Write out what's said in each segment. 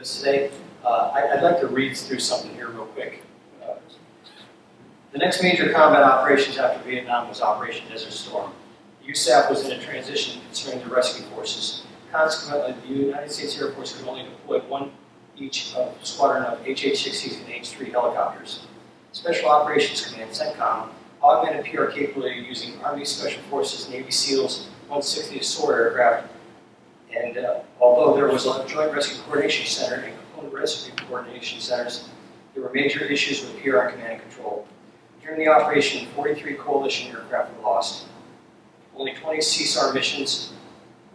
us today. I'd like to read through something here real quick. The next major combat operations after Vietnam was Operation Desert Storm. The USAF was in a transition concerning the rescue forces. Consequently, the United States Air Force could only deploy one each squadron of HH-60s and H-3 helicopters. Special Operations Command, CENTCOM, augmented PR capability using Army Special Forces, Navy SEALs, 160 SOAR aircraft, and although there was a Joint Rescue Coordination Center and component rescue coordination centers, there were major issues with PR and command and control. During the operation, 43 coalition aircraft were lost. Only 20 CSAR missions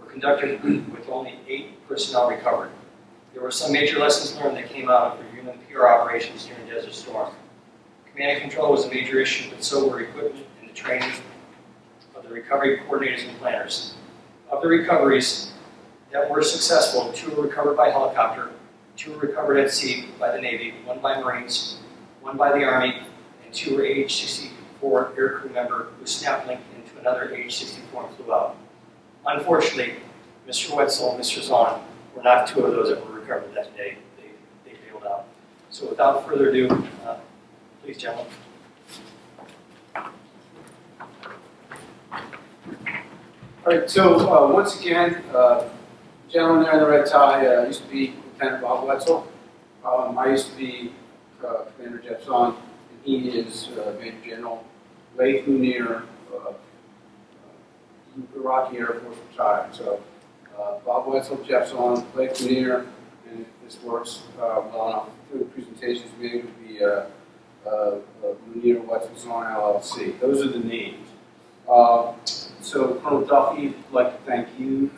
were conducted with only 8 personnel recovered. There were some major lessons learned that came out of reviewing the PR operations during Desert Storm. Command and control was a major issue, but so were equipment and the training of the recovery coordinators and planners. Of the recoveries that were successful, 2 were recovered by helicopter, 2 were recovered at sea by the Navy, 1 by Marines, 1 by the Army, and 2 were AH-64 aircrew member who snap linked into another AH-64 and flew out. Unfortunately, Mr. Wetzel and Mr. Zahn were not 2 of those that were recovered that day. They failed out. So without further ado, please, gentlemen. All right, so once again, gentleman there in the red tie used to be Lieutenant Bob Wetzel. I used to be Commander Jeff Zahn, and he is Major General Layth Iraqi Air Force retired. So Bob Wetzel, Jeff Zahn, Layth Munir, and if this works well enough through the presentations made would be Munir Wetzel Zahn LLC. Those are the names. So Colonel Duffy, I'd like to thank you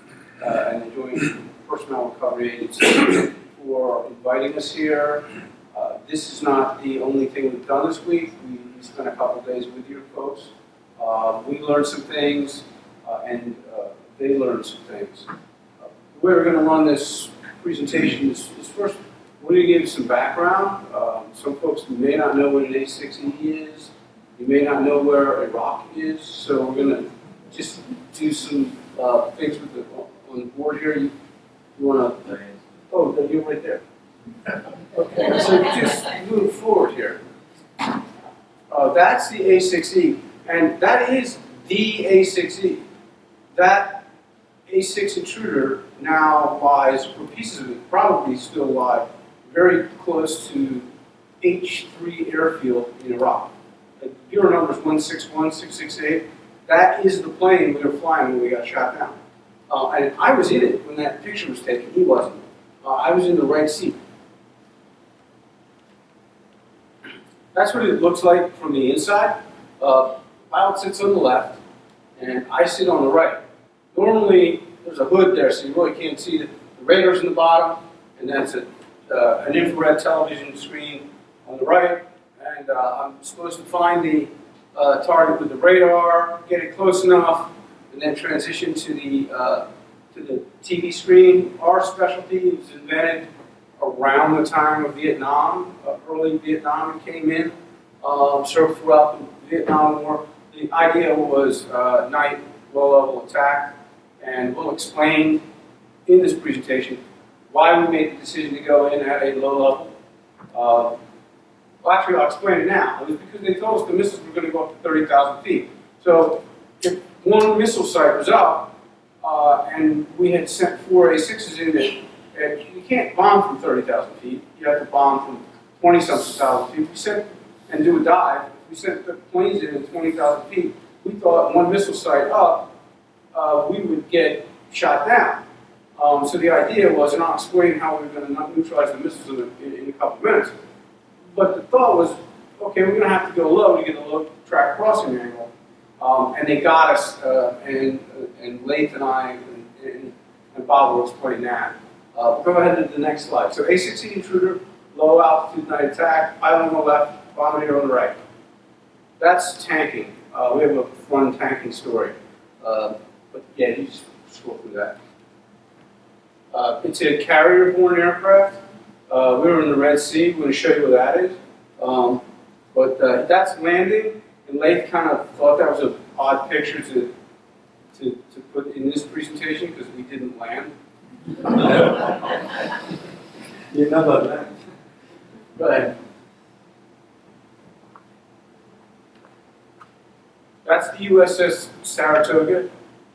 and the Joint Personnel Recovery Agency for inviting us here. This is not the only thing we've done this week. We spent a couple of days with you folks. We learned some things, and they learned some things. The way we're going to run this presentation is first, we're going to give you some background. Some folks may not know what an A6E is. You may not know where Iraq is, so we're going to just do some things with the, on the board here. You want to? Oh, you're right there. Okay, so just move forward here. That's the A6E, and that is the A6E. That A6 intruder now lies, or pieces of it probably still lie, very close to H-3 airfield in Iraq. The bureau number is 161668. That is the plane we were flying when we got shot down. And I was in it when that picture was taken. He wasn't. I was in the right seat. That's what it looks like from the inside. The pilot sits on the left, and I sit on the right. Normally, there's a hood there, so you really can't see the radar's in the bottom, and that's an infrared television screen on the right. And I'm supposed to find the target with the radar, get it close enough, and then transition to the TV screen. Our specialty was invented around the time of Vietnam, early Vietnam. It came in, served throughout the Vietnam War. The idea was night, low-level attack, and we'll explain in this presentation why we made the decision to go in at a low level. Well, actually, I'll explain it now. It was because they told us the missiles were going to go up to 30,000 feet. So if one missile site was up, and we had sent 4 A6s in, you can't bomb from 30,000 feet. You have to bomb from 20-something thousand feet. We sent and do a dive. If we sent the planes in at 20,000 feet, we thought one missile site up, we would get shot down. So the idea was, and I'll explain how we were going to neutralize the missiles in a couple of minutes. But the thought was, okay, we're going to have to go low to get a low track crossing angle. And they got us, and Layth and I and Bob will explain that. We'll go ahead to the next slide. So A6E intruder, low altitude night attack, pilot on the left, bombardier on the right. That's tanking. We have a fun tanking story. But yeah, you just scroll through that. It's a carrier-borne aircraft. We were in the Red Sea. We're going to show you what that is. But that's landing, and Layth kind of thought that was an odd picture to put in this presentation because we didn't land. You know about that? Go ahead. That's the USS Saratoga.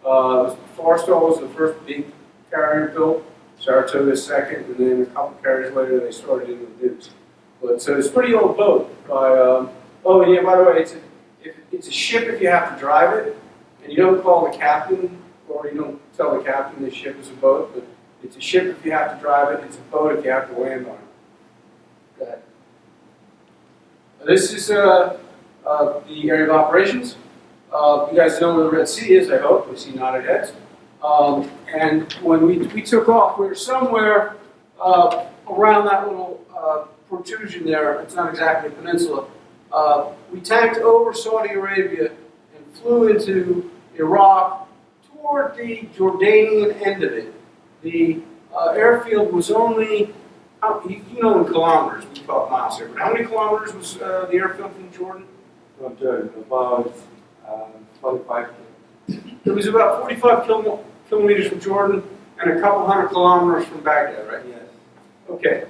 Forrestal was the first big carrier built, Saratoga second, and then a couple carriers later they started in the Dukes. But so it's a pretty old boat. Oh, and yeah, by the way, it's a ship if you have to drive it, and you don't call the captain, or you don't tell the captain the ship is a boat, but it's a ship if you have to drive it, it's a boat if you have to land on it. Go ahead. This is the area of operations. You guys know where the Red Sea is, I hope. We see nodded heads. And when we took off, we were somewhere around that little protrusion there. It's not exactly a peninsula. We tanked over Saudi Arabia and flew into Iraq toward the Jordanian end of it. The airfield was only, you know, in kilometers, we talk miles here, but how many kilometers was the airfield from Jordan? From Jordan, about 45. It was about 45 kilometers from Jordan and a couple hundred kilometers from Baghdad, right? Yes. Okay.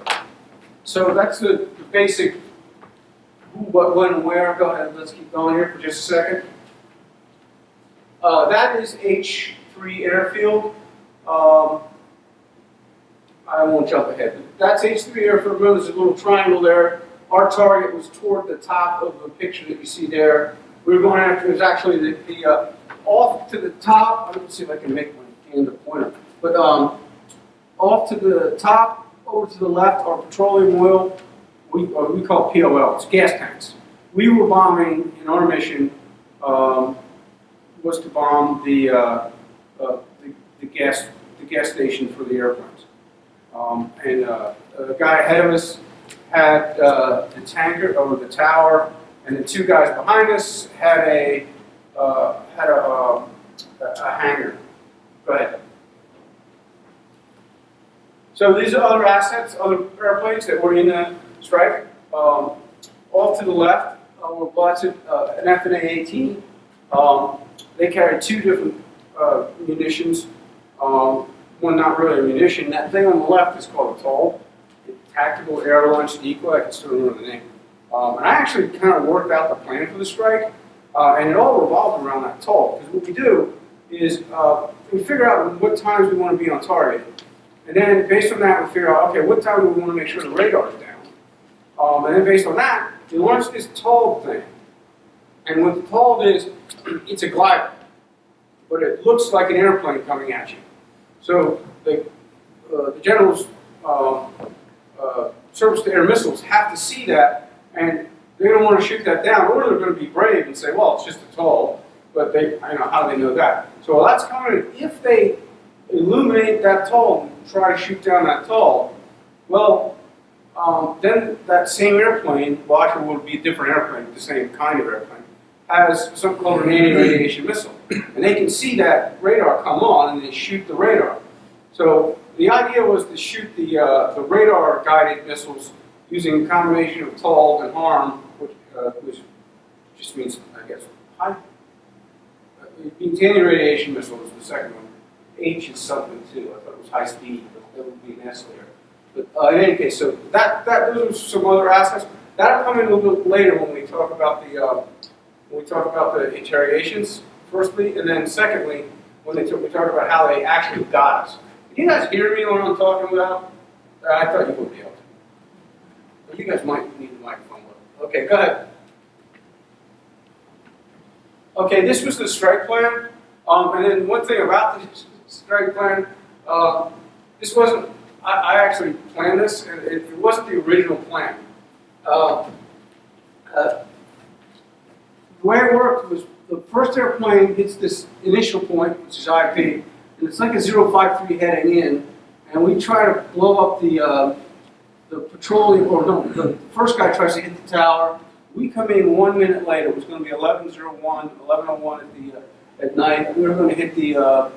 So that's the basic who, what, when, and where. Go ahead, let's keep going here for just a second. That is H3 airfield. I won't jump ahead. That's H3 airfield. Remember, there's a little triangle there. Our target was toward the top of the picture that you see there. We were going after, it was actually the off to the top. Let me see if I can make my hand a pointer. But off to the top, over to the left, are petroleum oil, we call POL, it's gas tanks. We were bombing, in our mission, was to bomb the gas station for the airplanes. And the guy ahead of us had the tanker over the tower, and the two guys behind us had a hangar. Go ahead. So these are other assets, other airplanes that were in the strike. Off to the left were lots of an F/A-18. They carried two different munitions. One not really a munition. That thing on the left is called a TOL, Tactical Air Launch Decoy. I can still remember the name. And I actually kind of worked out the plan for the strike, and it all revolved around that TOL. Because what we do is we figure out what times we want to be on target, and then based on that we figure out, okay, what time do we want to make sure the radar is down, and then based on that we launch this TOL thing. And what the TOL is, it's a glider, but it looks like an airplane coming at you. So the general's surface-to-air missiles have to see that, and they don't want to shoot that down, or they're going to be brave and say, well, it's just a TOL, but they, how do they know that? So while that's coming, if they illuminate that TOL and try to shoot down that TOL, well, then that same airplane, well, actually would be a different airplane, the same kind of airplane, has something called an anti-radiation missile. And they can see that radar come on and they shoot the radar. So the idea was to shoot the radar-guided missiles using a combination of TOL and HARM, which just means, I guess, high. It means anti-radiation missile is the second one. H is something too. I thought it was high speed, but that would be an S later. But in any case, so those are some other aspects. That'll come in a little bit later when we talk about the interrogations, firstly, and then secondly, when we talk about how they actually got us. Can you guys hear me when I'm talking about? I thought you would be able to. But you guys might need the microphone. Okay, go ahead. Okay, this was the strike plan. And then one thing about the strike plan, this wasn't, I actually planned this, and it wasn't the original plan. The way it worked was the first airplane hits this initial point, which is IP, and it's like a 053 heading in, and we try to blow up the petroleum, or no, the first guy tries to hit the tower. We come in 1 minute later. It was going to be 11:01 at night. We were going to hit the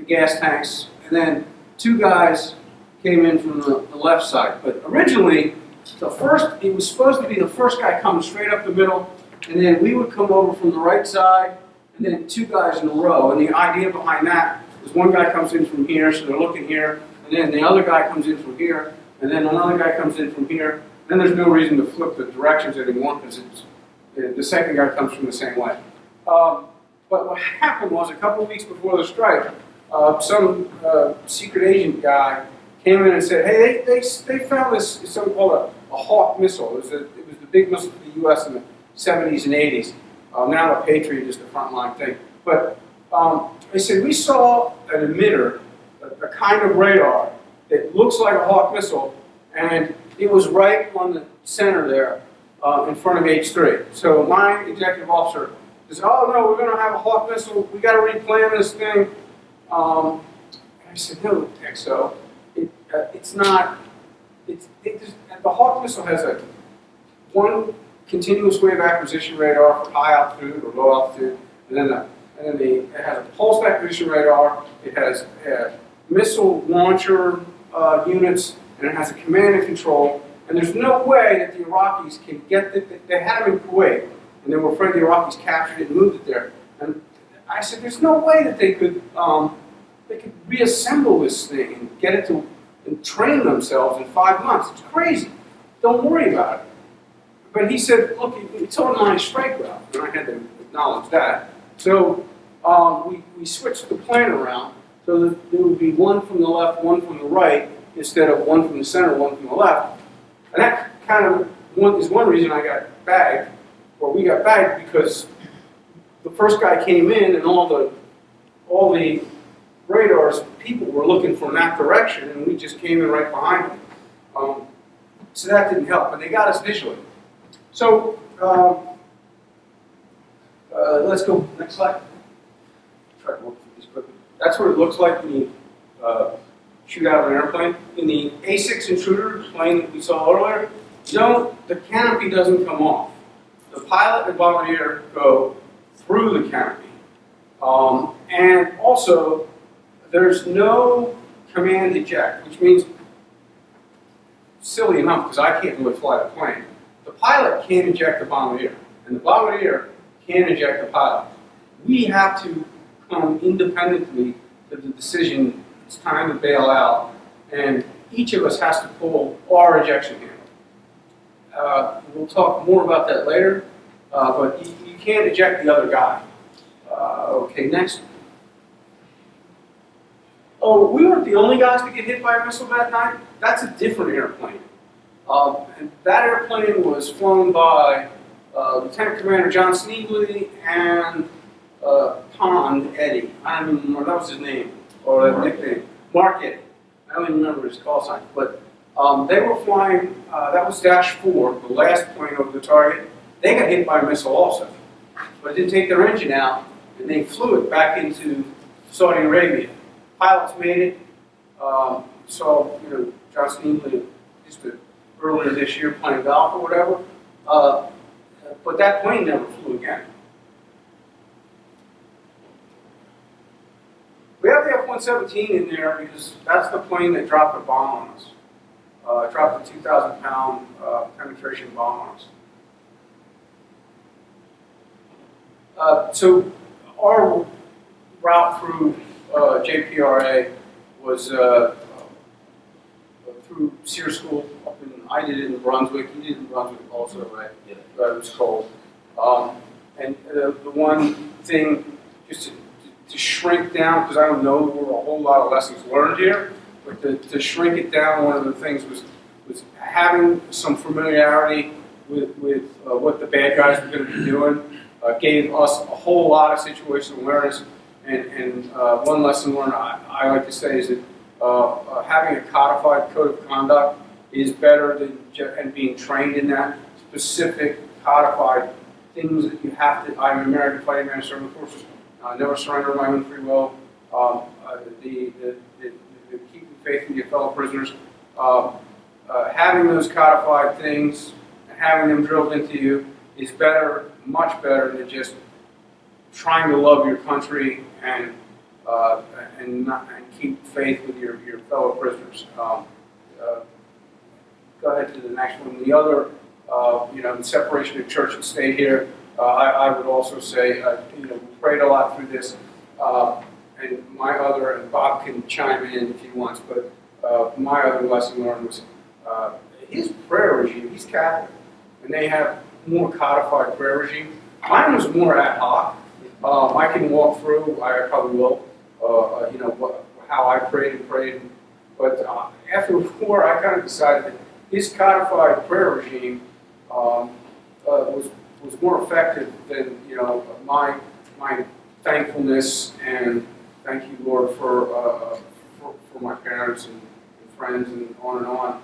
gas tanks, and then two guys came in from the left side. But originally, it was supposed to be the first guy coming straight up the middle, and then we would come over from the right side, and then two guys in a row. And the idea behind that is one guy comes in from here, so they're looking here, and then the other guy comes in from here, and then another guy comes in from here. Then there's no reason to flip the directions anymore because the second guy comes from the same way. But what happened was a couple of weeks before the strike, some secret agent guy came in and said, hey, they found this something called a Hawk missile. It was the big missile for the U.S. in the 70s and 80s. Now the Patriot is the frontline thing. But they said, we saw an emitter, a kind of radar that looks like a Hawk missile, and it was right on the center there in front of H3. So my executive officer says, oh no, we're going to have a Hawk missile. We got to replan this thing. And I said, no, XO. It's not. The Hawk missile has one continuous wave acquisition radar for high altitude or low altitude, and then it has a pulse acquisition radar. It has missile launcher units, and it has a command and control. And there's no way that the Iraqis can get it. They had them in Kuwait, and they were afraid the Iraqis captured it and moved it there. And I said, there's no way that they could reassemble this thing and get it to and train themselves in 5 months. It's crazy. Don't worry about it. But he said, look, it's on my strike route, and I had to acknowledge that. So we switched the plan around so that there would be one from the left, one from the right, instead of one from the center, one from the left. And that kind of is one reason I got bagged, or we got bagged, because the first guy came in and all the radars, people were looking from that direction, and we just came in right behind them. So that didn't help, but they got us visually. So let's go next slide. Try to work through this quickly. That's what it looks like when you shoot out of an airplane. In the A6 Intruder plane that we saw earlier, the canopy doesn't come off. The pilot and bombardier go through the canopy. And also, there's no command eject, which means, silly enough, because I can't really fly the plane, the pilot can't eject the bombardier, and the bombardier can't eject the pilot. We have to come independently to the decision, it's time to bail out, and each of us has to pull our ejection handle. We'll talk more about that later, but you can't eject the other guy. Okay, next. Oh, we weren't the only guys to get hit by a missile that night. That's a different airplane. And that airplane was flown by Lieutenant Commander John Sneevely and Pond Eddie. I don't even remember, that was his name, or that nickname. Mark Eddie. I don't even remember his call sign. But they were flying, that was Dash 4, the last plane over the target. They got hit by a missile also. But it didn't take their engine out, and they flew it back into Saudi Arabia. Pilots made it. John Sneevely used to earlier this year playing golf or whatever. But that plane never flew again. We have the F-117 in there because that's the plane that dropped a bomb on us. Dropped a 2,000-pound penetration bomb on us. So our route through JPRA was through SEER School up in, I did it in Brunswick, he did it in Brunswick also, right? Yeah. It was cold. And the one thing, just to shrink down, because I don't know there were a whole lot of lessons learned here, but to shrink it down, one of the things was having some familiarity with what the bad guys were going to be doing. Gave us a whole lot of situational awareness, and one lesson learned I like to say is that having a codified code of conduct is better than being trained in that specific codified things that you have to. I'm an American Fighting Man, Serving Forces. Never surrender my own free will. The keeping faith with your fellow prisoners. Having those codified things and having them drilled into you is better, much better than just trying to love your country and keep faith with your fellow prisoners. Go ahead to the next one. The other, the separation of church and state here. I would also say, we prayed a lot through this, and my other, and Bob can chime in if he wants, but my other lesson learned was his prayer regime. He's Catholic, and they have more codified prayer regime. Mine was more ad hoc. I can walk through. I probably will. How I prayed. But after the war, I kind of decided that his codified prayer regime was more effective than my thankfulness and thank you, Lord, for my parents and friends and on and on.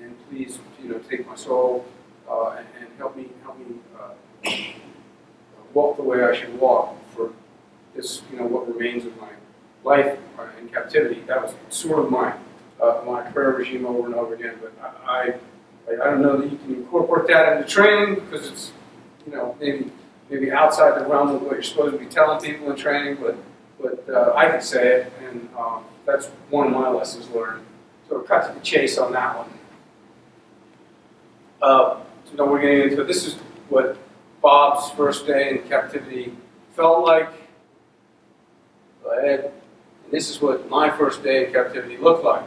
And please, take my soul and help me walk the way I should walk for this, what remains of my life in captivity. That was sort of my prayer regime over and over again. But I don't know that you can incorporate that into training because it's, maybe outside the realm of what you're supposed to be telling people in training. But I can say it, and that's one of my lessons learned. So cut to the chase on that one. We're getting into this is what Bob's first day in captivity felt like. Go ahead. And this is what my first day in captivity looked like.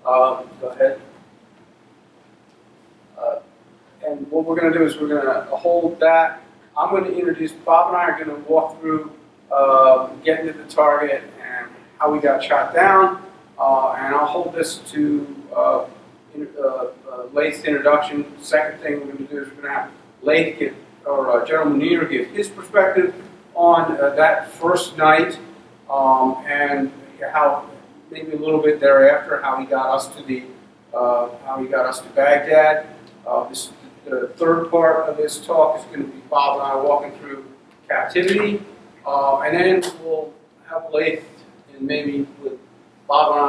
Go ahead. And what we're going to do is we're going to hold that. I'm going to introduce, Bob and I are going to walk through getting to the target and how we got shot down. And I'll hold this to Layth's introduction. Second thing we're going to do is we're going to have Layth General Munir give his perspective on that first night and how maybe a little bit thereafter how he got us to Baghdad. The third part of this talk is going to be Bob and I walking through captivity, and then we'll have Layth and maybe with Bob and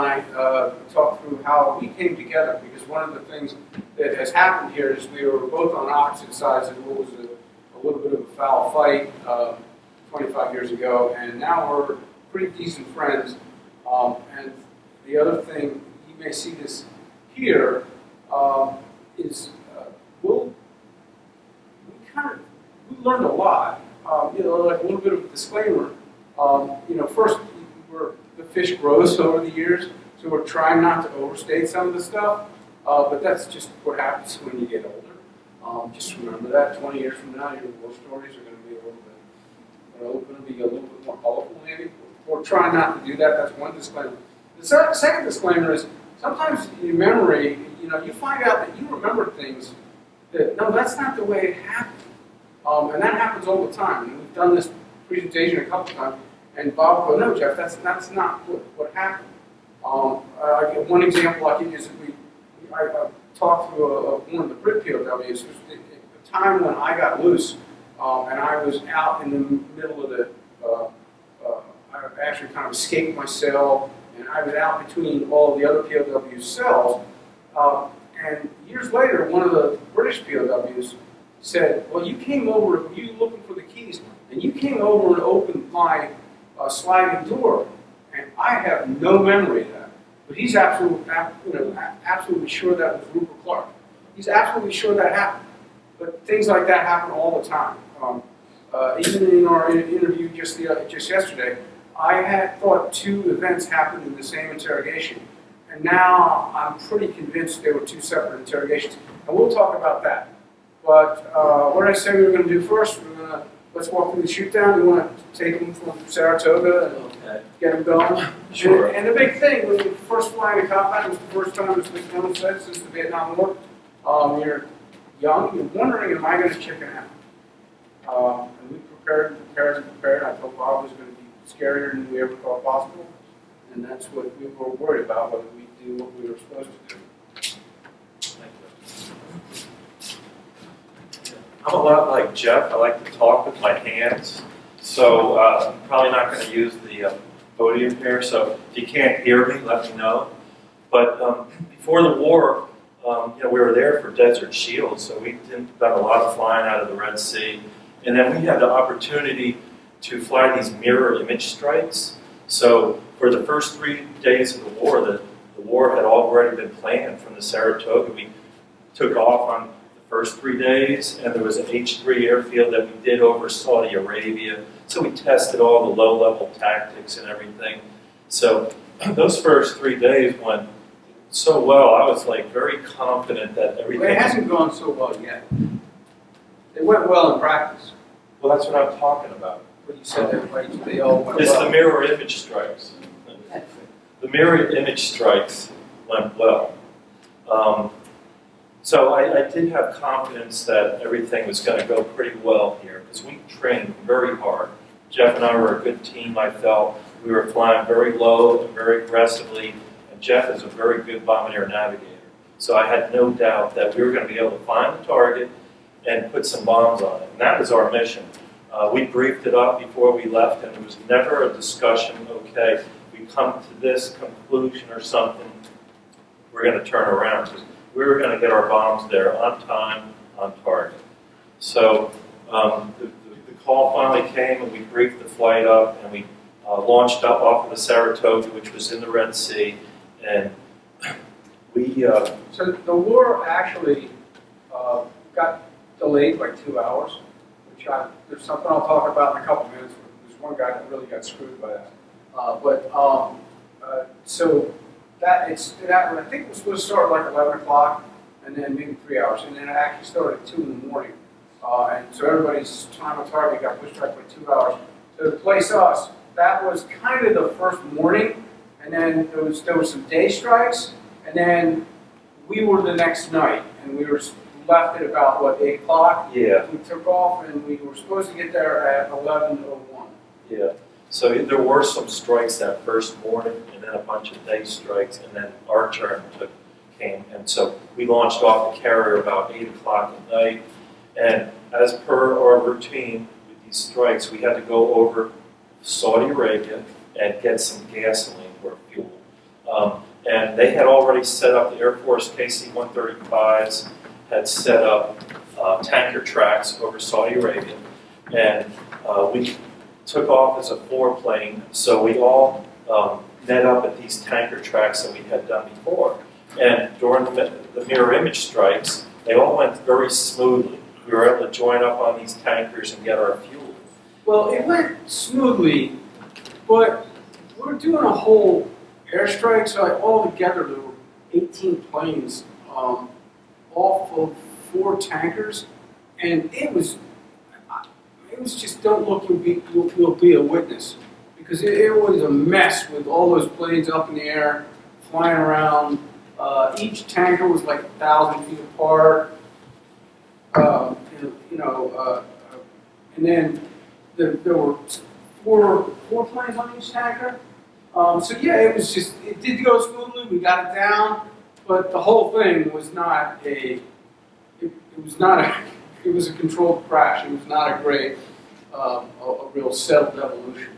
I talk through how we came together, because one of the things that has happened here is we were both on opposite sides of what was a little bit of a foul fight 25 years ago, and now we're pretty decent friends. And the other thing, you may see this here, is we learned a lot. Like a little bit of a disclaimer. First, the fish grows over the years, so we're trying not to overstate some of the stuff. But that's just what happens when you get older. Just remember that 20 years from now, your war stories are going to be a little bit more colorful, maybe. We're trying not to do that. That's one disclaimer. The second disclaimer is sometimes in memory, you find out that you remember things that, no, that's not the way it happened. And that happens all the time. And we've done this presentation a couple times, and Bob will go, no, Jeff, that's not what happened. One example I can use is I talked to one of the Brit POWs. It was the time when I got loose, and I was out in the middle of the, I actually kind of escaped my cell, and I was out between all of the other POW cells. And years later, one of the British POWs said, well, you came over, you looking for the keys, and you came over and opened my sliding door. And I have no memory of that. But he's absolutely sure that was Rupert Clark. He's absolutely sure that happened. But things like that happen all the time. Even in our interview just yesterday, I had thought two events happened in the same interrogation. And now I'm pretty convinced they were two separate interrogations. And we'll talk about that. But what did I say we were going to do first? Let's walk through the shoot down. We want to take them from Saratoga and get them going. Sure. And the big thing, when you first fly in a combat, it was the first time, as Mr. Dillon said, since the Vietnam War. You're young, you're wondering, am I going to chicken out? And we prepared. I told Bob it was going to be scarier than we ever thought possible. And that's what we were worried about, whether we do what we were supposed to do. I'm a lot like Jeff. I like to talk with my hands. So I'm probably not going to use the podium here. So if you can't hear me, let me know. But before the war, we were there for Desert Shield. So we done a lot of flying out of the Red Sea. And then we had the opportunity to fly these mirror image strikes. So for the first 3 days of the war had already been planned from the Saratoga. We took off on first 3 days, and there was an H-3 airfield that we did over Saudi Arabia. So we tested all the low-level tactics and everything. So those first 3 days went so well. I was like very confident that everything. Well, it hasn't gone so well yet. It went well in practice. Well, that's what I'm talking about. But you said they all went It's well. the mirror image strikes. The mirror image strikes went well. So I did have confidence that everything was going to go pretty well here because we trained very hard. Jeff and I were a good team, I felt. We were flying very low and very aggressively, and Jeff is a very good bombardier navigator. So I had no doubt that we were going to be able to find the target and put some bombs on it. And that was our mission. We briefed it up before we left, and there was never a discussion, okay, we come to this conclusion or something, we're going to turn around. Because we were going to get our bombs there on time, on target. So the call finally came, and we briefed the flight up, and we launched up off of the Saratoga, which was in the Red Sea, and we... So the war actually got delayed by 2 hours, which there's something I'll talk about in a couple minutes. There's one guy that really got screwed by that. So I think it was supposed to start like 11 o'clock, and then maybe 3 hours, and then it actually started at 2 in the morning. And so everybody's time on target got pushed back by 2 hours. So to place us, that was kind of the first morning, and then there was some day strikes, and then we were the next night, and we were left at about, 8 o'clock? Yeah. We took off, and we were supposed to get there at 11:01. Yeah. So there were some strikes that first morning, and then a bunch of day strikes, and then our turn came. And so we launched off the carrier about 8 o'clock at night. And as per our routine with these strikes, we had to go over Saudi Arabia and get some gasoline or fuel. And they had already set up, the Air Force KC-135s had set up tanker tracks over Saudi Arabia. And we took off as a 4-plane, so we all met up at these tanker tracks that we had done before. And during the mirror image strikes, they all went very smoothly. We were able to join up on these tankers and get our fuel. Well, it went smoothly, but we're doing a whole airstrike, so all together there were 18 planes off of 4 tankers, and it was just, don't look, you'll be a witness, because it was a mess with all those planes up in the air, flying around. Each tanker was like 1,000 feet apart. And then there were four planes on each tanker. So yeah, it did go smoothly. We got it down, but the whole thing was not it was a controlled crash. It was not a great, a real settled evolution.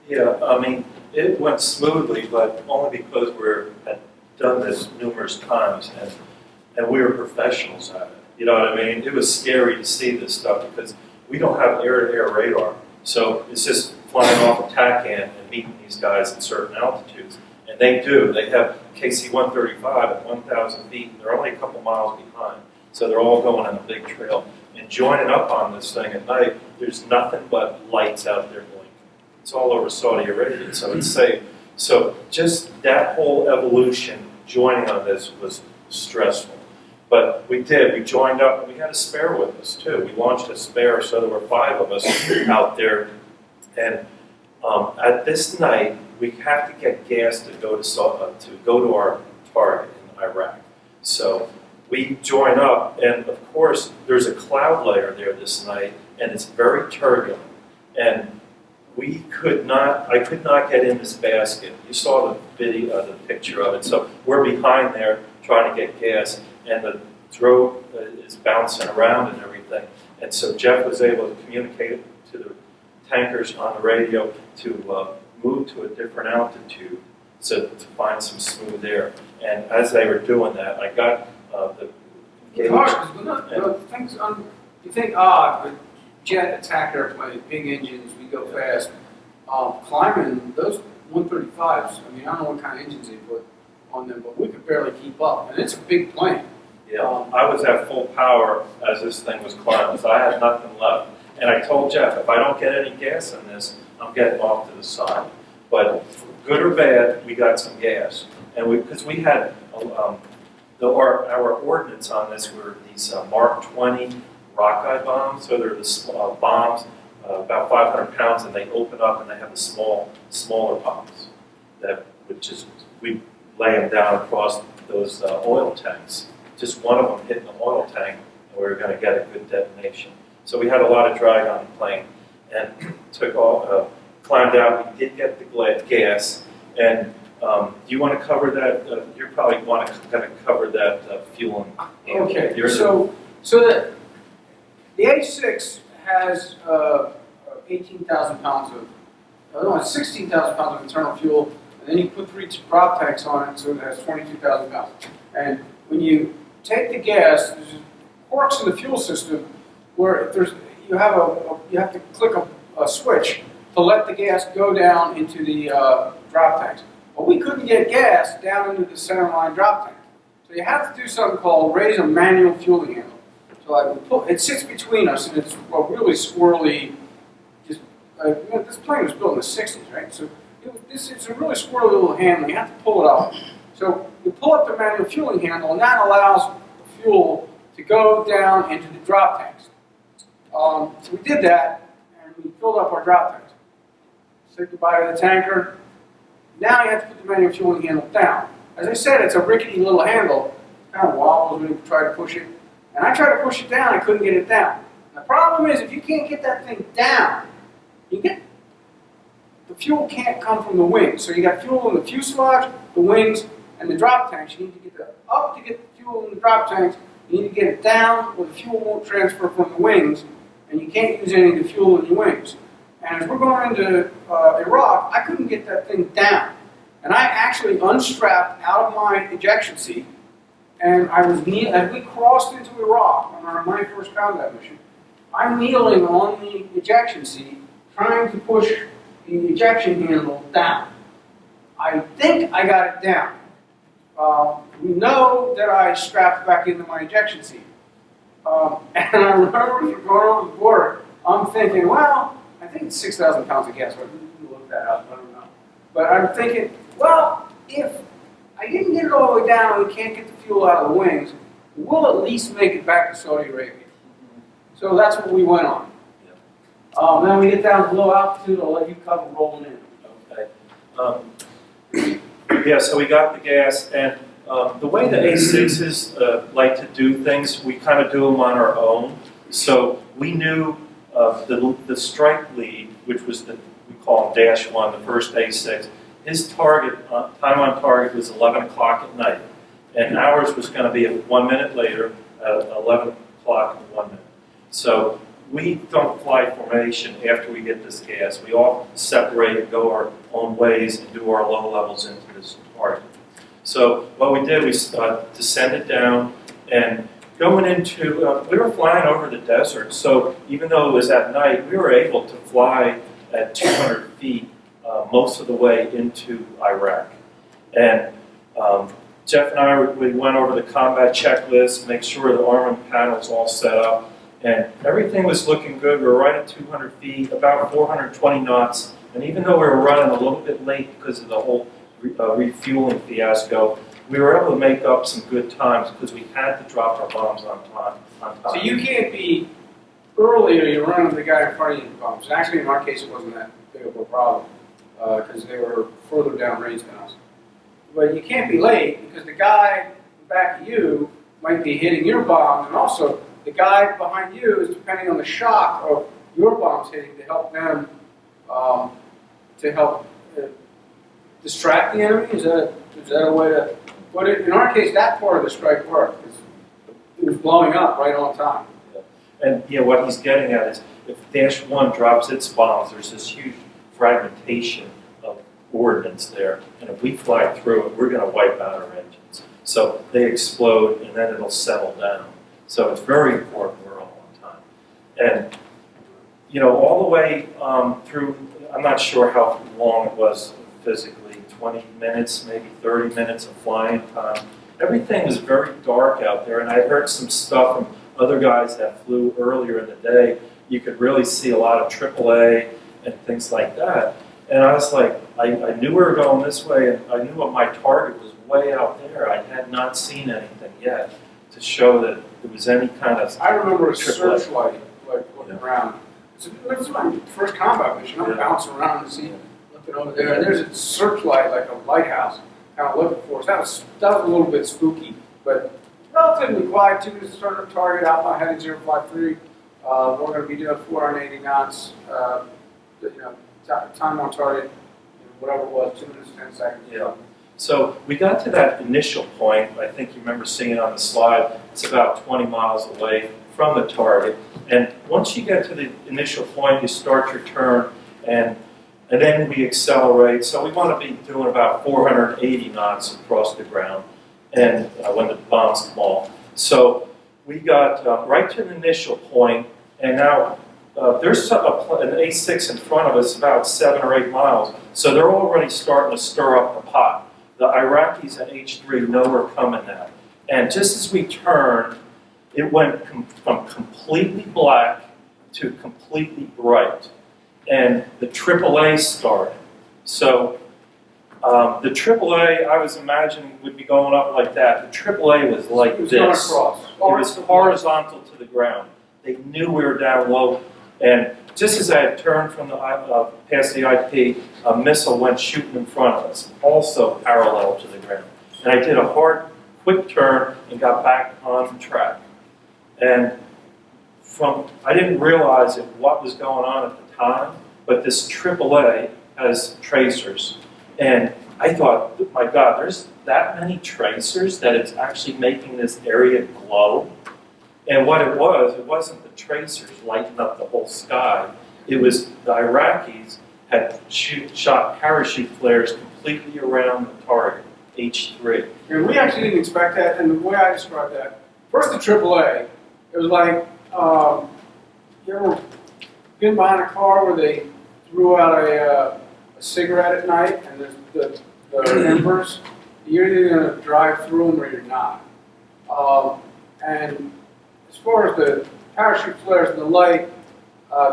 Yeah, I mean, it went smoothly, but only because we had done this numerous times, and we were professionals at it. You know what I mean? It was scary to see this stuff because we don't have air-to-air radar. So it's just flying off a TACAN and meeting these guys at certain altitudes. And they do. They have KC-135 at 1,000 feet, and they're only a couple miles behind. So they're all going on a big trail. And joining up on this thing at night, there's nothing but lights out there blinking. It's all over Saudi Arabia, so it's safe. So just that whole evolution, joining on this was stressful. But we did. We joined up, and we had a spare with us, too. We launched a spare, so there were 5 of us out there. And at this night, we have to get gas to go to our target in Iraq. So we join up, and of course, there's a cloud layer there this night, and it's very turbulent. And I could not get in this basket. You saw the video, the picture of it. So we're behind there trying to get gas, and the throat is bouncing around and everything. And so Jeff was able to communicate to the tankers on the radio to move to a different altitude so to find some smooth air. And as they were doing that, I got the gauge. You think, but jet attack airplane, big engines, we go fast. Climbing those 135s, I mean, I don't know what kind of engines they put on them, but we could barely keep up. And it's a big plane. Yeah, I was at full power as this thing was climbing, so I had nothing left. And I told Jeff, if I don't get any gas in this, I'm getting off to the side. But good or bad, we got some gas. And because we had, our ordnance on this were these Mark 20 rockeye bombs. So they're the bombs, about 500 pounds, and they open up and they have the smaller bombs that would just, we lay them down across those oil tanks. Just one of them hit the oil tank, and we were going to get a good detonation. So we had a lot of drag on the plane, and climbed out. We did get the gas, and do you want to cover that? You probably want to kind of cover that fuel. Okay, Yours- so the A6 has 18,000 pounds of, no, 16,000 pounds of internal fuel, and then you put 3 drop tanks on it, so it has 22,000 pounds. And when you take the gas, there's quirks in the fuel system where if there's, you have to click a switch to let the gas go down into the drop tanks. But we couldn't get gas down into the center line drop tank. So you have to do something called raise a manual fueling handle. So it sits between us, and it's a really squirrely, just, this plane was built in the 60s, right? So it's a really squirrely little handle. You have to pull it up. So you pull up the manual fueling handle, and that allows the fuel to go down into the drop tanks. So we did that, and we filled up our drop tanks. Said goodbye to the tanker. Now you have to put the manual fueling handle down. As I said, it's a rickety little handle. It kind of wobbles when you try to push it. And I tried to push it down, I couldn't get it down. And the problem is, if you can't get that thing down, the fuel can't come from the wings. So you got fuel in the fuselage, the wings, and the drop tanks. You need to get up to get the fuel in the drop tanks. You need to get it down where the fuel won't transfer from the wings, and you can't use any of the fuel in your wings. And as we're going into Iraq, I couldn't get that thing down. And I actually unstrapped out of my ejection seat, and I was as we crossed into Iraq on my first combat mission, I'm kneeling on the ejection seat, trying to push the ejection handle down. I think I got it down. We know that I strapped back into my ejection seat. And I remember going over the border, I'm thinking, well, I think it's 6,000 pounds of gas. I didn't look that up, I don't know. But I'm thinking, well, if I didn't get it all the way down and we can't get the fuel out of the wings, we'll at least make it back to Saudi Arabia. So that's what we went on. Then we get down to low altitude, I'll let you cover rolling in. Okay. Yeah, so we got the gas, and the way the A6s like to do things, we kind of do them on our own. So we knew the strike lead, which was we call him -1, the first A6. His target, time on target was 11 o'clock at night, and ours was going to be 1 minute later at 11 o'clock and 1 minute. So we don't fly formation after we get this gas. We all separate and go our own ways and do our low levels into this target. So what we did, we descended down, and going into, we were flying over the desert, so even though it was at night, we were able to fly at 200 feet most of the way into Iraq. And Jeff and I, we went over the combat checklist, make sure the armament panel's all set up, and everything was looking good. We were right at 200 feet, about 420 knots, and even though we were running a little bit late because of the whole refueling fiasco, we were able to make up some good times because we had to drop our bombs on time. So you can't be earlier, you're running the guy in front of you with bombs. Actually, in our case, it wasn't that big of a problem because they were further down range than us. But you can't be late because the guy back of you might be hitting your bombs, and also the guy behind you is depending on the shock of your bombs hitting to help them, distract the enemy. Is that a way to put it? In our case, that part of the strike worked. It was blowing up right on time. Yeah. And yeah, what he's getting at is if -1 drops its bombs, there's this huge fragmentation of ordnance there, and if we fly through it, we're going to wipe out our engines. So they explode, and then it'll settle down. So it's very important we're all on time. And, you know, all the way through, I'm not sure how long it was physically, 20 minutes, maybe 30 minutes of flying time. Everything was very dark out there, and I heard some stuff from other guys that flew earlier in the day. You could really see a lot of AAA and things like that. And I was like, I knew we were going this way, and I knew what my target was way out there. I had not seen anything yet to show that there was any kind of. I remember a Triple A. searchlight, like looking Yeah. around. This is my first combat mission. I'm Yeah. bouncing around and looking over there, and there's a searchlight, like a lighthouse, kind of looking for us. That was a little bit spooky, but relatively quiet. 2 minutes to start a target, Alpha heading 053. We're going to be doing 480 knots. Time on target, whatever it was, 2 minutes, 10 seconds. Yeah. So we got to that initial point. I think you remember seeing it on the slide. It's about 20 miles away from the target. And once you get to the initial point, you start your turn, and then we accelerate. So we want to be doing about 480 knots across the ground, and when the bombs come off. So we got right to the initial point, and now there's an A6 in front of us, about 7 or 8 miles. So they're already starting to stir up the pot. The Iraqis at H3 know we're coming now. And just as we turned, it went from completely black to completely bright. And the AAA started. So the AAA, I was imagining, would be going up like that. The AAA was like It was this. going across. It was horizontal to the ground. They knew we were down low. And just as I had turned from past the IP, a missile went shooting in front of us, also parallel to the ground. And I did a hard, quick turn and got back on track. And I didn't realize what was going on at the time, but this AAA has tracers. And I thought, my God, there's that many tracers that it's actually making this area glow. And what it wasn't the tracers lighting up the whole sky. It was the Iraqis had shot parachute flares completely around the target, H3. And we actually didn't expect that, and the way I described that, first the AAA, it was like, you ever been behind a car where they threw out a cigarette at night, and the embers, you're either going to drive through them or you're not. And as far as the parachute flares and the light,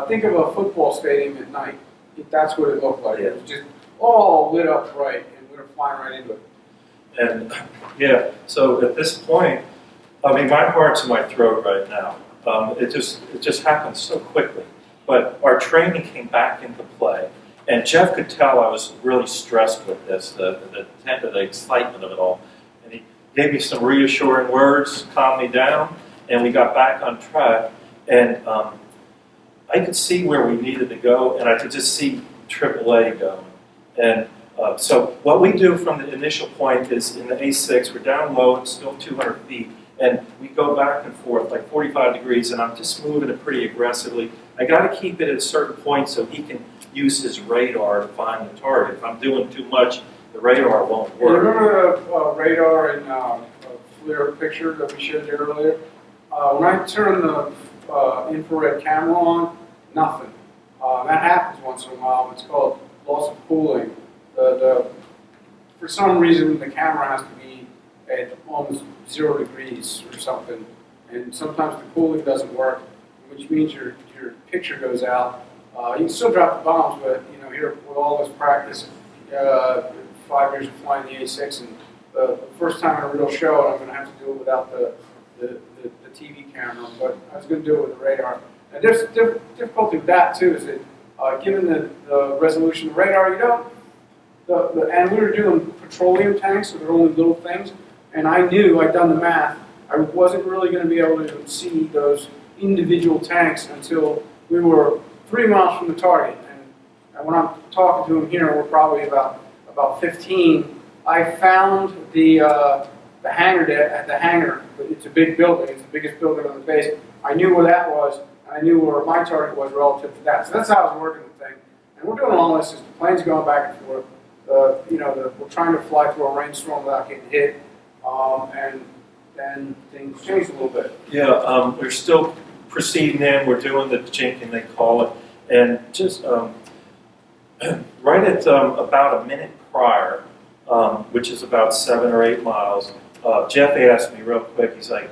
think of a football stadium at night. That's what it looked like. Yeah. It was just all lit up bright, and we were flying right into it. And yeah, so at this point, I mean, my heart's in my throat right now. It just happened so quickly. But our training came back into play, and Jeff could tell I was really stressed with this, the excitement of it all. And he gave me some reassuring words, calmed me down, and we got back on track. And I could see where we needed to go, and I could just see AAA going. And so what we do from the initial point is in the A6, we're down low, it's still 200 feet, and we go back and forth like 45 degrees, and I'm just moving it pretty aggressively. I got to keep it at a certain point so he can use his radar to find the target. If I'm doing too much, the radar won't You work. remember the radar in a FLIR picture that we showed you earlier? When I turn the infrared camera on, nothing. That happens once in a while. It's called loss of cooling. For some reason, the camera has to be at almost 0 degrees or something, and sometimes the cooling doesn't work, which means your picture goes out. You can still drop the bombs, but here with all this practice, 5 years of flying the A6, and the first time in a real show, I'm going to have to do it without the TV camera, but I was going to do it with the radar. And there's difficulty with that too, is that given the resolution of the radar, and we were doing petroleum tanks, so they're only little things, and I knew, I'd done the math, I wasn't really going to be able to see those individual tanks until we were 3 miles from the target. And when I'm talking to him here, we're probably about 15. I found the hangar at the hangar. It's a big building. It's the biggest building on the base. I knew where that was, and I knew where my target was relative to that. So that's how I was working the thing. And we're doing all this as the plane's going back and forth. We're trying to fly through a rainstorm without getting hit, and then things changed a little bit. Yeah, we're still proceeding in. We're doing the jinking, they call it. And just right at about a minute prior, which is about 7 or 8 miles, Jeff asked me real quick, he's like,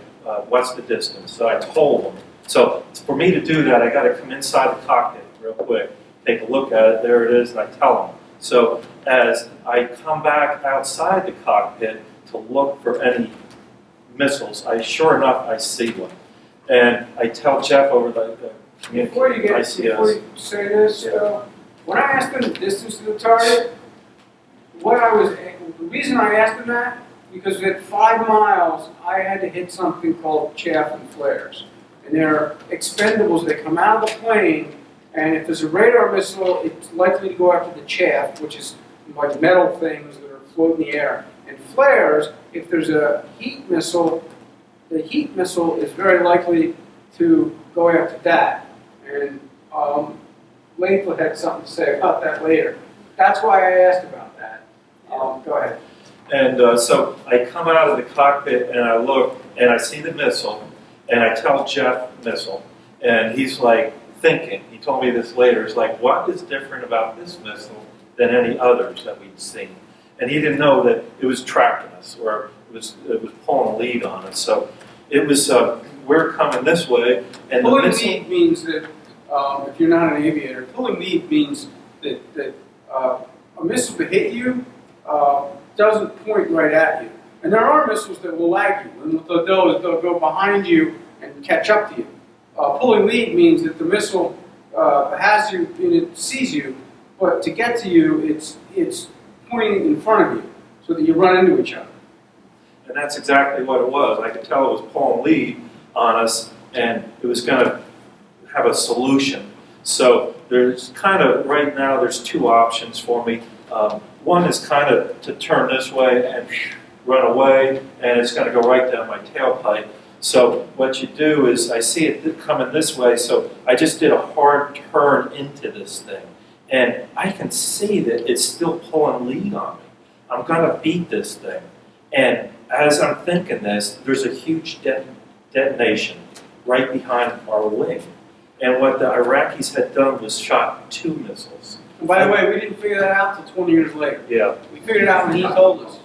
what's the distance? So I told him. So for me to do that, I got to come inside the cockpit real quick, take a look at it, there it is, and I tell him. So as I come back outside the cockpit to look for any missiles, sure enough, I see one. And I tell Jeff over the Before you ICS. say this, when I asked him the distance to the target, the reason I asked him that, because at 5 miles, I had to hit something called chaff and flares. And they're expendables that come out of the plane, and if there's a radar missile, it's likely to go after the chaff, which is like metal things that are floating in the air. And flares, if there's a heat missile, the heat missile is very likely to go after that. And Layth had something to say about that later. That's why I asked about that. Go ahead. And so I come out of the cockpit and I look and I see the missile and I tell Jeff missile and he's like thinking, he told me this later, he's like, what is different about this missile than any others that we'd seen? And he didn't know that it was tracking us or it was pulling a lead on us. So it was, we're coming this way and the pulling missile... lead means that, if you're not an aviator, pulling lead means that a missile to hit you doesn't point right at you. And there are missiles that will lag you, and what they'll do is they'll go behind you and catch up to you. Pulling lead means that the missile has you and it sees you, but to get to you, it's pointing in front of you so that you run into each other. And that's exactly what it was. I could tell it was pulling lead on us, and it was going to have a solution. So there's kind of, right now, there's 2 options for me. One is kind of to turn this way and run away, and it's going to go right down my tailpipe. So what you do is, I see it coming this way, so I just did a hard turn into this thing. And I can see that it's still pulling lead on me. I'm going to beat this thing. And as I'm thinking this, there's a huge detonation right behind our wing. And what the Iraqis had done was shot 2 missiles. And by the way, we didn't figure that out until 20 years later. Yeah. We figured it out when he told us.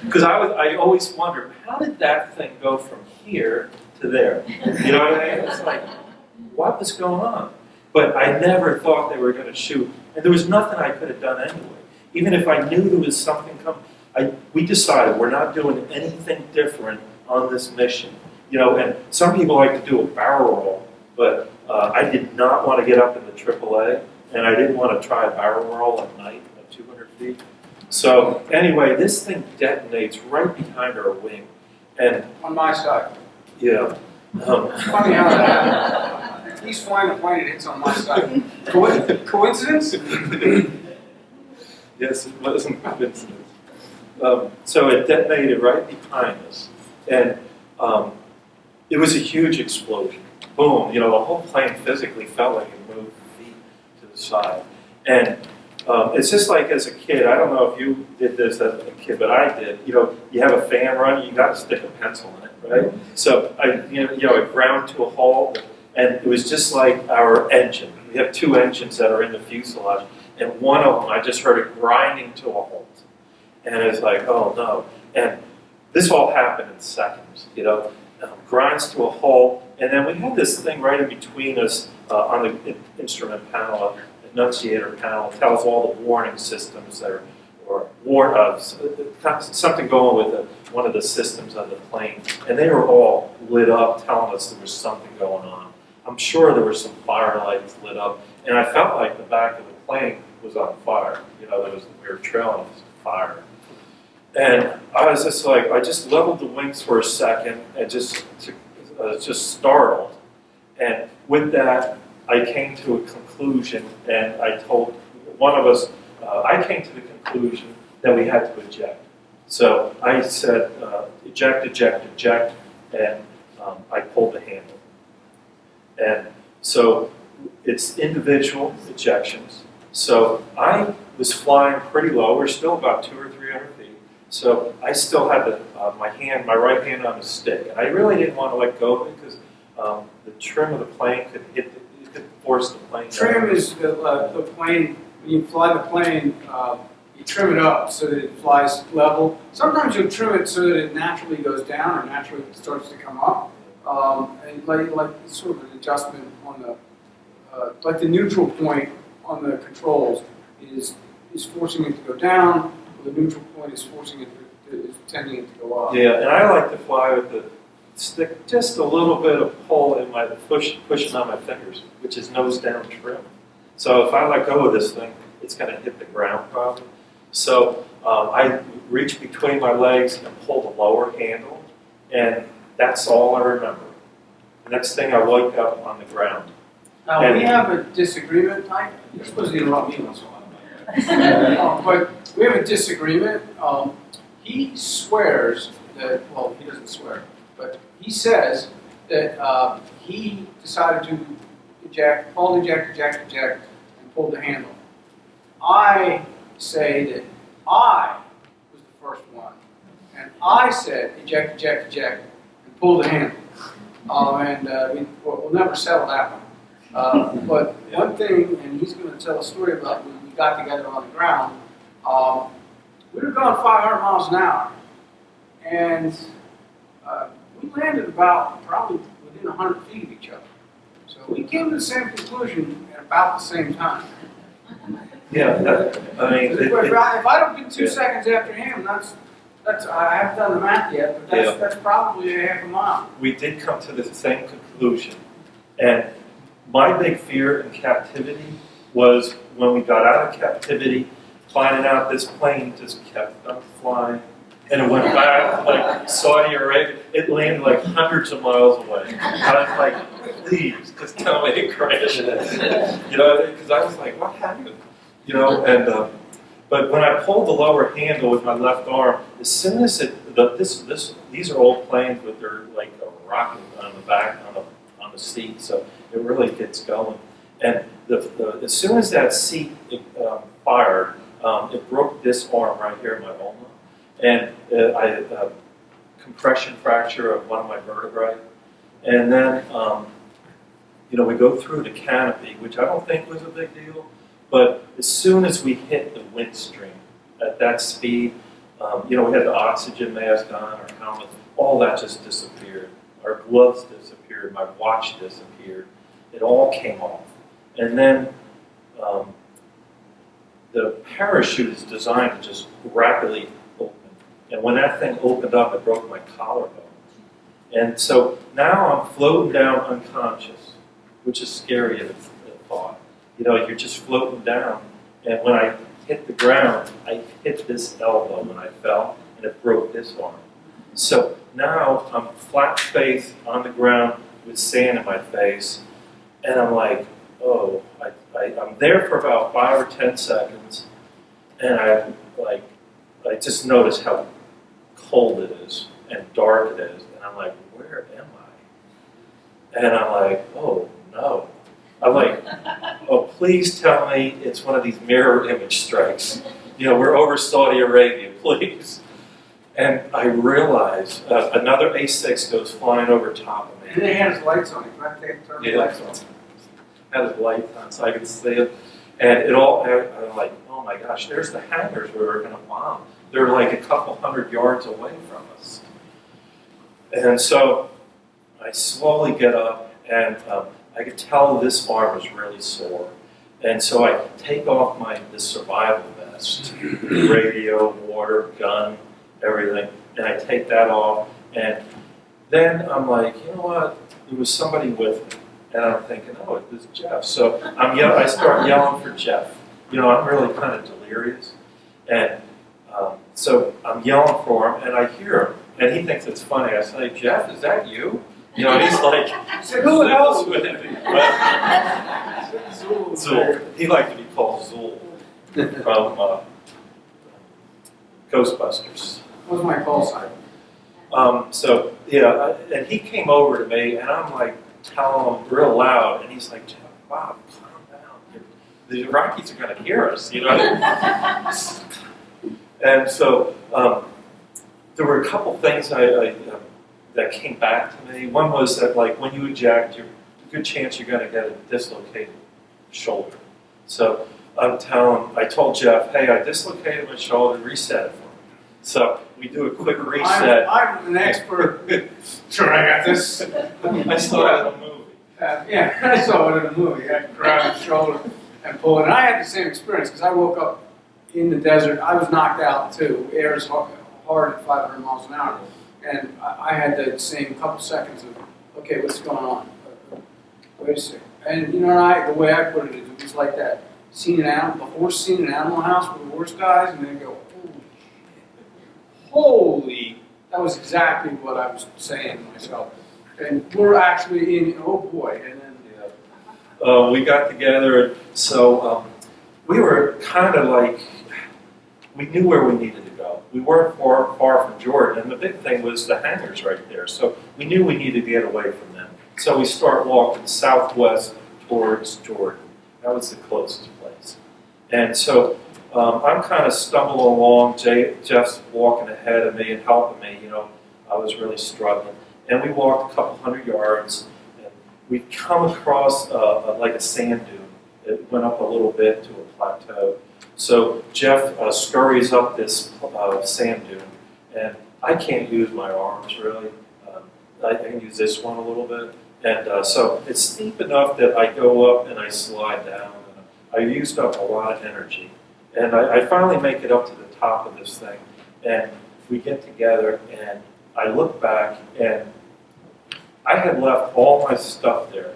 Because I always wondered, how did that thing go from here to there? You know what I mean? It's like, what was going on? But I never thought they were going to shoot. And there was nothing I could have done anyway. Even if I knew there was something coming, we decided we're not doing anything different on this mission. You know, and some people like to do a barrel roll, but I did not want to get up in the AAA, and I didn't want to try a barrel roll at night at 200 feet. So anyway, this thing detonates right behind our wing, and On my side. yeah. Funny how that happened. He's flying a plane and hits on my side. Coincidence? Yes, it wasn't a coincidence. So it detonated right behind us, and it was a huge explosion. Boom! You know, the whole plane physically felt like it moved feet to the side, and it's just like as a kid. I don't know if you did this as a kid, but I did. You know, you have a fan running, you got to stick a pencil in it, right? So it ground to a halt, and it was just like our engine. We have 2 engines that are in the fuselage, and one of them I just heard it grinding to a halt, and it's like, oh no! And this all happened in seconds, you know. Grinds to a halt, and then we had this thing right in between us on the instrument panel, annunciator panel, tells all the warning systems that something going with one of the systems on the plane, and they were all lit up, telling us there was something going on. I'm sure there were some fire lights lit up, and I felt like the back of the plane was on fire. You know, we were trailing fire. And I was just like, I just leveled the wings for a second and just startled. And with that, I came to a conclusion, and I told one of us, I came to the conclusion that we had to eject. So I said, eject, eject, eject, and I pulled the handle. And so it's individual ejections. So I was flying pretty low. We're still about 200 or 300 feet. So I still had my right hand on the stick, and I really didn't want to let go of it because the trim of the plane could force the plane down. Trim is the plane. When you fly the plane, you trim it up so that it flies level. Sometimes you'll trim it so that it naturally goes down or naturally starts to come up, and like sort of an adjustment on the like the neutral point on the controls is forcing it to go down, or the neutral point is forcing it is tending it to go up. Yeah, and I like to fly with the stick just a little bit of pull in my pushing on my fingers, which is nose down trim. So if I let go of this thing, it's going to hit the ground probably. So I reach between my legs and pull the lower handle, and that's all I remember. The next thing I wake up on the ground. Now, we have a disagreement, you're supposed to interrupt me once in a while. But we have a disagreement. He swears that, well, he doesn't swear, but he says that he decided to eject, and pull the handle. I say that I was the first one, and I said eject, and pull the handle. We'll never settle that one. But one thing, and he's going to tell a story about when we got together on the ground, we were going 500 miles an hour, and we landed about probably within 100 feet of each other. So we came to the same conclusion at about the same time. Yeah, If I don't get 2 seconds after him, that's I haven't done the math yet, but that's probably a half a mile. we did come to the same conclusion. And my big fear in captivity was when we got out of captivity, finding out this plane just kept on flying. And it went back like Saudi Arabia. It landed like hundreds of miles away. I was like, please, just tell me it crashed. Because I was like, what happened? But when I pulled the lower handle with my left arm, as soon as these are old planes with their like a rocket on the back on the seat, so it really gets going. And as soon as that seat fired, it broke this arm right here, my ulna, and I had a compression fracture of one of my vertebrae. And then we go through the canopy, which I don't think was a big deal. But as soon as we hit the wind stream at that speed, we had the oxygen mask on, our helmet, all that just disappeared. Our gloves disappeared, my watch disappeared. It all came off. And then the parachute is designed to just rapidly open. And when that thing opened up, it broke my collarbone. And so now I'm floating down unconscious, which is scary as a thought. You're just floating down, and when I hit the ground, I hit this elbow when I fell, and it broke this arm. So now I'm flat-faced on the ground with sand in my face, and I'm like, oh, I'm there for about 5 or 10 seconds, and I just notice how cold it is and dark it is, and I'm like, where am I? And I'm like, oh no. I'm like, oh, please tell me it's one of these mirror image strikes. We're over Saudi Arabia, please. And I realize another A6 goes flying over top of me. And it had his lights on. You have to turn the lights on. Had his lights on so I could see it. And I'm like, oh my gosh, there's the hangars where we're going to bomb. They're like a couple 100 yards away from us. And so I slowly get up, and I could tell this arm was really sore. And so I take off the survival vest, radio, water, gun, everything, and I take that off. And then I'm like, you know what? There was somebody with me. And I'm thinking, oh, it was Jeff. So I start yelling for Jeff. I'm really kind of delirious. And so I'm yelling for him, and I hear him. And he thinks it's funny. I say, Jeff, is that you? And he's like, who else would it be? Zool. He liked to be called Zool from Ghostbusters. What was my call sign? And he came over to me, and I'm like telling him real loud, and he's like, Jeff, Bob, calm down. The Rockies are going to hear us, And so there were a couple things that came back to me. One was that, like, when you eject, there's a good chance you're going to get a dislocated shoulder. So I told Jeff, hey, I dislocated my shoulder, reset it for me. So we do a quick reset. I'm an expert. Sure, I got this. I saw it in a movie. I saw it in a movie. I grabbed his shoulder, and pull it. And I had the same experience because I woke up in the desert. I was knocked out too. Air is hard at 500 miles an hour. And I had the same couple seconds of, okay, what's going on? Wait a second. And you know, the way I put it is, it was like that scene in the horse scene in Animal House where the horse dies, and they go, holy, that was exactly what I was saying to myself. And we're actually in, oh boy, and then we got together, so we were kind of like, we knew where we needed to go. We weren't far from Jordan, and the big thing was the hangars right there. So we knew we needed to get away from them. So we start walking southwest towards Jordan. That was the closest place. And so I'm kind of stumbling along. Jeff's walking ahead of me and helping me. You know, I was really struggling. And we walked a couple hundred yards, and we come across like a sand dune. It went up a little bit to a plateau. So Jeff scurries up this sand dune, and I can't use my arms really. I can use this one a little bit. And so it's steep enough that I go up and I slide down. And I used up a lot of energy. And I finally make it up to the top of this thing. And we get together, and I look back, and I had left all my stuff there.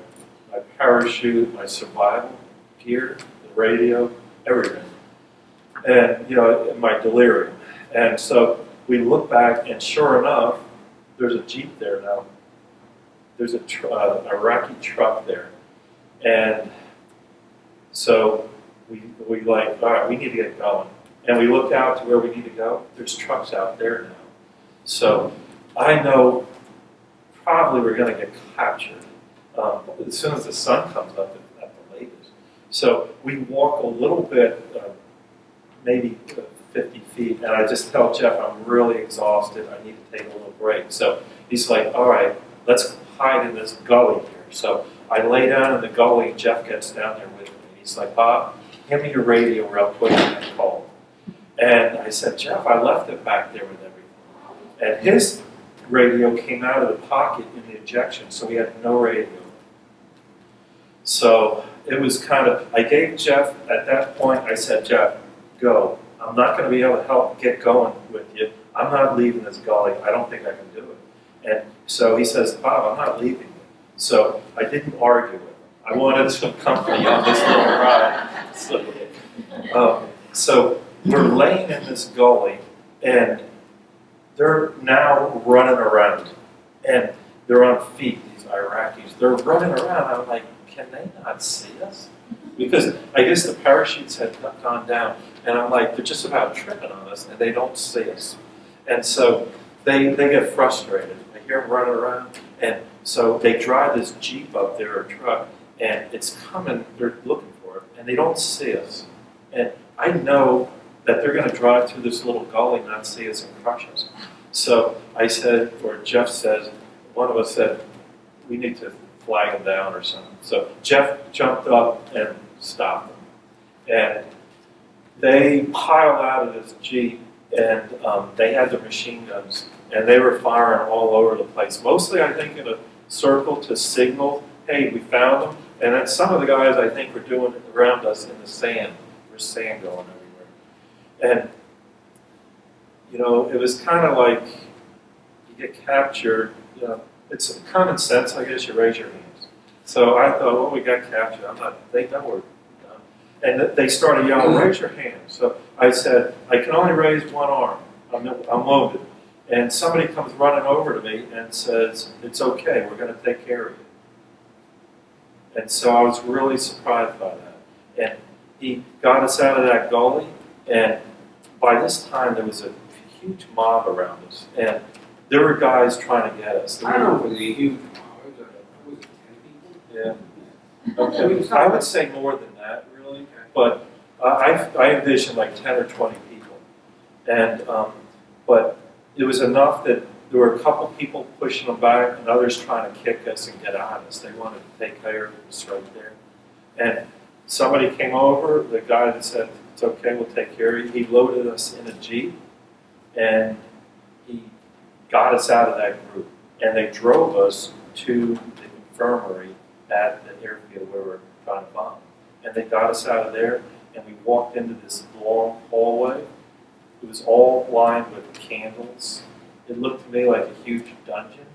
My parachute, my survival gear, the radio, everything. And, you know, my delirium. And so we look back, and sure enough, there's a Jeep there now. There's a Iraqi truck there. And so we like, all right, we need to get going. And we look out to where we need to go. There's trucks out there now. So I know probably we're going to get captured as soon as the sun comes up at the latest. So we walk a little bit, maybe 50 feet, and I just tell Jeff I'm really exhausted. I need to take a little break. So he's like, all right, let's hide in this gully here. So I lay down in the gully. Jeff gets down there with me. He's like, Bob, give me your radio real quick and call. And I said, Jeff, I left it back there with everything. And his radio came out of the pocket in the ejection, so we had no radio. So it was kind of, I gave Jeff, at that point, I said, Jeff, go. I'm not going to be able to help get going with you. I'm not leaving this gully. I don't think I can do it. And so he says, Bob, I'm not leaving you. So I didn't argue with him. I wanted some company on this little ride. So we're laying in this gully, and they're now running around. And they're on feet, these Iraqis. They're running around. I'm like, can they not see us? Because I guess the parachutes had gone down. And I'm like, they're just about tripping on us, and they don't see us. And so they get frustrated. I hear them running around. And so they drive this Jeep up there, or truck, and it's coming, they're looking for it, and they don't see us. And I know that they're going to drive through this little gully, not see us, and crush us. So I said, or Jeff says, one of us said, we need to flag them down or something. So Jeff jumped up and stopped them. And they piled out of this Jeep, and they had their machine guns, and they were firing all over the place. Mostly, I think, in a circle to signal, hey, we found them. And then some of the guys, I think, were doing it around us in the sand. There's sand going everywhere. And, you know, it was kind of like you get captured. You know, it's common sense, I guess, you raise your hands. So I thought, well, we got captured. They know we're done. And they started yelling, raise your hands. So I said, I can only raise one arm. I'm wounded. And somebody comes running over to me and says, it's okay, we're going to take care of you. And so I was really surprised by that. And he got us out of that gully, and by this time there was a huge mob around us. And there were guys trying to get us. I don't know if it was a huge mob. Was it 10 people? Yeah. Okay. I would say more than that, really. But I envisioned like 10 or 20 people. And but it was enough that there were a couple people pushing them back and others trying to kick us and get at us. They wanted to take care of us right there. And somebody came over, the guy that said, it's okay, we'll take care of you. He loaded us in a Jeep, and he got us out of that group. And they drove us to the infirmary at the airfield where we were trying to bomb. and they got us out of there, and we walked into this long hallway. It was all lined with candles. It looked to me like a huge dungeon,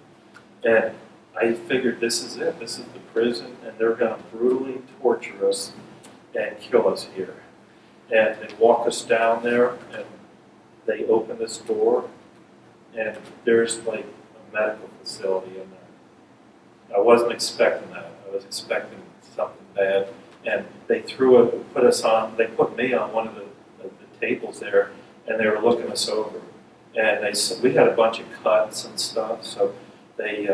and I figured this is it. This is the prison, and they're going to brutally torture us and kill us here. And they walk us down there, and they open this door, and there's like a medical facility in there. I wasn't expecting that. I was expecting something bad. And they put me on one of the tables there, and they were looking us over. And we had a bunch of cuts and stuff, so they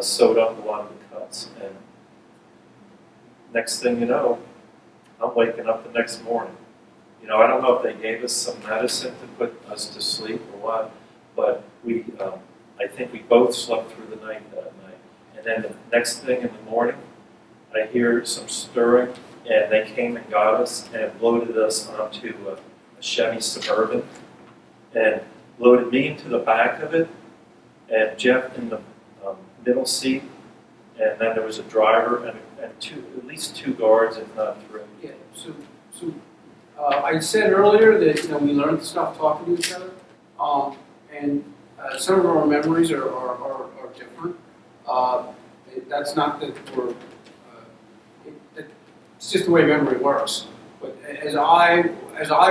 sewed up a lot of the cuts. And next thing you know, I'm waking up the next morning. You know, I don't know if they gave us some medicine to put us to sleep or what, but I think we both slept through the night that night. And then the next thing in the morning, I hear some stirring, and they came and got us and loaded us onto a Chevy Suburban and loaded me into the back of it, and Jeff in the middle seat, and then there was a driver and at least two guards, if not three. Yeah, so I said earlier that, you know, we learned to stop talking to each other, and some of our memories are different. That's not that it's just the way memory works. But as I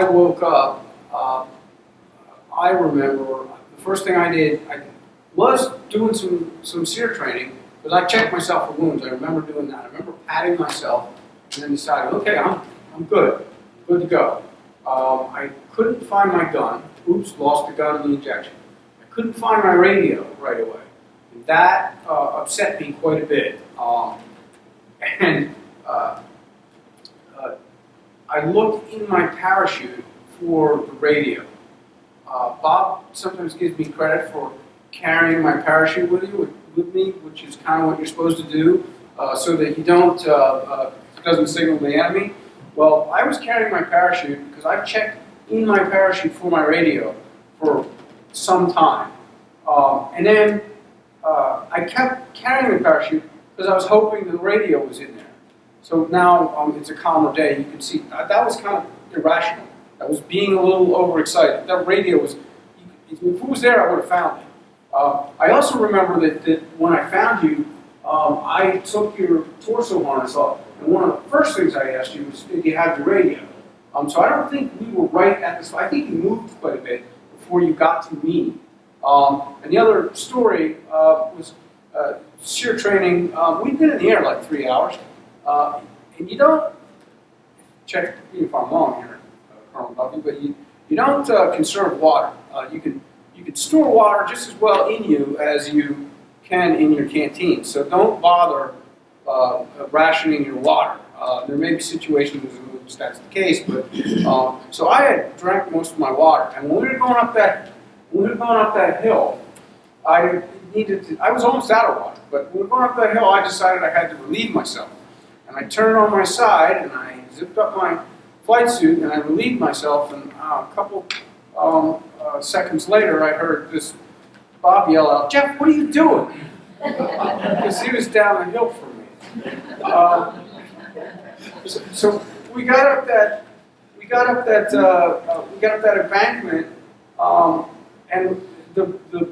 woke up, I remember the first thing I did, I was doing some SEER training, because I checked myself for wounds. I remember doing that. I remember patting myself and then deciding, okay, I'm good to go. I couldn't find my gun. Oops, lost the gun in the injection. I couldn't find my radio right away. And that upset me quite a bit. I looked in my parachute for the radio. Bob sometimes gives me credit for carrying my parachute with me, which is kind of what you're supposed to do, so that you don't, it doesn't signal the enemy. Well, I was carrying my parachute because I checked in my parachute for my radio for some time. And then I kept carrying the parachute because I was hoping the radio was in there. So now it's a calmer day. You can see that was kind of irrational. I was being a little overexcited. That radio was, if it was there, I would have found it. I also remember that when I found you, I took your torso harness off, and one of the first things I asked you was if you had the radio. So I don't think we were right at this. I think you moved quite a bit before you got to me. And the other story was SEER training. We've been in the air like 3 hours, and you don't check me if I'm wrong here, Colonel Duffy, but you don't conserve water. You can store water just as well in you as you can in your canteen. So don't bother rationing your water. There may be situations in which that's the case, but so I had drank most of my water, and when we were going up that hill, I was almost out of water. But when we were going up that hill, I decided I had to relieve myself, and I turned on my side and I zipped up my flight suit and I relieved myself, and a couple seconds later, I heard this Bob yell out, "Jeff, what are you doing?" Because he was down the hill from me. So we got up that embankment, and the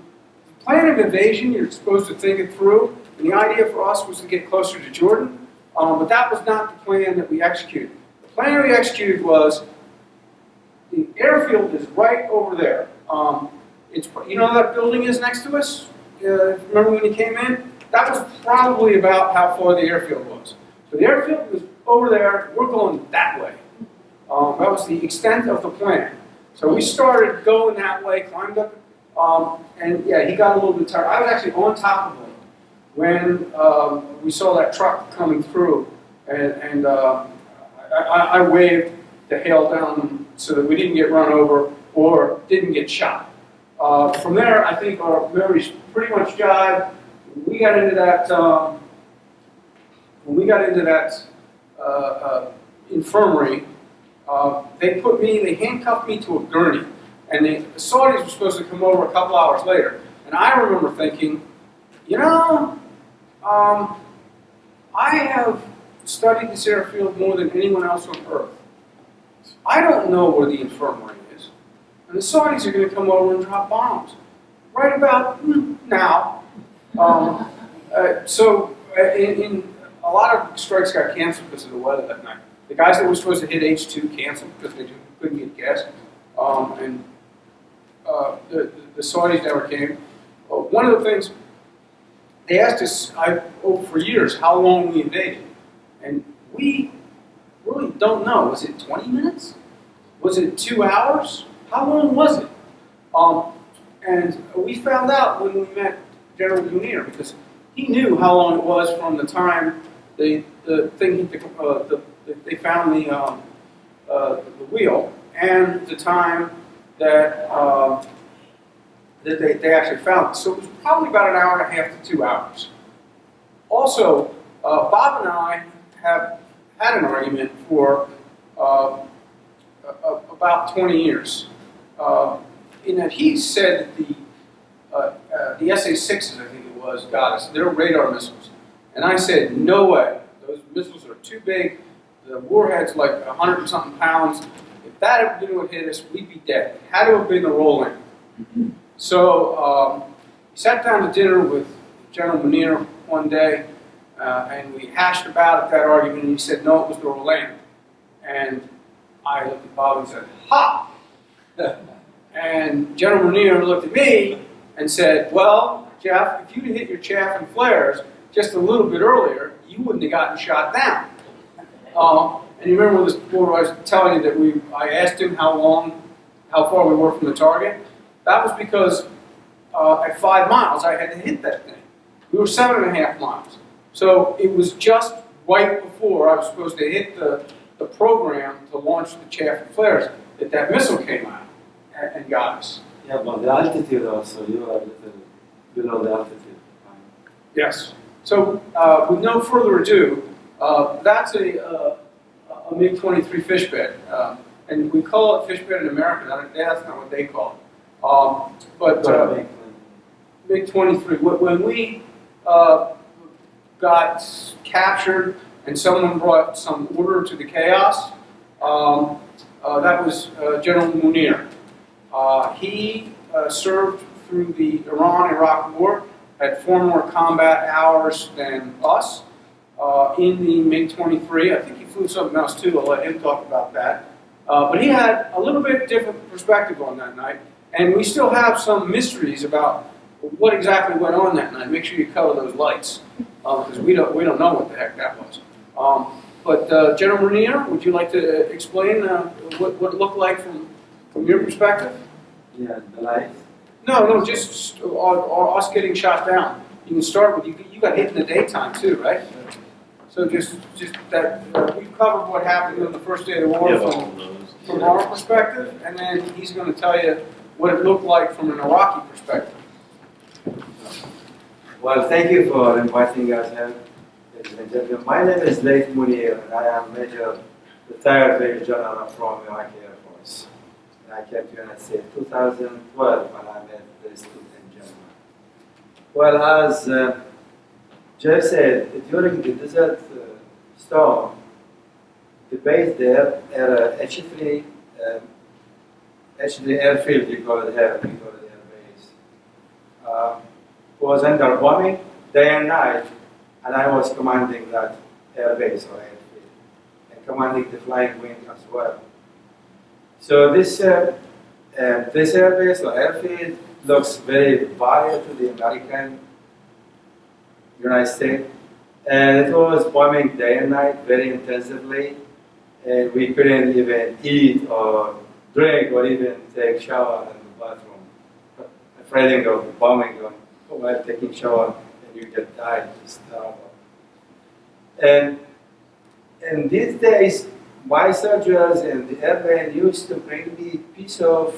plan of invasion, you're supposed to think it through. And the idea for us was to get closer to Jordan, but that was not the plan that we executed. The plan we executed was the airfield is right over there. You know that building is next to us? Remember when you came in? That was probably about how far the airfield was. So the airfield was over there. We're going that way. That was the extent of the plan. So we started going that way, climbed up, and yeah, he got a little bit tired. I was actually on top of him when we saw that truck coming through, and I waved to hail down so that we didn't get run over or didn't get shot. From there, I think our memories pretty much jived. We got into that. When we got into that infirmary, they handcuffed me to a gurney, and the Saudis were supposed to come over a couple hours later. And I remember thinking, you know, I have studied this airfield more than anyone else on Earth. I don't know where the infirmary is. And the Saudis are going to come over and drop bombs. Right about now. In a lot of strikes got canceled because of the weather that night. The guys that were supposed to hit H2 canceled because they couldn't get gas. The Saudis never came. One of the things, they asked us for years how long we invaded. And we really don't know. Was it 20 minutes? Was it 2 hours? How long was it? And we found out when we met General Munir, because he knew how long it was from the time they found the wheel and the time that they actually found it. So it was probably about an hour and a half to 2 hours. Also, Bob and I have had an argument for about 20 years. In that he said that the SA-6s, I think it was, got us. They're radar missiles. And I said, no way. Those missiles are too big. The warhead's like 100 and something pounds. If that had been what hit us, we'd be dead. It had to have been the roll-in. So we sat down to dinner with General Munir one day, and we hashed about that argument, and he said, no, it was the roll-in. And I looked at Bob and said, ha! And General Munir looked at me and said, well, Jeff, if you'd have hit your chaff and flares just a little bit earlier, you wouldn't have gotten shot down. And you remember this before I was telling you that I asked him how far we were from the target? That was because at 5 miles I had to hit that thing. We were 7.5 miles. So it was just right before I was supposed to hit the program to launch the chaff and flares that missile came out and got us. Yeah, but the altitude also, you are a little below the altitude. Yes. So with no further ado, that's a MiG-23 fish bed. And we call it fish bed in America. That's not what they call it. But MiG-23, when we got captured and someone brought some order to the chaos, that was General Munir. He served through the Iran-Iraq War, had 4 more combat hours than us in the MiG-23. I think he flew something else too. I'll let him talk about that. But he had a little bit different perspective on that night. And we still have some mysteries about what exactly went on that night. Make sure you cover those lights, because we don't know what the heck that was. But General Munir, would you like to explain what it looked like from your perspective? Yeah, the lights. No, just us getting shot down. You can start with, you got hit in the daytime too, right? So just that, we've covered what happened on the first day of the war from our perspective, and then he's going to tell you what it looked like from an Iraqi perspective. Well, thank you for inviting us here, ladies and gentlemen. My name is Layth Munir, and I am retired Major General from Iraqi Air Force. And I came to the United States in 2012 when I met the Lieutenant General. Well, as Jeff said, during the Desert Storm, the base there at H3 airfield, you call it here, we call it air base, was under bombing day and night, and I was commanding that air base or airfield, and commanding the flying wing as well. So this airbase or airfield looks very valuable to the American United States, and it was bombing day and night very intensively, and we couldn't even eat or drink or even take shower in the bathroom, afraid of bombing while taking shower and you get died. It's terrible. And in these days, my soldiers in the airplane used to bring me piece of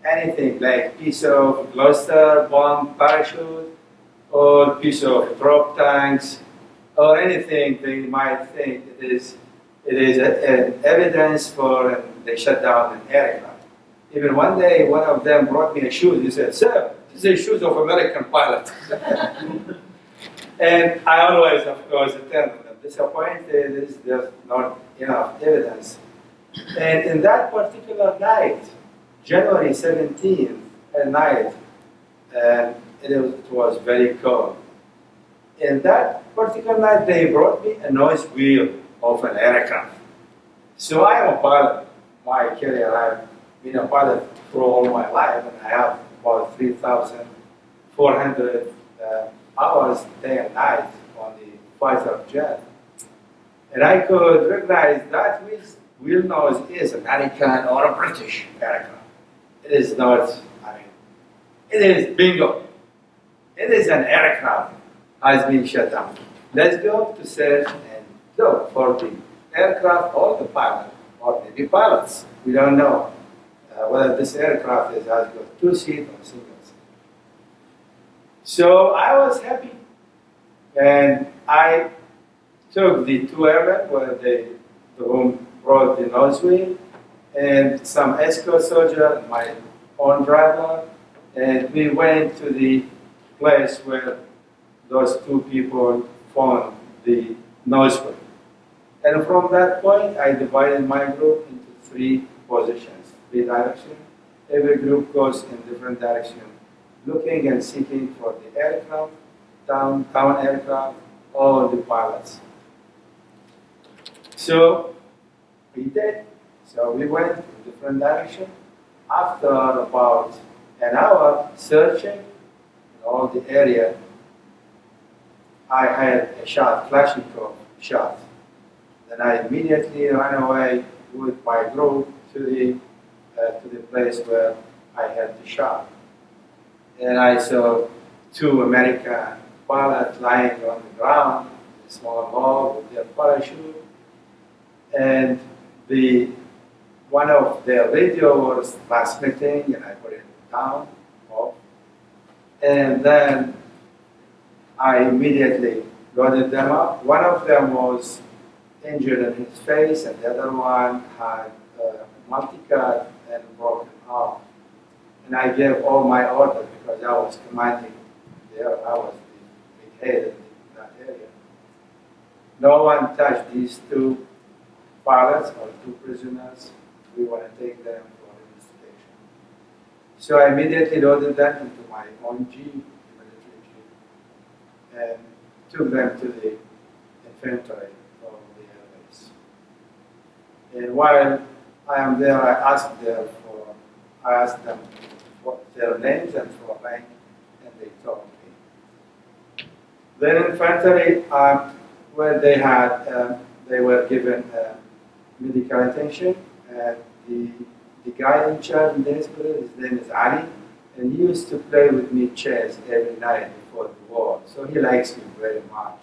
anything, like piece of Gloucester bomb parachute, or piece of drop tanks, or anything they might think it is an evidence for and they shut down an aircraft. Even one day, one of them brought me a shoe. He said, "Sir, these are shoes of American pilots." And I always, of course, tell them disappointed there's not enough evidence. And in that particular night, January 17th at night, and it was very cold. In that particular night, they brought me a noise wheel of an aircraft. So I am a pilot. My career, I've been a pilot for all my life, and I have about 3,400 hours day and night on the fighter jet. And I could recognize that wheel noise is American or a British aircraft. It is not, it is bingo. It is an aircraft has been shut down. Let's go to search and look for the aircraft or the pilot, or maybe pilots. We don't know whether this aircraft has got 2-seat or single seat. So I was happy, and I took the 2 airmen where the room brought the nose wheel, and some escort soldier, and my own driver, and we went to the place where those 2 people found the nose wheel. And from that point, I divided my group into 3 positions, 3 directions. Every group goes in different direction, looking and seeking for the aircraft, down aircraft, or the pilots. So we did. So we went in different direction. After about an hour searching in all the area, I had a shot, Kalashnikov shot. Then I immediately ran away with my group to the place where I had the shot. And I saw 2 American pilots lying on the ground, in a small log with their parachute. And one of their radio was transmitting, and I put it down, off. And then I immediately loaded them up. One of them was injured in his face, and the other one had multi-cut and broken arm. And I gave all my orders because I was commanding there. I was the head in that area. No one touched these 2 pilots or 2 prisoners. We want to take them for investigation. So I immediately loaded them into my own jeep, the military jeep, and took them to the infantry of the air base. And while I am there, I asked them what their names and for rank, and they told me. Then infantry, where they were given medical attention, and the guy in charge in the hospital, his name is Ali, and he used to play with me chess every night before the war, so he likes me very much.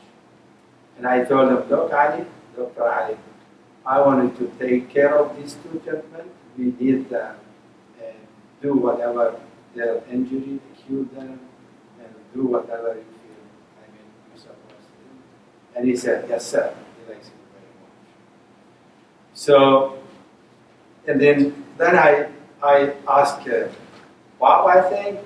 And I told him, look, Ali, Dr. Ali, I wanted to take care of these 2 gentlemen. We need them and do whatever their injury, cure them, and do whatever you feel, you're supposed to do. And he said, yes, sir. He likes me very much. So, and then I asked Bob, I think,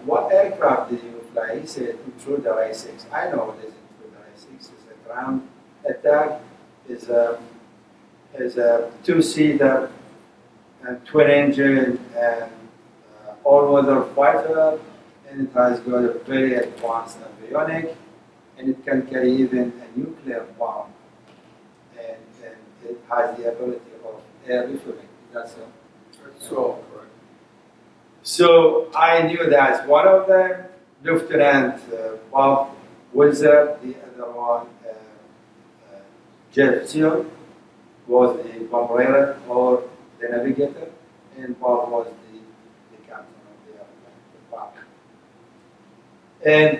what aircraft did you fly? He said, Intruder I-6. I know it is Intruder I-6. It's a ground attack. It's a 2-seater and twin engine and all-weather fighter, and it has got a very advanced avionic, and it can carry even a nuclear bomb, and it has the ability of air refueling. That's all correct. So I knew that one of them, Lieutenant Bob Wilzer, the other one, Jeff Sion, was the bombardier or the navigator, and Bob was the captain of the airplane. And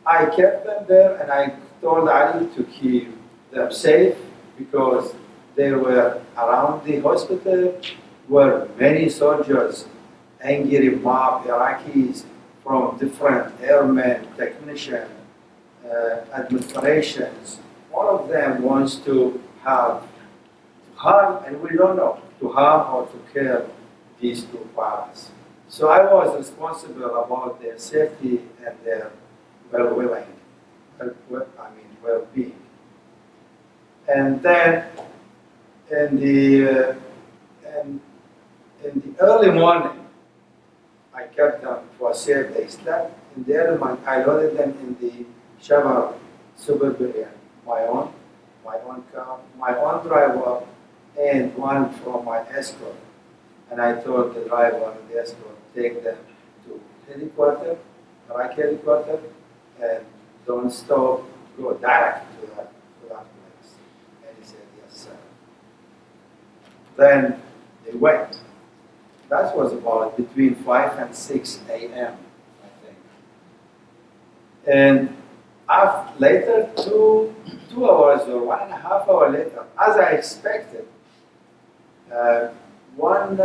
I kept them there, and I told Ali to keep them safe because they were around the hospital were many soldiers, angry mob Iraqis from different airmen, technicians, administrations. All of them wants to harm, and we don't know, to harm or to kill these 2 pilots. So I was responsible about their safety and their well-being. And then in the early morning, I kept them for safe. They slept. In the early morning, I loaded them in the Chevrolet Suburban, my own car, my own driver, and one from my escort. And I told the driver and the escort, take them to headquarters, Iraqi headquarters, and don't stop, go direct to that place. And he said, yes, sir. Then they went. That was about between 5 and 6 a.m., I think. And later, two hours or 1.5 hours later, as I expected, one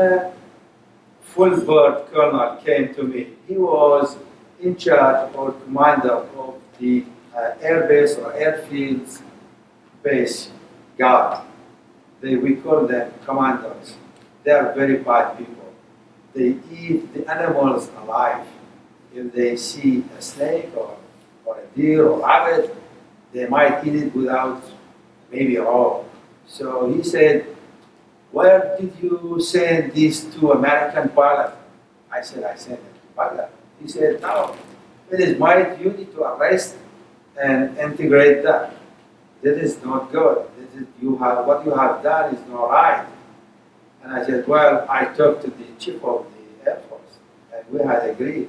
full bird colonel came to me. He was in charge or commander of the air base or airfields base guard. We call them commanders. They are very bad people. They eat the animals alive. If they see a snake or a deer or rabbit, they might eat it without maybe raw. So he said, where did you send these two American pilots? I said, I sent them to Baghdad. He said, no, it is my duty to arrest and integrate them. This is not good. What you have done is not right. And I said, well, I talked to the chief of the Air Force, and we had agreed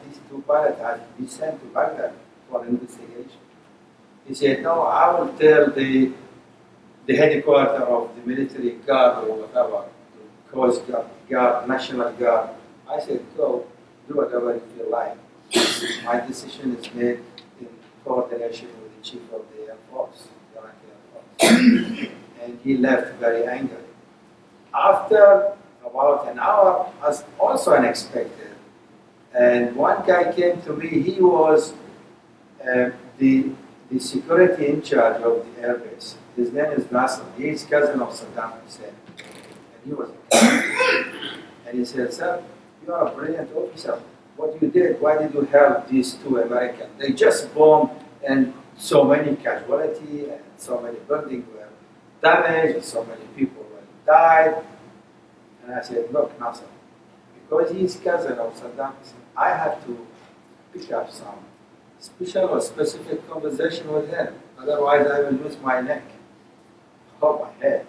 these two pilots had to be sent to Baghdad for investigation. He said, no, I will tell the headquarters of the military guard or whatever, the Coast Guard, National Guard. I said, go, do whatever you feel like. My decision is made in coordination with the chief of the Air Force, the Iraqi Air Force. And he left very angry. After about an hour, as also unexpected, and one guy came to me. He was the security in charge of the airbase. His name is Nasser. He is cousin of Saddam Hussein. And he was a captain. And he said, sir, you are a brilliant officer. What you did, why did you help these two Americans? They just bombed and so many casualties and so many buildings were damaged and so many people died. And I said, look, Nasser, because he is cousin of Saddam Hussein, I have to pick up some special or specific conversation with him. Otherwise, I will lose my neck or my head.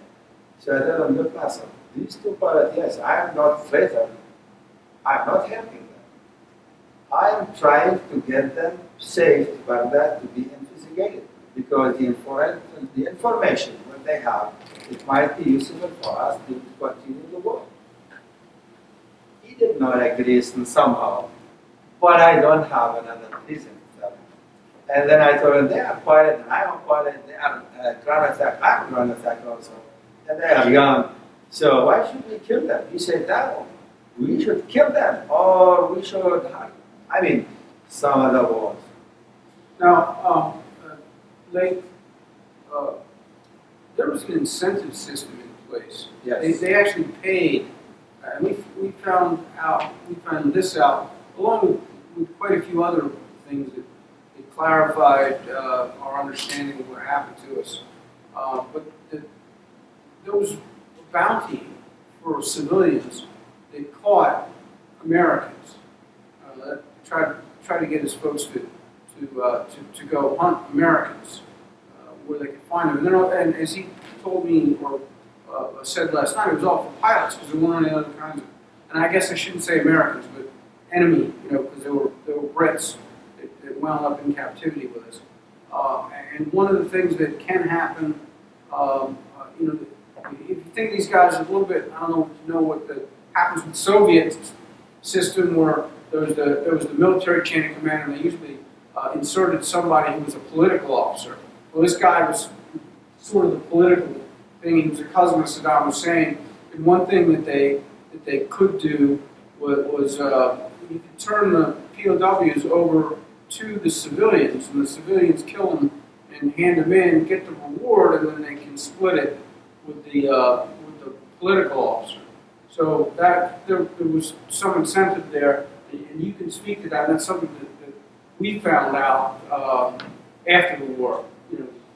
So I told him, look, Nasser, these two pilots, yes, I am not threatened. I am not helping them. I am trying to get them safe to Baghdad to be investigated because the information that they have, it might be useful for us to continue the work. He did not agree somehow, but I don't have another reason to tell him. And then I told him, they are pilot and I am a pilot, they are ground attack, I am ground attack also, and they are young. So why should we kill them? He said, no, we should kill them or we should some other wars. Now, Layth, there was an incentive system in place. Yes. They actually paid, and we found this out, along with quite a few other things that clarified our understanding of what happened to us. But there was a bounty for civilians that caught Americans. Try to get his folks to go hunt Americans where they could find them. And as he told me or said last night, it was all for pilots because there weren't any other kinds of. And I guess I shouldn't say Americans, but enemy, because they were Brits that wound up in captivity with us. And one of the things that can happen, if you think these guys are a little bit, I don't know if you know what happens with the Soviet system where there was the military chain of command, and they usually inserted somebody who was a political officer. Well, this guy was sort of the political thing. He was a cousin of Saddam Hussein, and one thing that they could do was you could turn the POWs over to the civilians, and the civilians kill them and hand them in, get the reward, and then they can split it with the political officer. So that there was some incentive there. And you can speak to that. That's something that we found out after the war.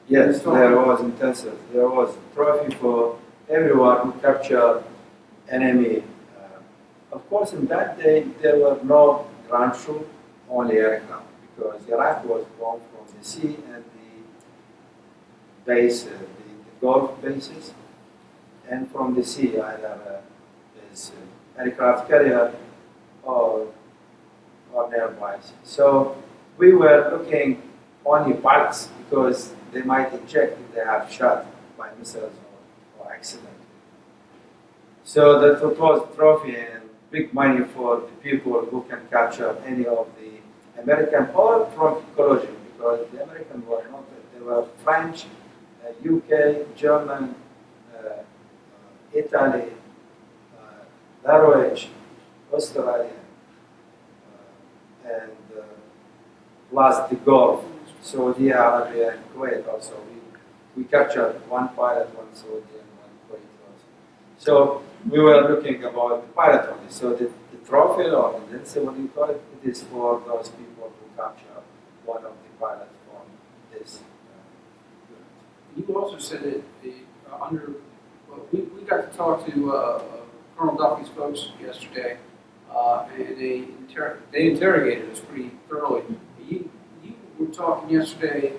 Yes, there was intensive. There was trophy for everyone who captured enemy. Of course, in that day, there were no ground troop, only aircraft, because Iraq was born from the sea and the base, the Gulf bases, and from the sea, either is aircraft carrier or nearby. So we were looking only pilots because they might eject if they have shot by missiles or accident. So that it was trophy and big money for the people who can capture any of the American or from collision, because the Americans were not, they were French, UK, German, Italy, Norway, Australia, and plus the Gulf, Saudi Arabia and Kuwait also. We captured one pilot, one Saudi and one Kuwait also. So we were looking about the pilot only. So the trophy, or let's say what you call it, it is for those people who capture one of the pilots from this unit. You also said that we got to talk to Colonel Duffy's folks yesterday, and they interrogated us pretty thoroughly. You were talking yesterday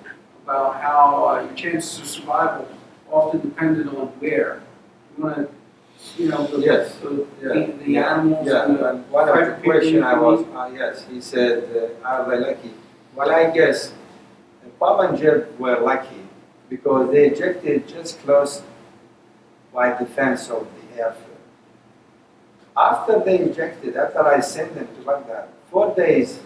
about how your chances of survival often depended on where. You want to, Yes. the animals. Yeah, and and one of the question I was, yes, he said, are they lucky? Well, I guess Bob and Jeff were lucky because they ejected just close by the fence of the airfield. After they ejected, after I sent them to Baghdad, 4 days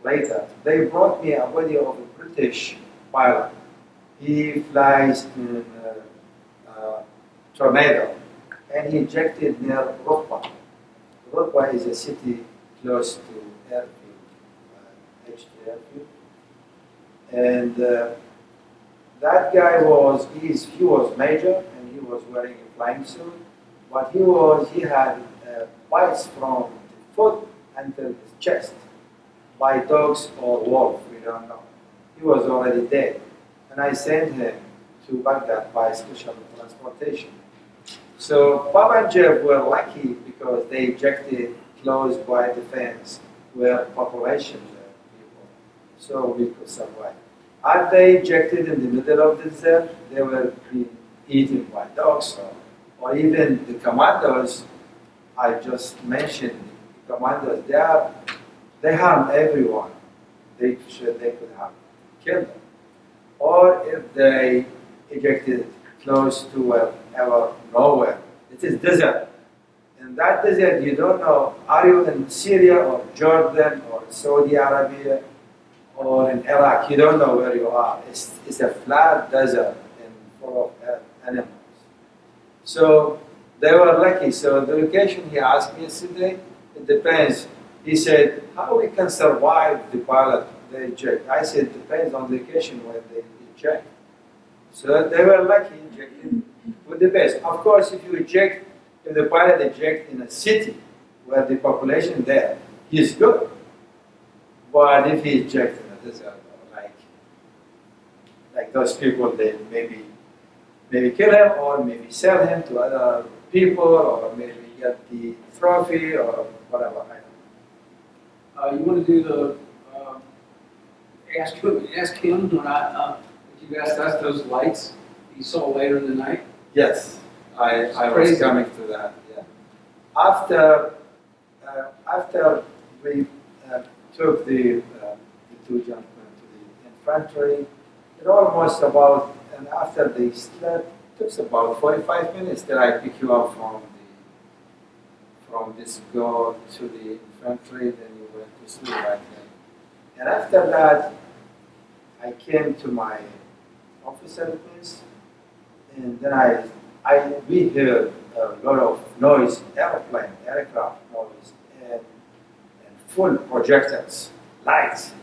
later, they brought me a body of a British pilot. He flies in Tornado, and he ejected near Rukba. Rukba is a city close to airfield, HT airfield. And that guy he was major, and he was wearing a flying suit, but he had bites from the foot until his chest by dogs or wolf, we don't know. He was already dead. And I sent him to Baghdad by special transportation. So Bob and Jeff were lucky because they ejected close by the fence where population people, so we could survive. Had they ejected in the middle of the desert, they were being eaten by dogs or even the commandos. I just mentioned the commandos. They harm everyone. They could have killed them. Or if they ejected close to wherever, nowhere. It is desert. In that desert, you don't know, are you in Syria or Jordan or Saudi Arabia or in Iraq? You don't know where you are. It's a flat desert and full of animals. So they were lucky. So the location he asked me yesterday, it depends. He said, how we can survive the pilot they eject? I said, depends on the location where they eject. So they were lucky ejecting with the best. Of course, if the pilot eject in a city where the population there, he's good. But if he eject in a desert, like those people, they maybe kill him or maybe sell him to other people or maybe get the trophy or whatever. You want to do the ask him when you asked us those lights you saw later in the night? Yes, I was crazy. coming to that. Yeah. After we took the two gentlemen to the infantry, it almost about, and after they slept, it took about 45 minutes till I pick you up from this go to the infantry, then you went to sleep right then. And after that, I came to my officer place, and then we heard a lot of noise, aircraft noise, and full projectors, lights.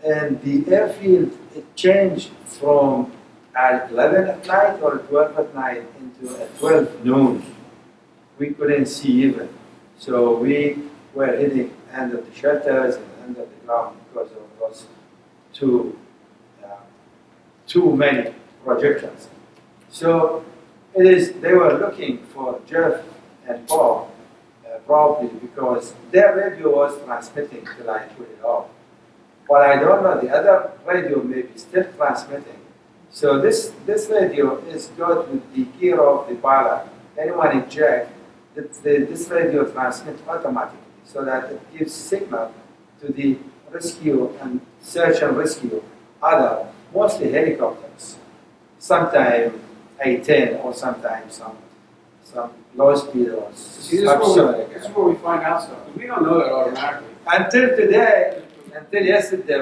And the airfield, it changed from at 11 at night or 12 at night into at 12 noon. We couldn't see even. So we were hiding under the shelters and under the ground because of those two too many projectors. So they were looking for Jeff and Bob probably because their radio was transmitting till I put it off. But I don't know, the other radio may be still transmitting. So this radio is good with the gear of the pilot. Anyone eject, this radio transmits automatically so that it gives signal to the rescue and search and rescue other, mostly helicopters. Sometimes A-10 or sometimes some low speed or See, this is where we find out stuff. We don't know that automatically. Until today, until yesterday,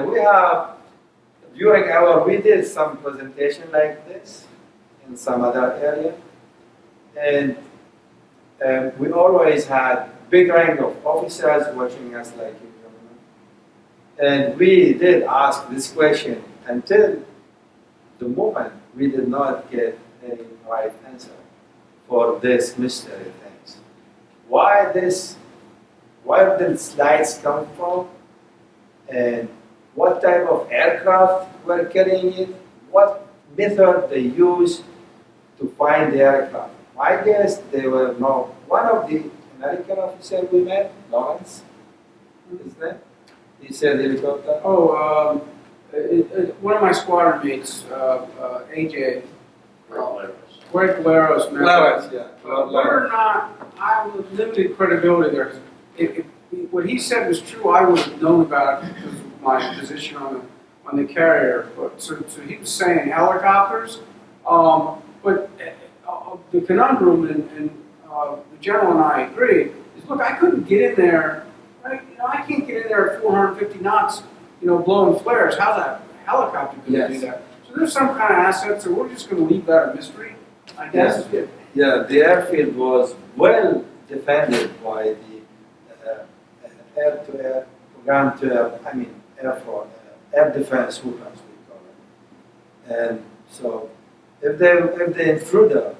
we did some presentation like this in some other area, and we always had big rank of officers watching us like in government. And we did ask this question until the moment we did not get any right answer for this mystery things. Where these lights come from, and what type of aircraft were carrying it, what method they used to find the aircraft. My guess they were no. One of the American officers we met, Lawrence, is that? He said helicopter. Oh, one of my squadron mates, AJ, Greg Valeros, Lawrence, yeah. whether or not I was limited credibility there, 'cause if what he said was true, I would have known about it because of my position on the carrier. But so he was saying helicopters, but the conundrum, and the general and I agree, is look, I couldn't get in there. Right? I can't get in there at 450 knots, blowing flares. How's that helicopter going to do that? So there's some kind of asset, so we're just going to leave that a mystery, I guess. Yeah, the airfield was well defended by the air-to-air, ground-to-air, air defense weapons, we call it. And so if the intruder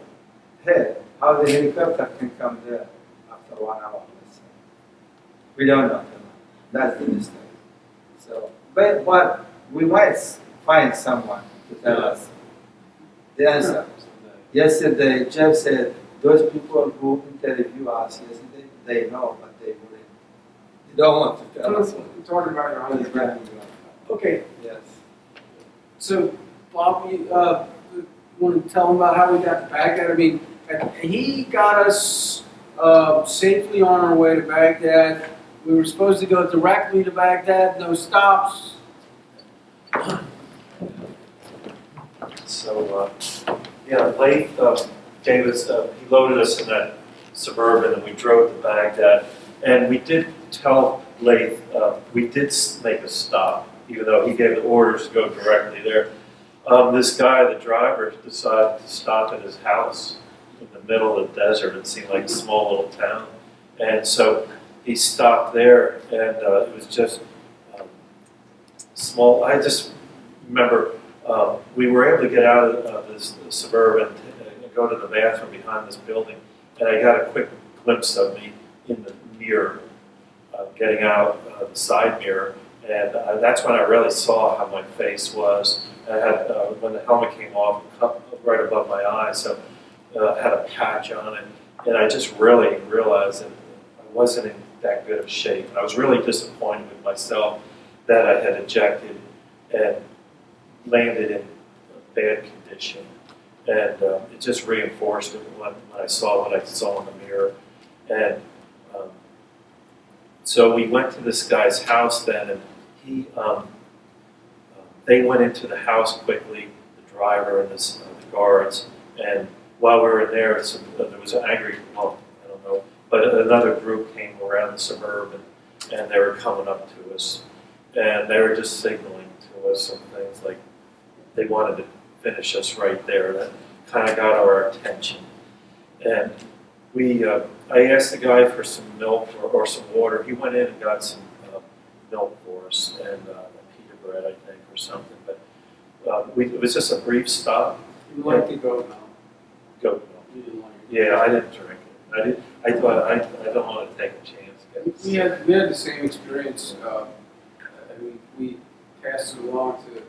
hit, how the helicopter can come there after 1 hour, let's say. We don't know. That's the mistake. So, but we might find someone to tell us the answer. Yesterday, Jeff said, those people who interviewed us yesterday, they know, but they wouldn't. They don't want to tell us. We're talking about your 100 Okay, Yes. so Bob, you want to tell them about how we got to Baghdad? I mean, he got us safely on our way to Baghdad. We were supposed to go directly to Baghdad, no stops. So, Layth gave us, he loaded us in that Suburban and we drove to Baghdad. And we did tell Layth, we did make a stop, even though he gave the orders to go directly there. This guy, the driver, decided to stop at his house in the middle of the desert. It seemed like a small little town. And so he stopped there, and it was just small. I just remember we were able to get out of this Suburban and go to the bathroom behind this building, and I got a quick glimpse of me in the mirror, getting out the side mirror, and that's when I really saw how my face was. I had, when the helmet came off, right above my eye, so I had a patch on it, and I just really realized that I wasn't in that good of shape. And I was really disappointed with myself that I had ejected and landed in bad condition. And it just reinforced it when I saw what I saw in the mirror. And so we went to this guy's house then, and he, they went into the house quickly, the driver and the guards. And while we were in there, there was an angry, well, I don't know, but another group came around the Suburban, and they were coming up to us. And they were just signaling to us some things like they wanted to finish us right there. That kind of got our attention. And I asked the guy for some milk or some water. He went in and got some milk for us and pita bread, I think, or something. But it was just a brief stop. You like to go now? Goat milk. You didn't like it. Yeah, I didn't drink it. I thought I don't want to take a chance. We had the same experience. We passed it along to the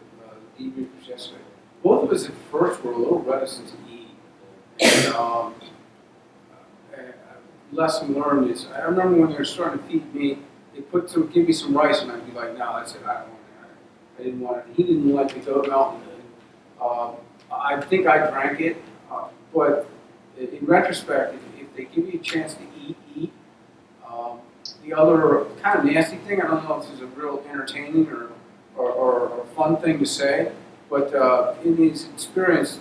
debriefers yesterday. both of us at first were a little reticent to eat. And, lesson learned is, I remember when they were starting to feed me, they give me some rice, and I'd be like, no, that's it, I don't want it. I didn't want it. He didn't like the goat milk. I think I drank it, but in retrospect, if they give you a chance to eat. The other kind of nasty thing, I don't know if this is a real entertaining or fun thing to say, but in this experience,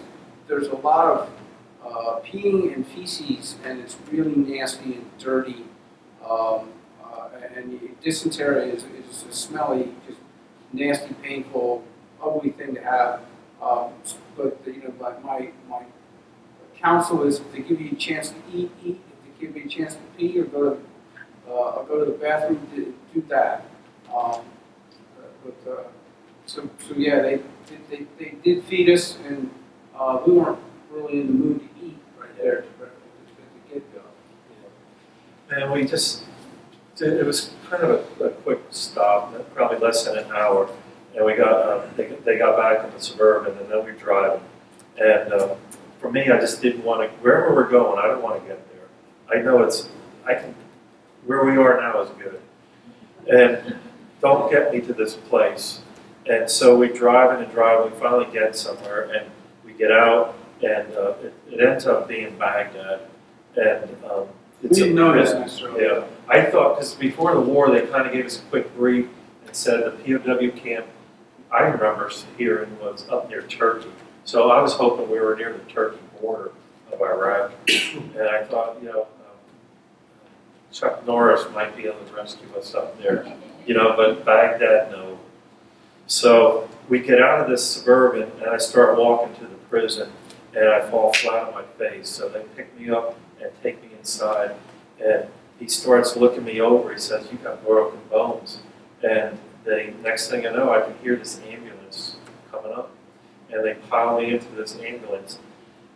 there's a lot of peeing and feces, and it's really nasty and dirty. And dysentery is a smelly, just nasty, painful, ugly thing to have. But my counsel is, if they give you a chance to eat. If they give you a chance to pee or go to the bathroom, do that. So yeah, they did feed us, and we weren't really in the mood to eat right there at the get-go. And we just, it was kind of a quick stop, probably less than an hour. And we got, they got back in the Suburban, and then we drove. And for me, I just didn't want to, wherever we're going, I don't want to get there. I know where we are now is good. And don't get me to this place. And so we drive and drive, we finally get somewhere, and we get out, and it ends up being Baghdad. And We didn't know this necessarily. Yeah, I thought, because before the war, they kind of gave us a quick brief and said the POW camp, I remember hearing, was up near Turkey. So I was hoping we were near the Turkey border of Iraq. And I thought, Chuck Norris might be able to rescue us up there, but Baghdad, no. So we get out of this Suburban, and I start walking to the prison, and I fall flat on my face. So they pick me up and take me inside, and he starts looking me over. He says, "You got broken bones." And the next thing I know, I can hear this ambulance coming up, and they pile me into this ambulance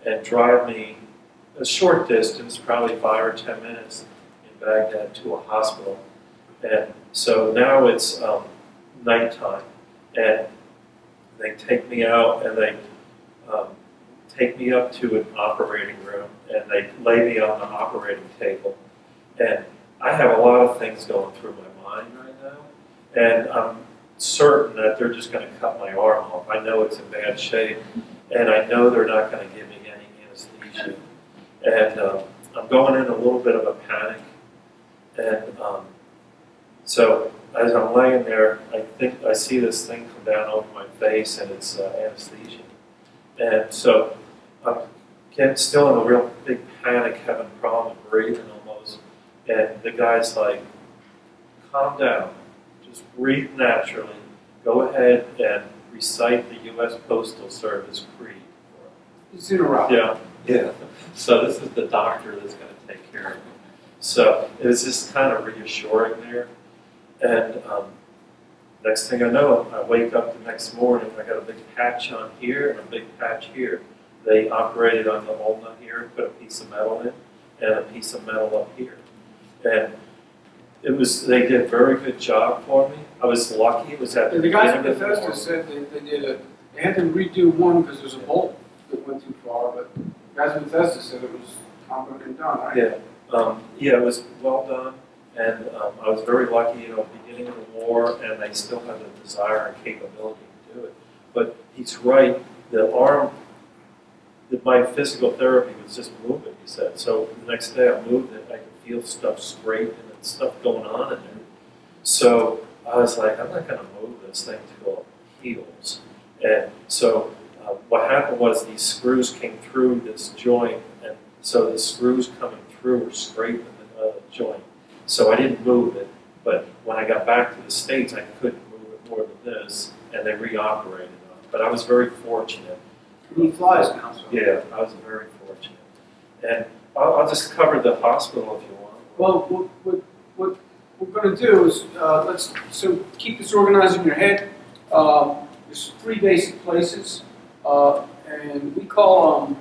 and drive me a short distance, probably 5 or 10 minutes, in Baghdad to a hospital. And so now it's nighttime, and they take me out, and they take me up to an operating room, and they lay me on the operating table. And I have a lot of things going through my mind right now, and I'm certain that they're just going to cut my arm off. I know it's in bad shape, and I know they're not going to give me any anesthesia. And I'm going in a little bit of a panic. And so as I'm laying there, I think I see this thing come down over my face, and it's anesthesia. And so I'm still in a real big panic, having a problem breathing almost. And the guy's like, "Calm down, just breathe naturally. Go ahead and recite the U.S. Postal Service creed." It's in Iraq. Yeah. So this is the doctor that's going to take care of me. So it was just kind of reassuring there. And next thing I know, I wake up the next morning, I got a big patch on here and a big patch here. They operated on the ulna here, put a piece of metal in, and a piece of metal up here. And they did a very good job for me. I was lucky, it was at the The guys at beginning of the Bethesda war. said they had to redo one because there's a bolt that went too far, but the guys at Bethesda said it was competent and done, right? Yeah, it was well done, and I was very lucky, beginning of the war, and they still had the desire and capability to do it. But he's right, the arm, my physical therapy was just moving, he said. So the next day I moved it, I could feel stuff scraping and stuff going on in there. So I was like, I'm not going to move this thing till it heals. And so what happened was these screws came through this joint, and so the screws coming through were scraping the joint. So I didn't move it, but when I got back to the States, I couldn't move it more than this, and they reoperated on it. But I was very fortunate. He flies now, so. Yeah, I was very fortunate. And I'll just cover the hospital if you want. Well, what we're going to do is, so keep this organized in your head. There's 3 basic places, and we call them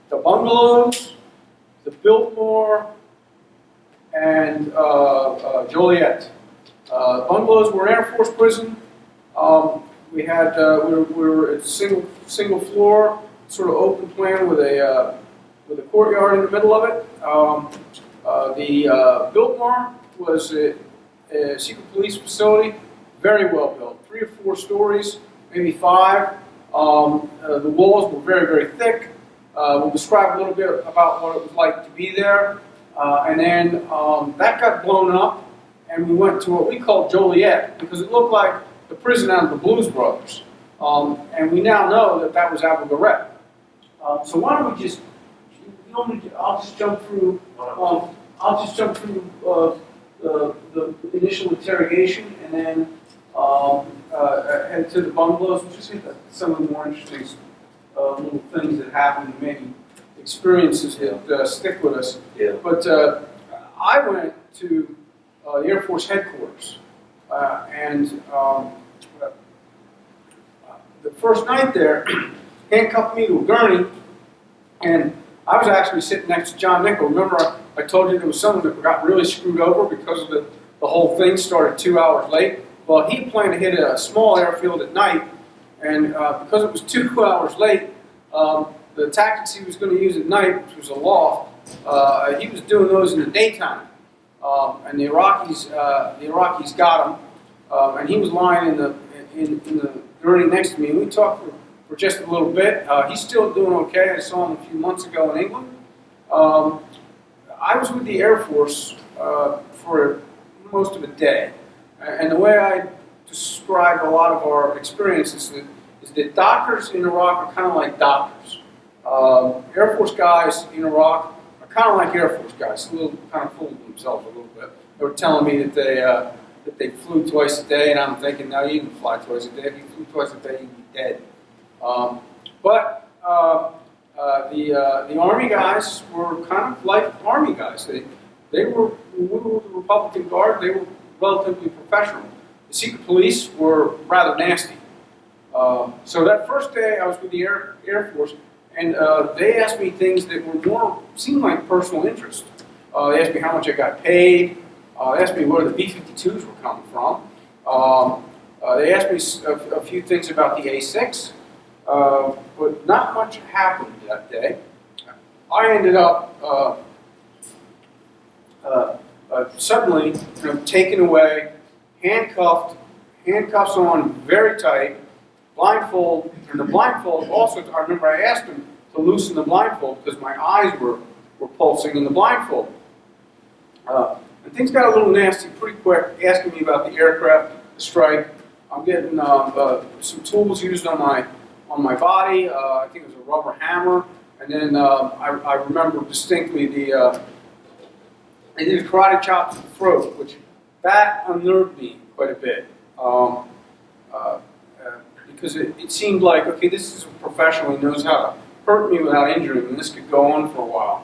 the bungalows, the Biltmore, and Joliet. Bungalows were Air Force prison. we were at single floor, sort of open plan with a courtyard in the middle of it. The Biltmore was a secret police facility, very well built, 3 or 4 stories, maybe 5. The walls were very, very thick. We'll describe a little bit about what it was like to be there. And then that got blown up, and we went to what we call Joliet, because it looked like the prison out of the Blues Brothers. And we now know that that was Abu Ghraib. So why don't we just, I'll just jump through, the initial interrogation, and then head to the bungalows, which is some of the more interesting little things that happened, maybe experiences that stick with us. Yeah. But I went to the Air Force headquarters, and the first night there, handcuffed me to a gurney, and I was actually sitting next to John Nickel. Remember, I told you there was someone that got really screwed over because of the whole thing started 2 hours late. Well, he planned to hit a small airfield at night, and because it was 2 hours late, the tactics he was going to use at night, which was a loft, he was doing those in the daytime. And the Iraqis got him, and he was lying in the gurney next to me. And we talked for just a little bit. He's still doing okay. I saw him a few months ago in England. I was with the Air Force for most of a day, and the way I describe a lot of our experiences is that doctors in Iraq are kind of like doctors. Air Force guys in Iraq are kind of like Air Force guys, a little kind of full of themselves a little bit. They were telling me that they flew twice a day, and I'm thinking, no, you didn't fly twice a day. If you flew twice a day, you'd be dead. But the Army guys were kind of like Army guys. We were the Republican Guard. They were relatively professional. The secret police were rather nasty. So that first day, I was with the Air Force, and they asked me things that seemed like personal interest. They asked me how much I got paid. They asked me where the B-52s were coming from. They asked me a few things about the A-6, but not much happened that day. I ended up suddenly taken away, handcuffs on very tight, blindfold, and the blindfold also, I remember I asked him to loosen the blindfold because my eyes were pulsing in the blindfold. And things got a little nasty pretty quick, asking me about the aircraft, the strike. I'm getting some tools used on my body. I think it was a rubber hammer. And then I remember distinctly they did a karate chop to the throat, which that unnerved me quite a bit. Because it seemed like, okay, this is a professional who knows how to hurt me without injuring me, and this could go on for a while.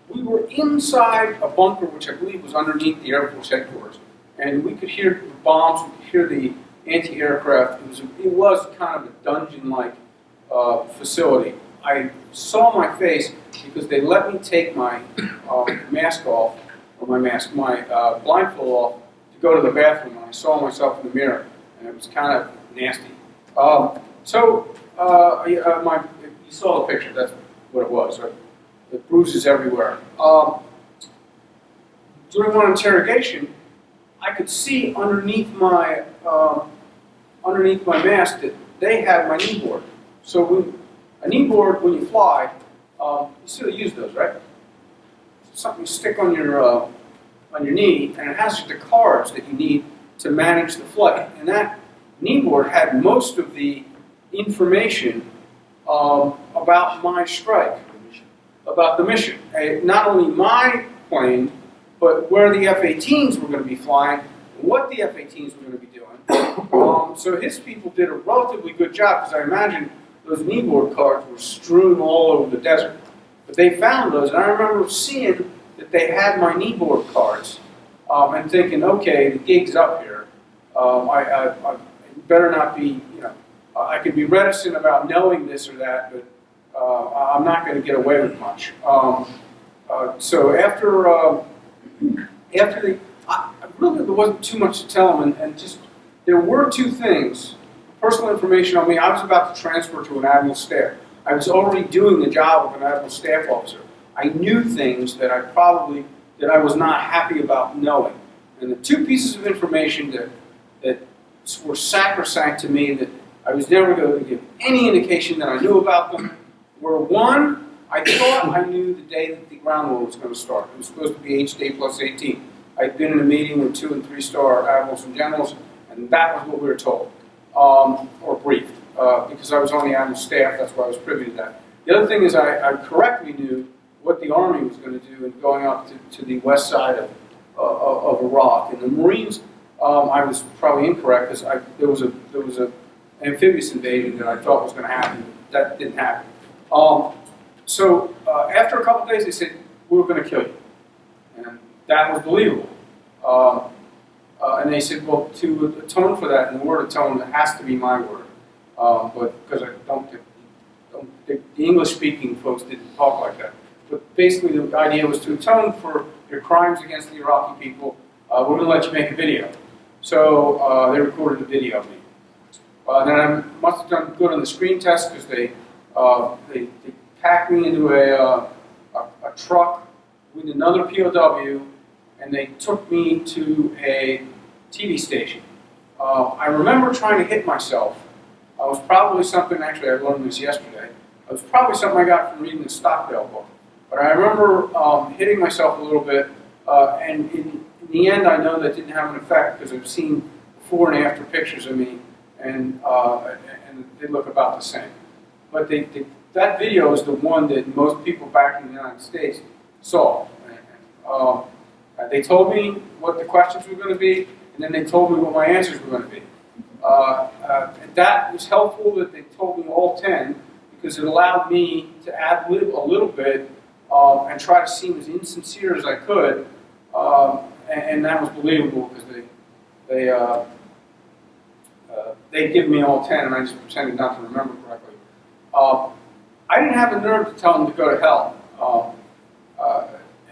We were inside a bunker, which I believe was underneath the Air Force headquarters, and we could hear the bombs, we could hear the anti-aircraft. It was kind of a dungeon-like facility. I saw my face because they let me take my mask off, or my blindfold off, to go to the bathroom, and I saw myself in the mirror, and it was kind of nasty. You saw the picture, that's what it was, right? The bruises everywhere. During one interrogation, I could see underneath my mask that they had my knee board. So a knee board, when you fly, you still use those, right? It's something you stick on your knee, and it has the cards that you need to manage the flight. And that knee board had most of the information about my strike, about the mission. Not only my plane, but where the F-18s were going to be flying, what the F-18s were going to be doing. So his people did a relatively good job, because I imagine those kneeboard cards were strewn all over the desert. But they found those, and I remember seeing that they had my kneeboard cards, and thinking, okay, the gig's up here. I better not be, I could be reticent about knowing this or that, but I'm not going to get away with much. So after really there wasn't too much to tell them, and just there were two things. Personal information on me, I was about to transfer to an admiral staff. I was already doing the job of an admiral staff officer. I knew things that I was not happy about knowing. And the two pieces of information that were sacrosanct to me, that I was never going to give any indication that I knew about them, were one, I thought I knew the day that the ground war was going to start. It was supposed to be each day plus 18. I'd been in a meeting with 2- and 3-star admirals and generals, and that was what we were told, or briefed, because I was on the admiral staff. That's why I was privy to that. The other thing is I correctly knew what the Army was going to do in going up to the west side of Iraq. And the Marines, I was probably incorrect, because there was an amphibious invasion that I thought was going to happen. That didn't happen. So after a couple of days, they said, "We're going to kill you," and that was believable. And they said, "Well, to atone for that, and the word atone has to be my word, but because I don't the English-speaking folks didn't talk like that." But basically, the idea was to atone for your crimes against the Iraqi people. We're going to let you make a video. So they recorded a video of me. Then I must have done good on the screen test, because they packed me into a truck with another POW, and they took me to a TV station. I remember trying to hit myself. It was probably something, actually I learned this yesterday, it was probably something I got from reading the Stockdale book. But I remember hitting myself a little bit, and in the end I know that didn't have an effect, because I've seen before and after pictures of me, and they look about the same. But that video is the one that most people back in the United States saw. They told me what the questions were going to be, and then they told me what my answers were going to be. And that was helpful that they told me all 10, because it allowed me to ad-lib a little bit and try to seem as insincere as I could, and that was believable, because they'd given me all 10, and I just pretended not to remember correctly. I didn't have the nerve to tell them to go to hell,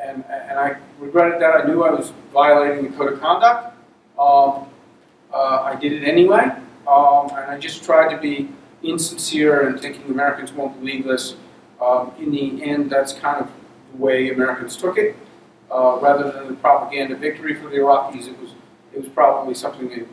and I regretted that. I knew I was violating the code of conduct. I did it anyway, and I just tried to be insincere and thinking Americans won't believe this. In the end, that's kind of the way Americans took it. Rather than the propaganda victory for the Iraqis, it was probably something they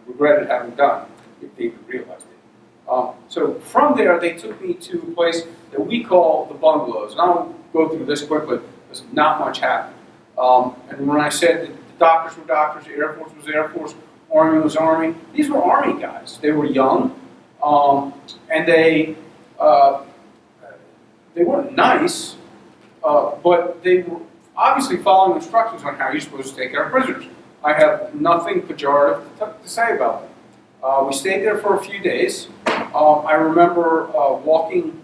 regretted having done, if they even realized it. So from there, they took me to a place that we call the bungalows. And I'll go through this quickly, because not much happened. And when I said that the doctors were doctors, the Air Force was Air Force, Army was Army, these were Army guys. They were young, and they weren't nice, but they were obviously following instructions on how you're supposed to take care of prisoners. I have nothing pejorative to say about them. We stayed there for a few days. I remember walking,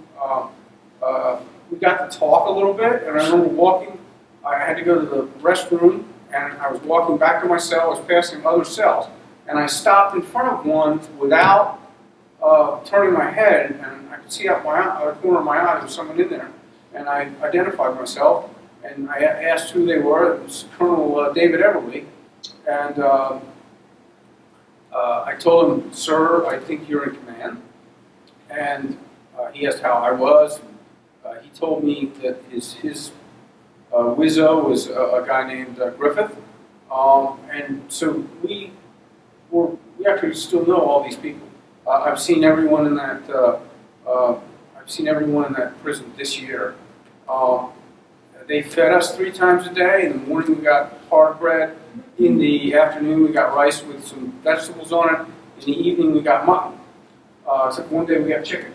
we got to talk a little bit, and I remember walking, I had to go to the restroom, and I was walking back to my cell. I was passing other cells, and I stopped in front of one without turning my head, and I could see out the corner of my eye there was someone in there, and I identified myself, and I asked who they were. It was Colonel David Everly, and I told him, "Sir, I think you're in command," and he asked how I was. He told me that his Wizzo was a guy named Griffith, and so we actually still know all these people. I've seen everyone in that. I've seen everyone in that prison this year. They fed us 3 times a day. In the morning we got hard bread. In the afternoon we got rice with some vegetables on it. In the evening we got mutton. Except one day we got chicken.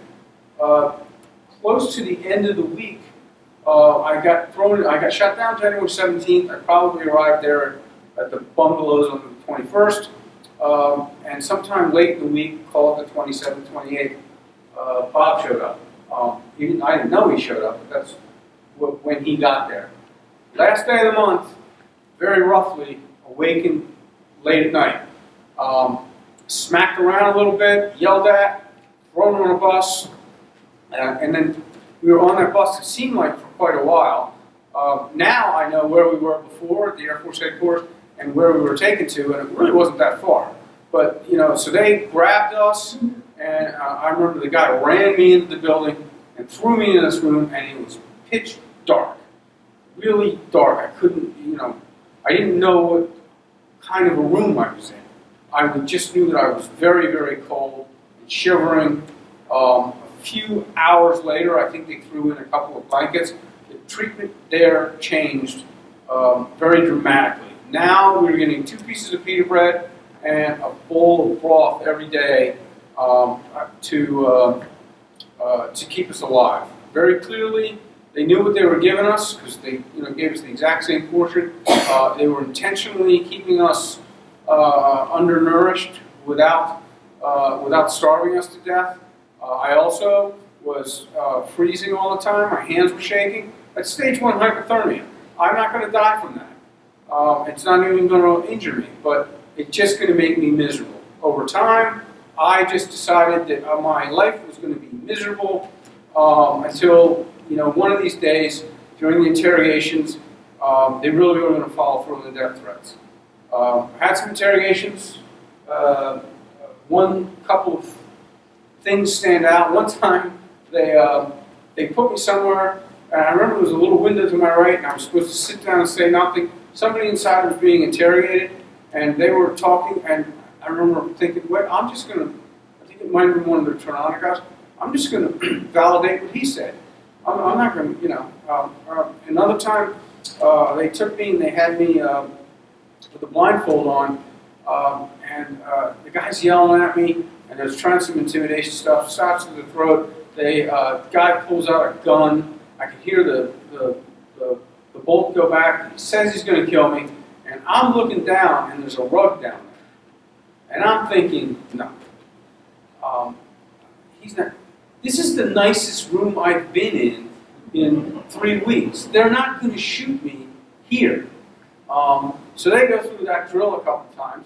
Close to the end of the week, I got shut down January 17th. I probably arrived there at the bungalows on the 21st. And sometime late in the week, called the 27th, 28th, Bob showed up. I didn't know he showed up, but that's when he got there. Last day of the month, very roughly, awakened late at night. Smacked around a little bit, yelled at, thrown on a bus, and then we were on that bus, it seemed like, for quite a while. Now I know where we were before, at the Air Force headquarters, and where we were taken to, and it really wasn't that far. But, you know, so they grabbed us, and I remember the guy ran me into the building and threw me in this room, and it was pitch dark, really dark. I couldn't, you know, I didn't know what kind of a room I was in. I just knew that I was very, very cold and shivering. A few hours later, I think they threw in a couple of blankets. The treatment there changed very dramatically. Now we're getting 2 pieces of pita bread and a bowl of broth every day to keep us alive. Very clearly, they knew what they were giving us because they, you know, gave us the exact same portion. They were intentionally keeping us undernourished without starving us to death. I also was freezing all the time. My hands were shaking. That's stage 1 hypothermia. I'm not going to die from that. It's not even going to injure me, but it's just going to make me miserable. Over time, I just decided that my life was going to be miserable until, you know, one of these days during the interrogations, they really were going to follow through on the death threats. I had some interrogations. One couple of things stand out. One time, they put me somewhere, and I remember there was a little window to my right, and I was supposed to sit down and say nothing. Somebody inside was being interrogated, and they were talking, and I remember thinking, wait, I'm just going to, I think it might have been one of the Tornado guys, I'm just going to validate what he said. I'm not going to, you know. Another time, they took me and they had me with a blindfold on, and the guy's yelling at me, and there's trying some intimidation stuff, stops to the throat. The guy pulls out a gun. I can hear the bolt go back. He says he's going to kill me, and I'm looking down, and there's a rug down there. And I'm thinking, no, he's not. This is the nicest room I've been in 3 weeks. They're not going to shoot me here. So they go through that drill a couple times.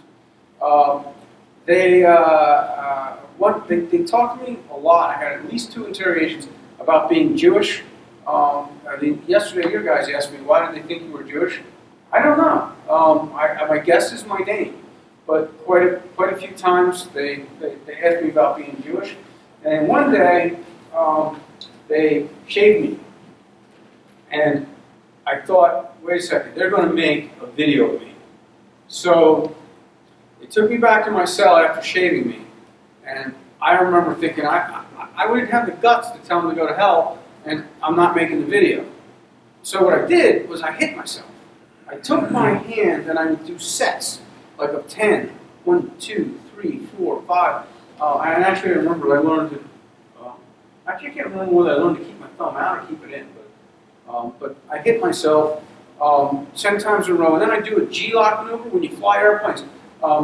They talked to me a lot. I had at least 2 interrogations about being Jewish. Yesterday, your guys asked me, why did they think you were Jewish? I don't know. My guess is my name. But quite a few times they asked me about being Jewish. And one day, they shaved me. And I thought, wait a second, they're going to make a video of me. So they took me back to my cell after shaving me. And I remember thinking, I wouldn't have the guts to tell them to go to hell, and I'm not making the video. So what I did was I hit myself. I took my hand and I would do sets, like of 10. 1, 2, 3, 4, 5. And actually I remember I learned to, actually I can't remember whether I learned to keep my thumb out or keep it in, but I hit myself 10 times in a row. And then I do a G-lock maneuver. When you fly airplanes,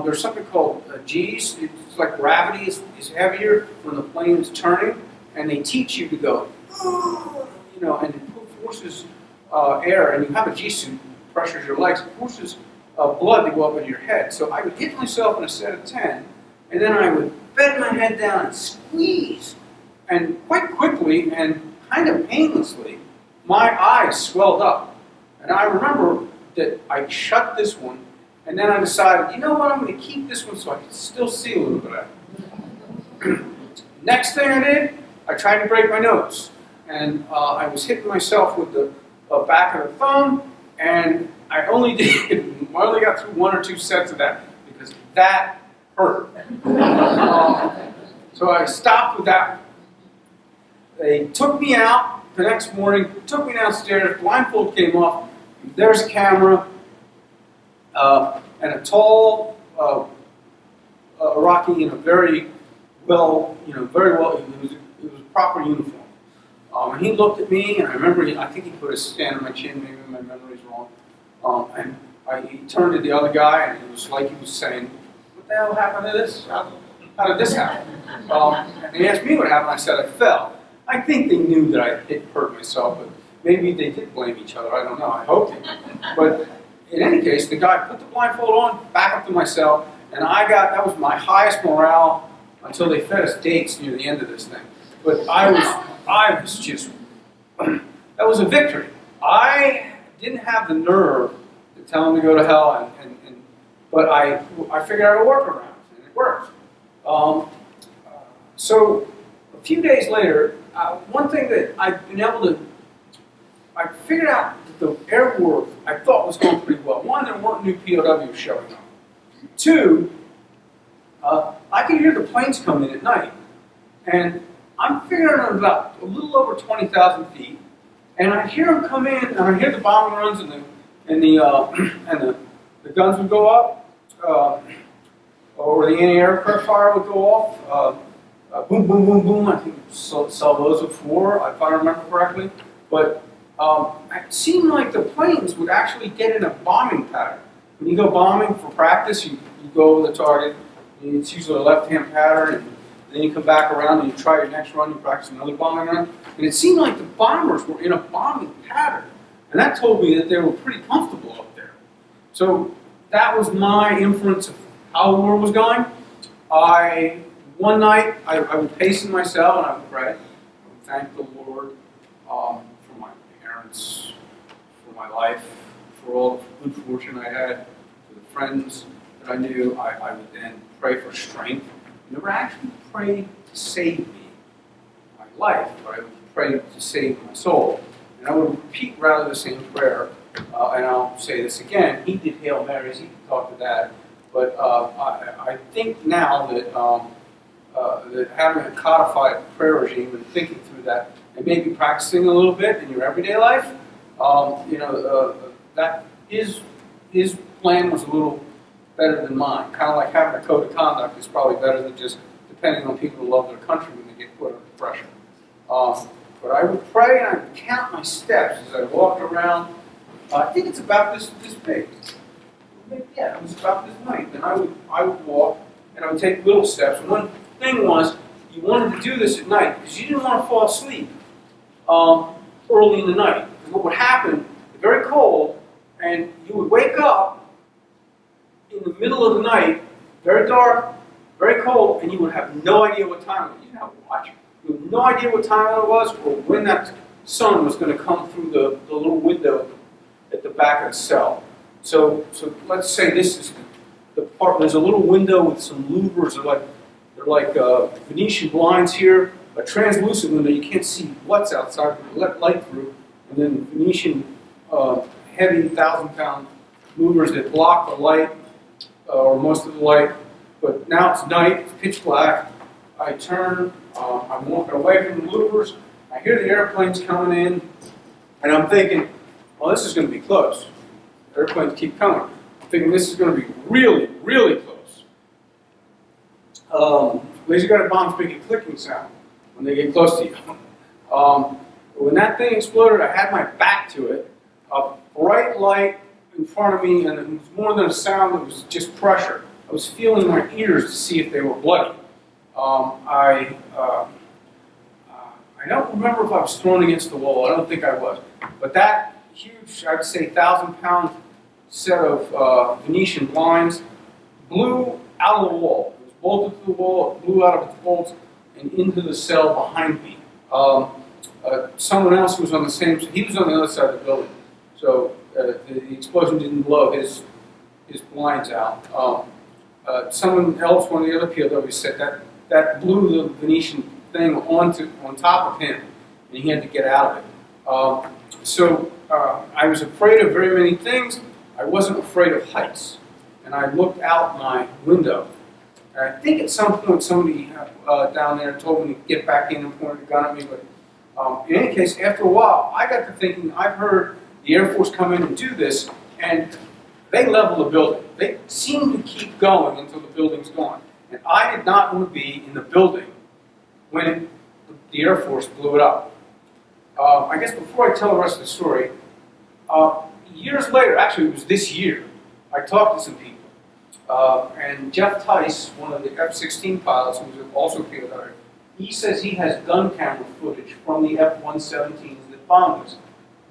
there's something called G's. It's like gravity is heavier when the plane is turning, and they teach you to go, you know, and it forces air, and you have a G-suit, pressures your legs, it forces blood to go up in your head. So I would hit myself in a set of 10, and then I would bend my head down and squeeze. And quite quickly and kind of painlessly, my eyes swelled up. And I remember that I shut this one, and then I decided, you know what, I'm going to keep this one so I can still see a little bit of it. Next thing I did, I tried to break my nose. And I was hitting myself with the back of the thumb, and I only got through 1 or 2 sets of that because that hurt. So I stopped with that. They took me out the next morning, took me downstairs, blindfold came off, there's a camera, and a tall Iraqi in a very well, it was a proper uniform. And he looked at me, and I remember, I think he put his hand on my chin, maybe my memory's wrong. He turned to the other guy, and it was like he was saying, what the hell happened to this? How did this happen? And he asked me what happened. I said, I fell. I think they knew that I had hurt myself, but maybe they did blame each other. I don't know. I hope they did. But in any case, the guy put the blindfold on, back up to my cell, and that was my highest morale until they fed us dates near the end of this thing. But I was just, that was a victory. I didn't have the nerve to tell them to go to hell, but I figured out a workaround. And it worked. So a few days later, one thing that I've been able to, I figured out that the airwork I thought was going pretty well. One, there weren't new POWs showing up. Two, I could hear the planes come in at night. And I'm figuring out about a little over 20,000 feet. And I hear them come in, and I hear the bombing runs, and the guns would go up, or the anti-aircraft fire would go off. Boom, boom, boom, boom. I think saw those before, if I remember correctly. But it seemed like the planes would actually get in a bombing pattern. When you go bombing for practice, you go over the target. And it's usually a left-hand pattern, and then you come back around and you try your next run. You practice another bombing run, and it seemed like the bombers were in a bombing pattern, and that told me that they were pretty comfortable up there. So that was my inference of how the war was going. One night, I would pace in my cell and I would pray. I would thank the Lord for my parents, for my life, for all the good fortune I had, for the friends that I knew. I would then pray for strength. I never actually prayed to save me, my life, but I would pray to save my soul. And I would repeat rather the same prayer, and I'll say this again. He did Hail Marys, he could talk to that, but I think now that that having a codified prayer regime and thinking through that, and maybe practicing a little bit in your everyday life, that his plan was a little better than mine. Kind of like having a code of conduct is probably better than just depending on people who love their country when they get put under pressure. But I would pray and I would count my steps as I walked around. I think it's about this big. Yeah, it was about this length. And I would walk and I would take little steps. And one thing was, you wanted to do this at night because you didn't want to fall asleep early in the night. Because what would happen, it's very cold, and you would wake up in the middle of the night, very dark, very cold, and you would have no idea what time it was. You didn't have a watch. You had no idea what time it was or when that sun was going to come through the little window at the back of the cell. So let's say this is the part. There's a little window with some louvers. They're like Venetian blinds here, a translucent window. You can't see what's outside, but you let light through. And then Venetian heavy 1,000-pound louvers that block the light, or most of the light. But now it's night, it's pitch black. I turn, I'm walking away from the louvers. I hear the airplanes coming in, and I'm thinking, well, this is going to be close. Airplanes keep coming. I'm thinking this is going to be really, really close. Laser guided bombs make a clicking sound when they get close to you. When that thing exploded, I had my back to it. A bright light in front of me, and it was more than a sound, it was just pressure. I was feeling my ears to see if they were bloody. I don't remember if I was thrown against the wall. I don't think I was. But that huge, I'd say 1,000-pound set of Venetian blinds blew out of the wall. It was bolted to the wall, it blew out of its bolts and into the cell behind me. Someone else was on the same, he was on the other side of the building. So the explosion didn't blow his blinds out. Someone else, one of the other POWs said that blew the Venetian thing on top of him, and he had to get out of it. So I was afraid of very many things. I wasn't afraid of heights, and I looked out my window. And I think at some point somebody down there told me to get back in and pointed a gun at me, but in any case, after a while, I got to thinking, I've heard the Air Force come in and do this, and they level the building. They seem to keep going until the building's gone. And I did not want to be in the building when the Air Force blew it up. I guess before I tell the rest of the story, years later, actually it was this year, I talked to some people. And Jeff Tice, one of the F-16 pilots, who was also POW, he says he has gun camera footage from the F-117s that bombed us.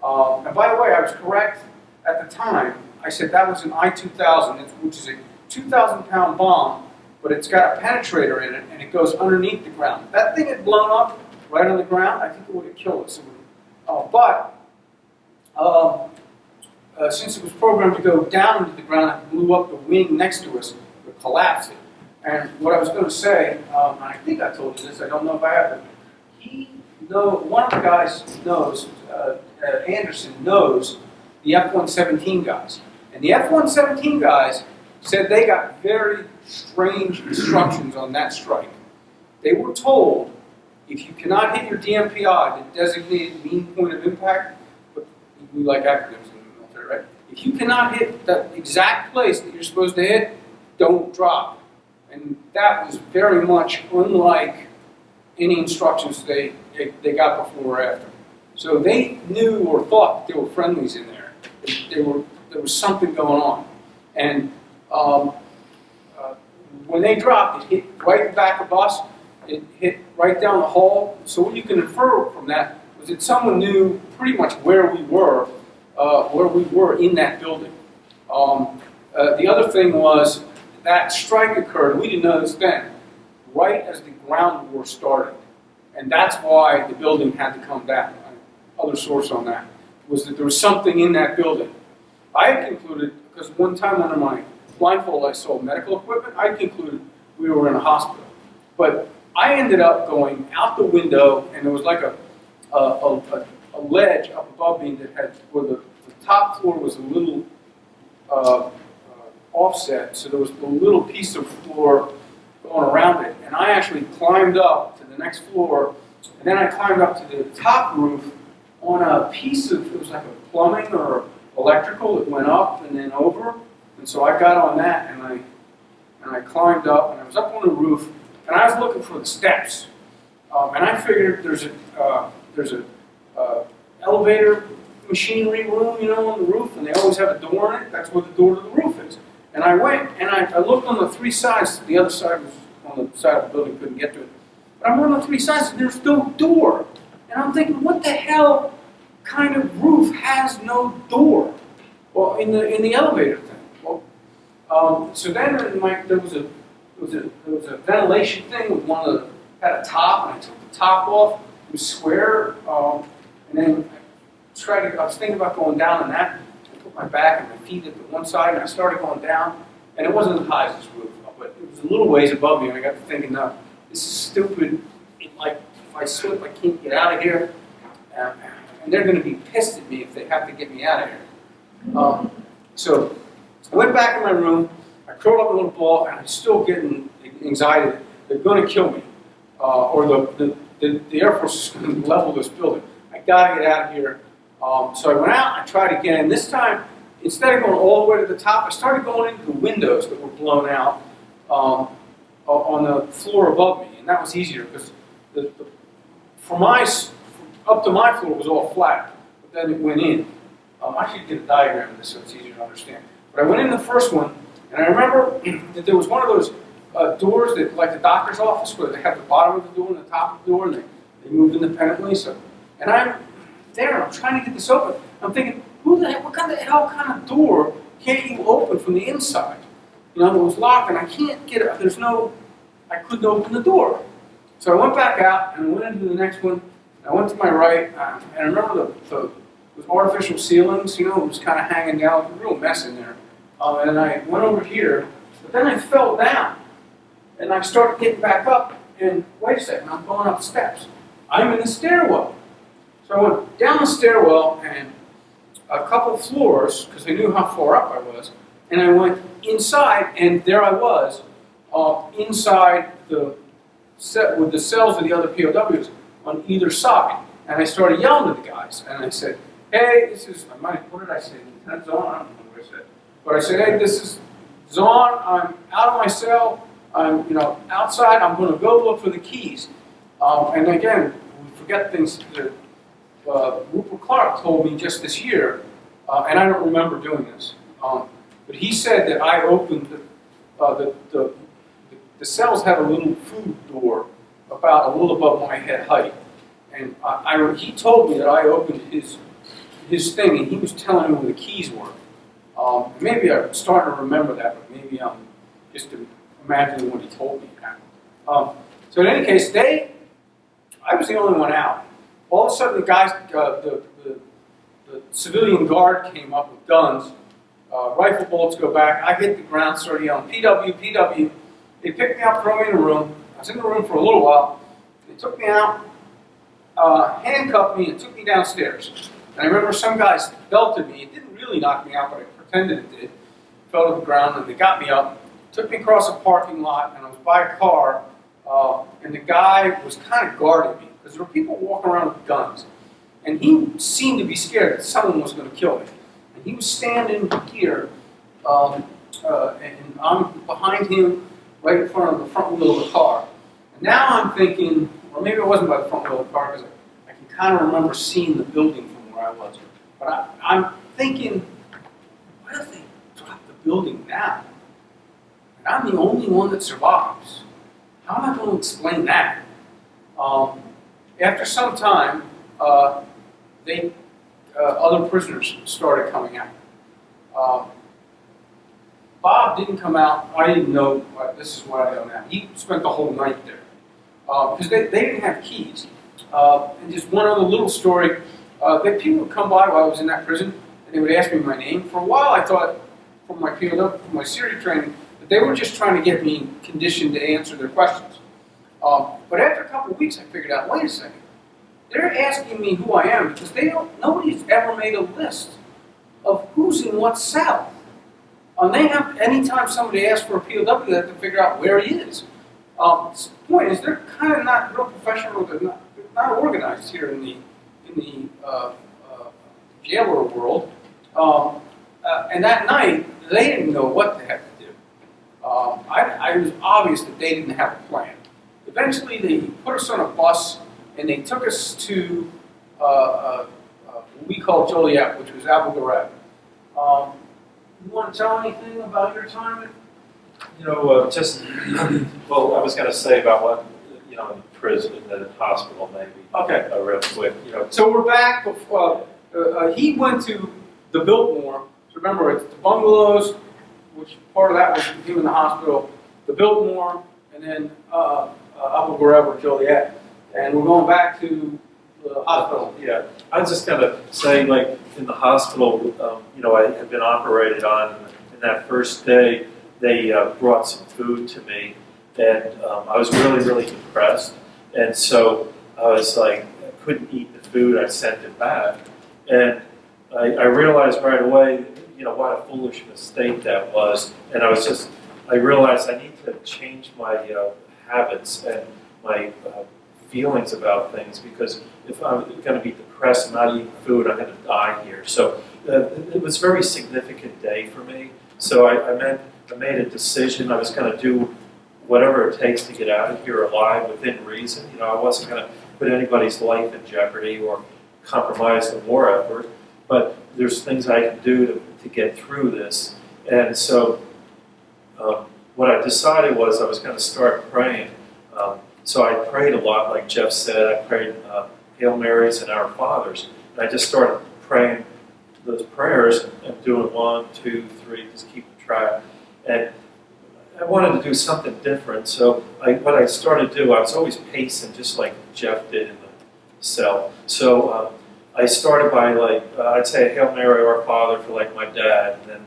And by the way, I was correct at the time. I said that was an I-2000, which is a 2,000-pound bomb, but it's got a penetrator in it, and it goes underneath the ground. If that thing had blown up right on the ground, I think it would have killed us. Since it was programmed to go down into the ground, it blew up the wing next to us, it collapsed it. And what I was going to say, and I think I told you this, I don't know if I have, but one of the guys knows, Anderson knows the F-117 guys. And the F-117 guys said they got very strange instructions on that strike. They were told, if you cannot hit your DMPI, the designated mean point of impact, but we like acronyms in the military, right? If you cannot hit that exact place that you're supposed to hit, don't drop. And that was very much unlike any instructions they got before or after. So they knew or thought that there were friendlies in there. There was something going on. And when they dropped, it hit right back of us. It hit right down the hall. So what you can infer from that was that someone knew pretty much where we were in that building. The other thing was that strike occurred, we didn't know this then, right as the ground war started. And that's why the building had to come down. Other source on that was that there was something in that building. I had concluded, because one time under my blindfold I saw medical equipment, I concluded we were in a hospital. But I ended up going out the window, and there was like a ledge up above me that had, where the top floor was a little offset, so there was a little piece of floor going around it. And I actually climbed up to the next floor, and then I climbed up to the top roof on a piece of, it was like a plumbing or electrical that went up and then over. And so I got on that, and I climbed up, and I was up on the roof, and I was looking for the steps. And I figured there's a elevator machinery room, you know, on the roof, and they always have a door in it. That's where the door to the roof is. And I went, and I looked on the three sides. The other side was on the side of the building, couldn't get to it. But I'm on the three sides, and there's no door. And I'm thinking, what the hell kind of roof has no door? Well, in the elevator thing. Well, so then there was a ventilation thing with one of the, had a top, and I took the top off. It was square, and then I was thinking about going down on that. I put my back and my feet at the one side, and I started going down. And it wasn't as high as this roof, but it was a little ways above me, and I got to thinking, no, this is stupid. Like, if I slip, I can't get out of here. And they're going to be pissed at me if they have to get me out of here. So I went back in my room, I curled up a little ball, and I'm still getting anxiety that they're going to kill me. Or the Air Force is going to level this building. I got to get out of here. So I went out, I tried again, and this time, instead of going all the way to the top, I started going into the windows that were blown out on the floor above me, and that was easier because up to my floor was all flat, but then it went in. I should get a diagram of this so it's easier to understand. But I went in the first one, and I remember that there was one of those doors that, like the doctor's office, where they have the bottom of the door and the top of the door, and they moved independently. So, and I'm there, I'm trying to get this open. I'm thinking, what kind of door can't you open from the inside? You know, it was locked, and I can't get it. I couldn't open the door. So I went back out, and I went into the next one. I went to my right, and I remember the artificial ceilings, you know, it was kind of hanging down, a real mess in there. And I went over here, but then I fell down, and I started getting back up, and wait a second, I'm going up steps. I'm in the stairwell. So I went down the stairwell, and a couple of floors, because I knew how far up I was, and I went inside, and there I was, inside the set with the cells of the other POWs on either side. And I started yelling at the guys, and I said, hey, what did I say? Lieutenant Zahn? I don't know what I said. But I said, hey, this is Zahn, I'm out of my cell, I'm outside, I'm going to go look for the keys. And again, we forget things that Rupert Clark told me just this year, and I don't remember doing this. But he said that I opened the cells had a little food door about a little above my head height. And he told me that I opened his thing, and he was telling me where the keys were. Maybe I'm starting to remember that, but maybe I'm just imagining what he told me. So in any case, I was the only one out. All of a sudden, the guys, the civilian guard came up with guns. Rifle bullets go back. I hit the ground, started yelling, PW, PW. They picked me up, threw me in a room. I was in the room for a little while. They took me out, handcuffed me, and took me downstairs. And I remember some guys belted me. It didn't really knock me out, but I pretended it did. Fell to the ground, and they got me up, took me across a parking lot, and I was by a car, and the guy was kind of guarding me, because there were people walking around with guns. And he seemed to be scared that someone was going to kill me. And he was standing here, and I'm behind him, right in front of the front wheel of the car. And now I'm thinking, or maybe it wasn't by the front wheel of the car, because I can kind of remember seeing the building from where I was. But I'm thinking, what if they drop the building now? And I'm the only one that survives. How am I going to explain that? After some time, other prisoners started coming out. Bob didn't come out. I didn't know. This is what I know now. He spent the whole night there because they didn't have keys. And just one other little story. That people would come by while I was in that prison, and they would ask me my name. For a while, I thought, from my POW, from my Syria training, that they were just trying to get me conditioned to answer their questions. But after a couple of weeks, I figured out, wait a second. They're asking me who I am because nobody's ever made a list of who's in what cell. They have, anytime somebody asks for a POW, they have to figure out where he is. The point is, they're kind of not real professional. They're not organized here in the jailer world. And that night, they didn't know what the heck to do. It was obvious that they didn't have a plan. Eventually, they put us on a bus, and they took us to what we call Joliet, which was Abu Ghraib. You want to tell anything about your time? Well, I was going to say about what, in prison, in the hospital, maybe. Okay. Real quick, So we're back. He went to the Biltmore. So remember, it's the bungalows, which part of that was him in the hospital, the Biltmore, and then Abu Ghraib or Joliet. And we're going back to the hospital. Yeah, I was just going to say, like, in the hospital, I had been operated on, and that first day, they brought some food to me, and I was really, really depressed. And so I was like, I couldn't eat the food, I sent it back. And I realized right away, what a foolish mistake that was. And I realized I need to change my habits and my feelings about things, because if I'm going to be depressed and not eating food, I'm going to die here. So it was a very significant day for me. So I made a decision. I was going to do whatever it takes to get out of here alive within reason. I wasn't going to put anybody's life in jeopardy or compromise the war effort, but there's things I can do to get through this. And so what I decided was I was going to start praying. So I prayed a lot, like Jeff said. I prayed Hail Marys and Our Fathers. And I just started praying those prayers and doing 1, 2, 3, just keep track. And I wanted to do something different. So what I started to do, I was always pacing, just like Jeff did in the cell. So I started by, I'd say a Hail Mary, Our Father for my dad, and then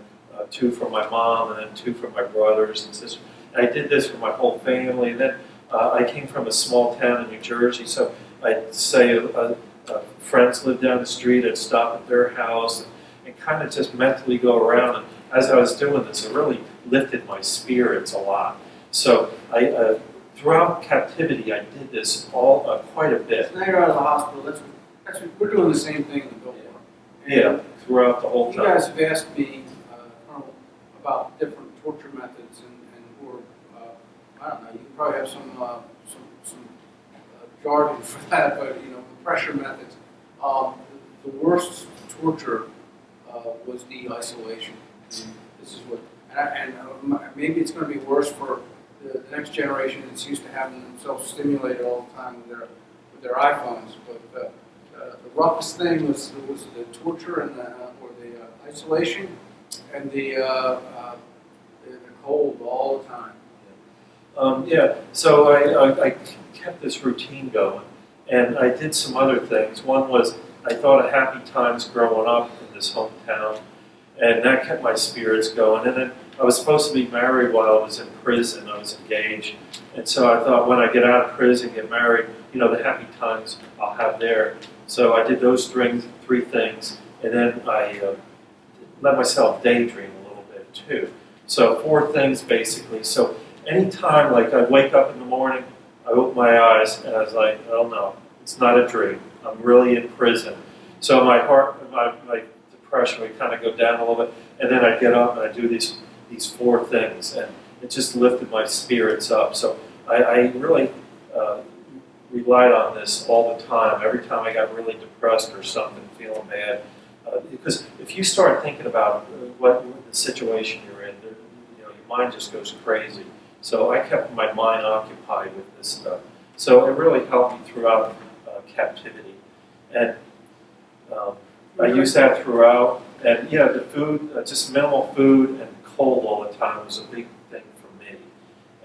2 for my mom, and then 2 for my brothers and sisters. And I did this for my whole family. And then I came from a small town in New Jersey, so I'd say friends lived down the street. I'd stop at their house and kind of just mentally go around. And as I was doing this, it really lifted my spirits a lot. So throughout captivity, I did this quite a bit. So now you're out of the hospital. We're doing the same thing in the Biltmore. Yeah, throughout the whole time. You guys have asked me about different torture methods, or I don't know. You probably have some jargon for that, but the pressure methods. The worst torture was the isolation. This is what, and maybe it's going to be worse for the next generation that's used to having themselves stimulated all the time with their iPhones. But the roughest thing was the torture and the isolation and the cold all the time. So I kept this routine going, and I did some other things. One was I thought of happy times growing up in this hometown, and that kept my spirits going. And then I was supposed to be married while I was in prison. I was engaged. And so I thought when I get out of prison, get married, the happy times I'll have there. So I did those three things, and then I let myself daydream a little bit too. So 4 things basically. So anytime, like I wake up in the morning, I open my eyes, and I was like, oh no, it's not a dream. I'm really in prison. So my depression would kind of go down a little bit, and then I get up and I do these 4 things, and it just lifted my spirits up. So I really relied on this all the time. Every time I got really depressed or something, feeling bad, because if you start thinking about what the situation you're in, your mind just goes crazy. So I kept my mind occupied with this stuff. So it really helped me throughout captivity, and I used that throughout. And the food, just minimal food and cold all the time was a big thing for me.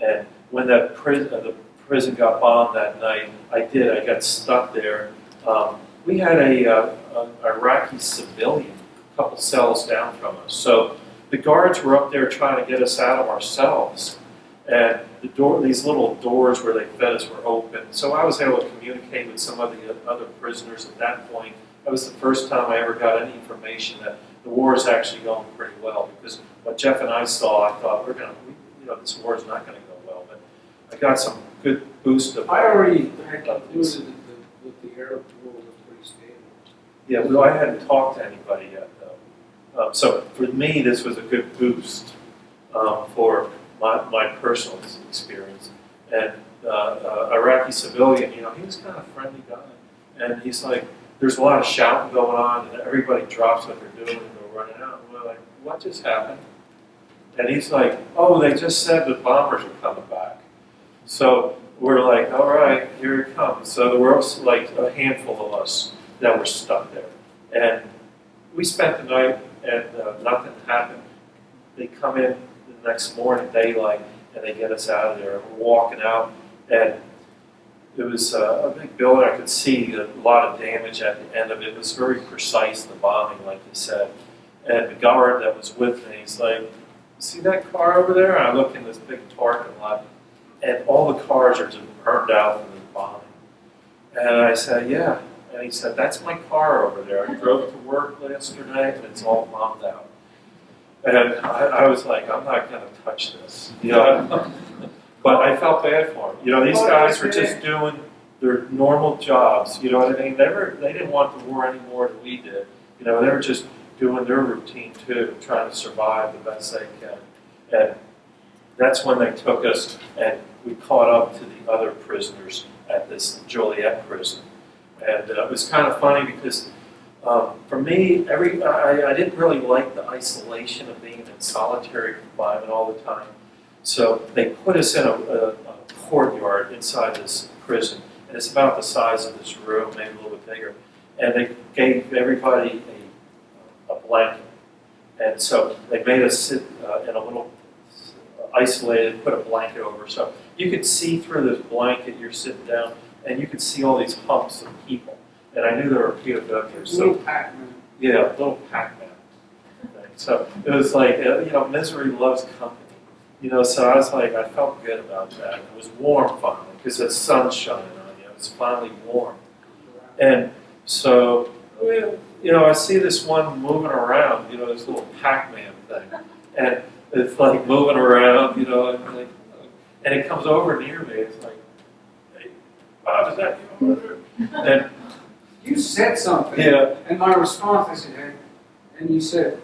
And when the prison got bombed that night, I got stuck there. We had a Iraqi civilian a couple cells down from us. So the guards were up there trying to get us out of our cells. And these little doors where they fed us were open. So I was able to communicate with some of the other prisoners at that point. That was the first time I ever got any information that the war is actually going pretty well. Because what Jeff and I saw, I thought this war is not going to go well. But I got some good boost of. I already had concluded that the Arab world was pretty stable. Yeah, well, I hadn't talked to anybody yet, though. So for me, this was a good boost for my personal experience. And Iraqi civilian, he was kind of a friendly guy. And he's like, there's a lot of shouting going on, and everybody drops what they're doing, and they're running out. And we're like, what just happened? And he's like, oh, they just said the bombers are coming back. So we're like, all right, here it comes. So there was like a handful of us that were stuck there. And we spent the night, and nothing happened. They come in the next morning, daylight, and they get us out of there. We're walking out, and it was a big building. I could see a lot of damage at the end of it. It was very precise, the bombing, like you said. And the guard that was with me, he's like, see that car over there? And I look in this big parking lot, and all the cars are just burned out from the bombing. And I said, yeah. And he said, that's my car over there. I drove to work yesterday, and it's all bombed out. And I was like, I'm not going to touch this. But I felt bad for them. These guys were just doing their normal jobs. You know what I mean? They didn't want the war any more than we did. They were just doing their routine too, trying to survive the best they can. And that's when they took us, and we caught up to the other prisoners at this Joliet prison. And it was kind of funny because for me, I didn't really like the isolation of being in solitary confinement all the time. So they put us in a courtyard inside this prison, and it's about the size of this room, maybe a little bit bigger. And they gave everybody a blanket. And so they made us sit in a little isolated, put a blanket over. So you could see through this blanket, you're sitting down, and you could see all these humps of people. And I knew there were POWs. So, Little Pac-Man. yeah, little Pac-Man thing. So it was like, misery loves company. So I was like, I felt good about that. It was warm finally, because the sun's shining on you. It was finally warm. And so, I see this one moving around, this little Pac-Man thing. And it's like moving around, and it comes over near me. It's like, hey, Bob, is that you over there? And You said something. yeah. And my response, I said, hey, and you said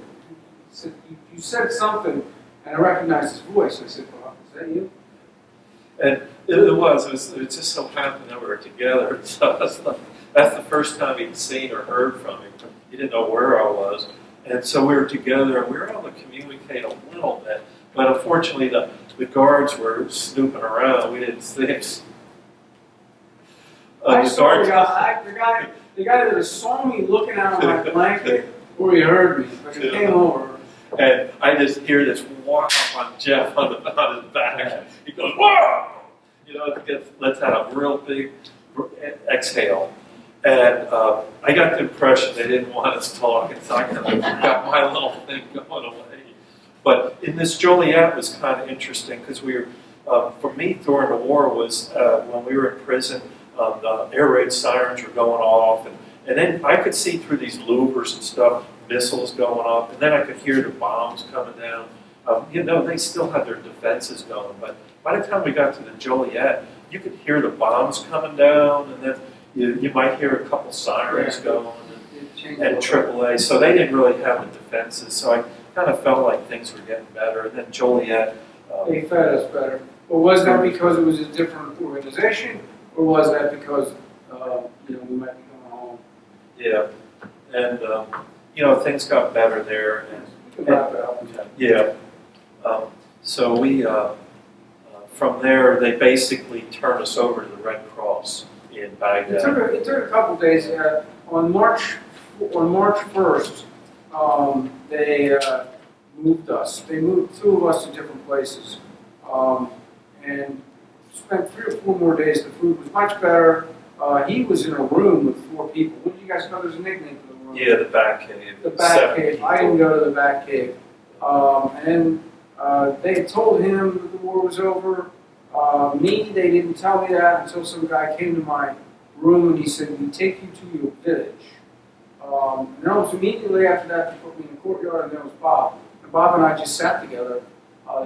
you said something, and I recognized his voice. I said, Bob, is that you? And it just so happened that we were together. So I was like, that's the first time he'd seen or heard from him. He didn't know where I was. And so we were together, and we were able to communicate a little bit. But unfortunately, the guards were snooping around. We didn't see him. I saw the guy that just saw me looking out on my blanket, or he heard me. Like I came over. And I just hear this whop on Jeff on his back. He goes, whoa! Let's have a real big exhale. And I got the impression they didn't want us talking, so I kind of got my little thing going away. But in this Joliet was kind of interesting because we were, for me during the war was when we were in prison, the air raid sirens were going off, and then I could see through these louvers and stuff, missiles going up, and then I could hear the bombs coming down. They still had their defenses going, but by the time we got to the Joliet, you could hear the bombs coming down, and then you might hear a couple sirens going, and AAA. So they didn't really have the defenses. So I kind of felt like things were getting better. And then Joliet. They fed us better. But was that because it was a different organization, or was that because we might be going home? Yeah, and things got better there. Yeah. So we, from there, they basically turned us over to the Red Cross in Baghdad. It took a couple days. On March 1st, they moved us. They moved two of us to different places, and spent 3 or 4 more days. The food was much better. He was in a room with 4 people. What did you guys know? There's a nickname for the room. Yeah, the Bat Cave. The Bat Cave. I didn't go to the Bat Cave. And they had told him that the war was over. They didn't tell me that until some guy came to my room and he said, "We take you to your village." And almost immediately after that, they put me in the courtyard, and there was Bob. And Bob and I just sat together.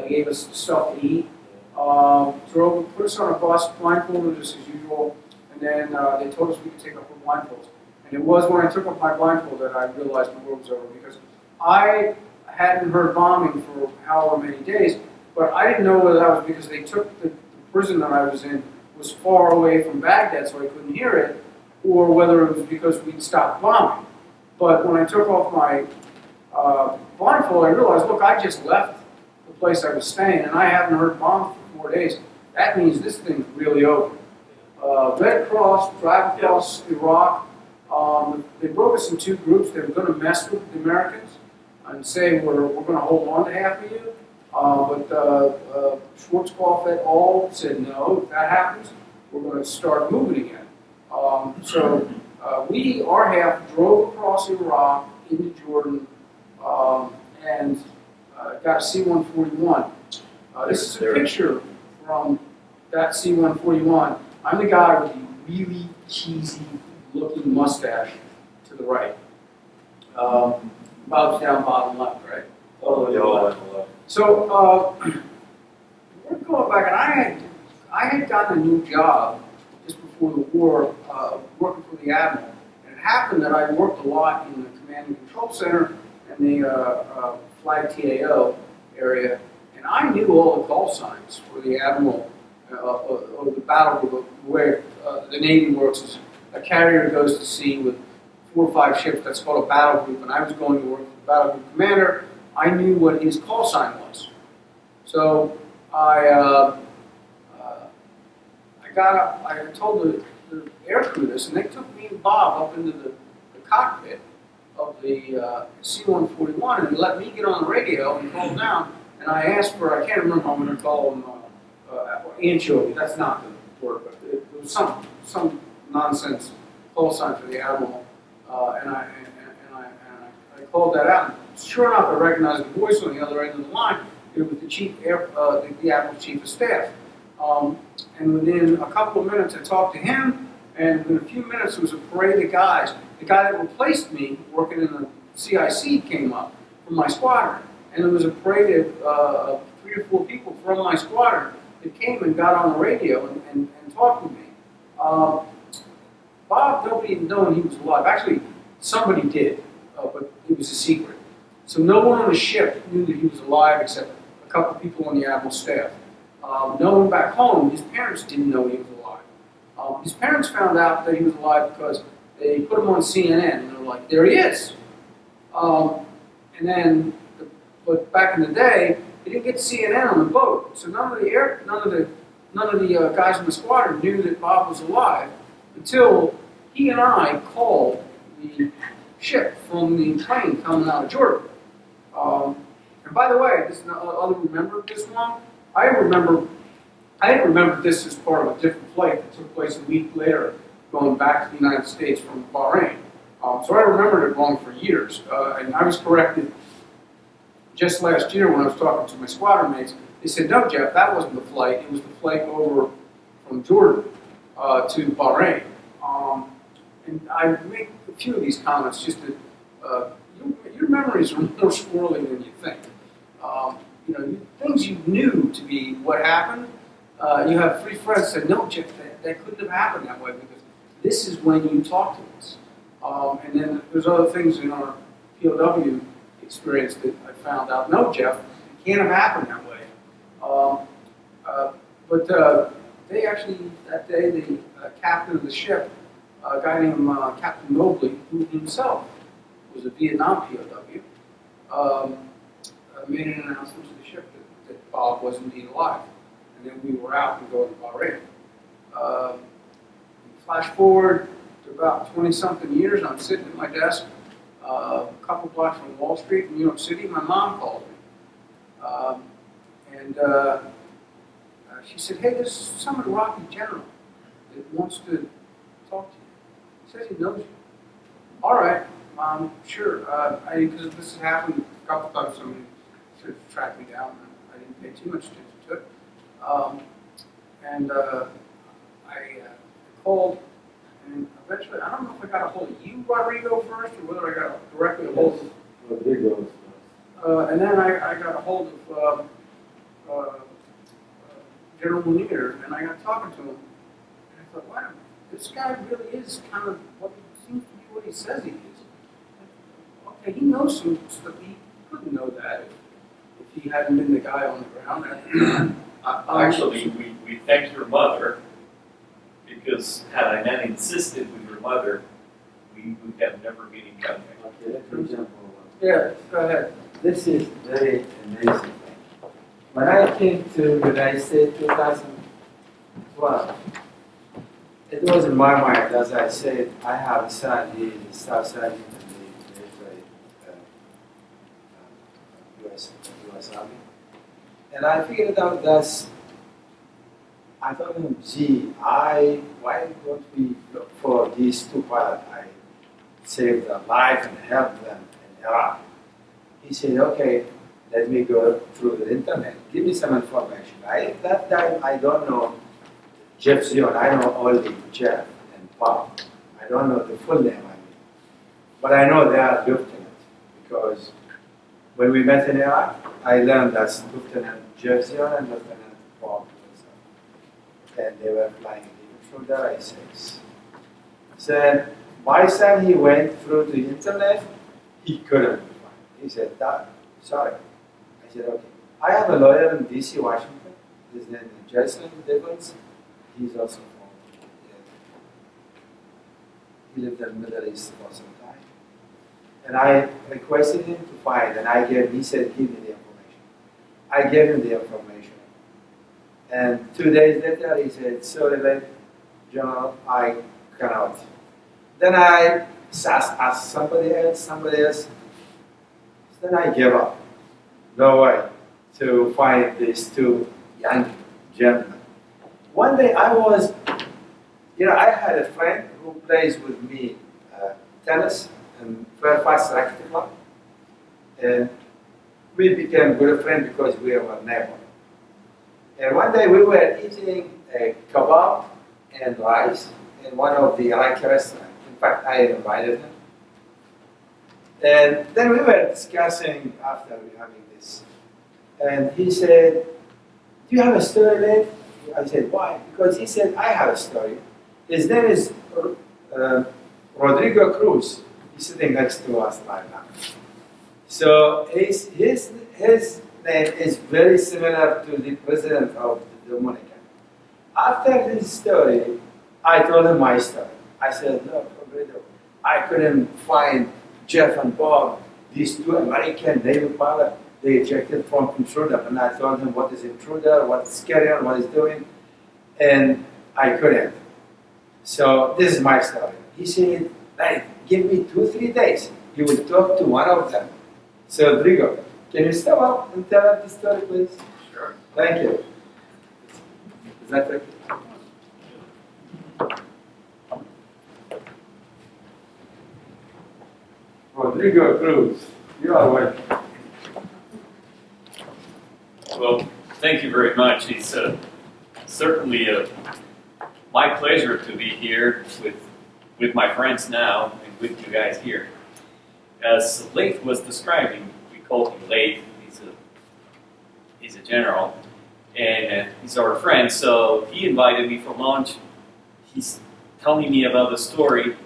They gave us stuff to eat. Put us on a bus, blindfolded us as usual, and then they told us we could take off our blindfolds. And it was when I took off my blindfold that I realized the war was over, because I hadn't heard bombing for however many days, but I didn't know whether that was because they took the prison that I was in was far away from Baghdad, so I couldn't hear it, or whether it was because we'd stopped bombing. But when I took off my blindfold, I realized, look, I just left the place I was staying, and I haven't heard bombs for 4 days. That means this thing's really over. Red Cross, drive across Iraq. They broke us in 2 groups. They were going to mess with the Americans and say, we're going to hold on to half of you. But Schwarzkopf et al. Said, no, if that happens, we're going to start moving again. Our half drove across Iraq into Jordan and got a C-141. This is a picture from that C-141. I'm the guy with the really cheesy looking mustache to the right. Bob's down bottom left, right? Oh, yeah. So we're going back, and I had gotten a new job just before the war, working for the Admiral. And it happened that I worked a lot in the Command and Control Center and the Flag TAO area, and I knew all the call signs for the Admiral or the battle group, where the Navy works is a carrier goes to sea with 4 or 5 ships. That's called a battle group, and I was going to work for the battle group commander. I knew what his call sign was. So I got up, I told the air crew this, and they took me and Bob up into the cockpit of the C-141 and let me get on the radio and call down. And I asked for, I can't remember how I'm going to call him, anchovy, that's not the word, but it was some nonsense call sign for the Admiral. And I called that out. Sure enough, I recognized the voice on the other end of the line. It was the Admiral's Chief of Staff. And within a couple of minutes, I talked to him, and within a few minutes, there was a parade of guys. The guy that replaced me, working in the CIC, came up from my squadron. And there was a parade of 3 or 4 people from my squadron that came and got on the radio and talked with me. Bob, nobody had known he was alive. Actually, somebody did, but it was a secret. So no one on the ship knew that he was alive except a couple people on the Admiral's staff. No one back home, his parents didn't know he was alive. His parents found out that he was alive because they put him on CNN, and they were like, there he is. But back in the day, they didn't get CNN on the boat, so none of the guys in the squadron knew that Bob was alive until he and I called the ship from the plane coming out of Jordan. And by the way, other remember this one? I didn't remember this as part of a different flight that took place a week later, going back to the United States from Bahrain. So I remembered it wrong for years, and I was corrected Just last year, when I was talking to my squadron mates, they said, "No, Jeff, that wasn't the flight. It was the flight over from Jordan to Bahrain." And I make a few of these comments just to, your memories are more squirrely than you think. Things you knew to be what happened, you have 3 friends said, "No, Jeff, that couldn't have happened that way because this is when you talk to us." And then there's other things in our POW experience that I found out, "No, Jeff, it can't have happened that way." But they actually, that day, the captain of the ship, a guy named Captain Mobley, who himself was a Vietnam POW, made an announcement to the ship that Bob was indeed alive. And then we were out and going to Bahrain. Flash forward to about 20-something years, I'm sitting at my desk, a couple blocks from Wall Street in New York City. My mom called me. She said, "Hey, there's some Iraqi general that wants to talk to you. He says he knows you." "All right, Mom, sure." Because this has happened a couple times, somebody sort of tracked me down, and I didn't pay too much attention to it. I called, and eventually, I don't know if I got a hold of you, Rodrigo, first, or whether I got directly a hold of Rodrigo. and then I got a hold of General Munir, and I got talking to him, and I thought, wow, this guy really is kind of what seems to be what he says he is. Okay, he knows some stuff. He couldn't know that if he hadn't been the guy on the ground. Actually, we thank your mother, because had I not insisted with your mother, we would have never been in contact. Okay, let me jump over. Yeah, go ahead. This is very amazing. When I came to the United States 2012, it was in my mind, as I said, I have a son, he is South Sergeant in the military, US Army. And I figured out that I thought, gee, why don't we look for these 2 pilots? I saved their life and helped them in Iraq. He said, okay, let me go through the internet. Give me some information. At that time, I don't know Jeff Zion. I know only Jeff and Bob. I don't know the full name, but I know they are lieutenants because when we met in Iraq, I learned that Lieutenant Jeff Zion and Lieutenant Bob was, and they were flying through the I-6. So my son, he went through the internet. He couldn't find it. He said, "Dad, sorry." I said, "Okay." I have a lawyer in D.C., Washington. His name is Jason Nichols. He's also from, he lived in the Middle East for some time. And I requested him to find, and he said, "Give me the information." I gave him the information. And 2 days later, he said, "Sorry, General, I cannot." Then I asked somebody else. Then I gave up. No way to find these 2 young gentlemen. One day I had a friend who plays with me tennis in Fairfax Racquet Club. And we became good friends because we were neighbors. And one day we were eating a kebab and rice in one of the Iraqi restaurants. In fact, I invited him. And then we were discussing after we having this. And he said, "Do you have a story, Layth?" I said, "Why?" Because he said, "I have a story. His name is Rodrigo Cruz. He's sitting next to us right now. So his name is very similar to the president of the Dominican." After this story, I told him my story. I said, "Look, Rodrigo, I couldn't find Jeff and Bob, these 2 American Navy pilots. They ejected from intruder." And I told him what is intruder, what's carrier, what is doing, and I couldn't. So this is my story. He said, "Hey, give me 2-3 days. You will talk to one of them." So Rodrigo, can you step up and tell us the story, please? Sure. Thank you. Is that right? Rodrigo Cruz, you are welcome. Thank you very much. It's certainly my pleasure to be here with my friends now and with you guys here. As Layth was describing, we call him Layth. He's a general, and he's our friend. So he invited me for lunch. He's telling me about the story,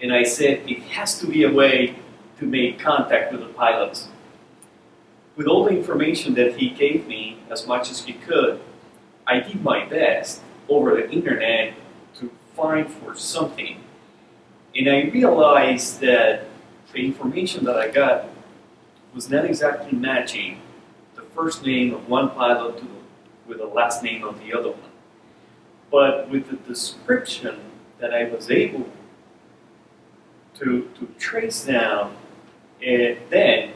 and I said it has to be a way to make contact with the pilots. With all the information that he gave me, as much as he could, I did my best over the internet to find for something. And I realized that the information that I got was not exactly matching the first name of one pilot with the last name of the other one. But with the description that I was able to trace down, then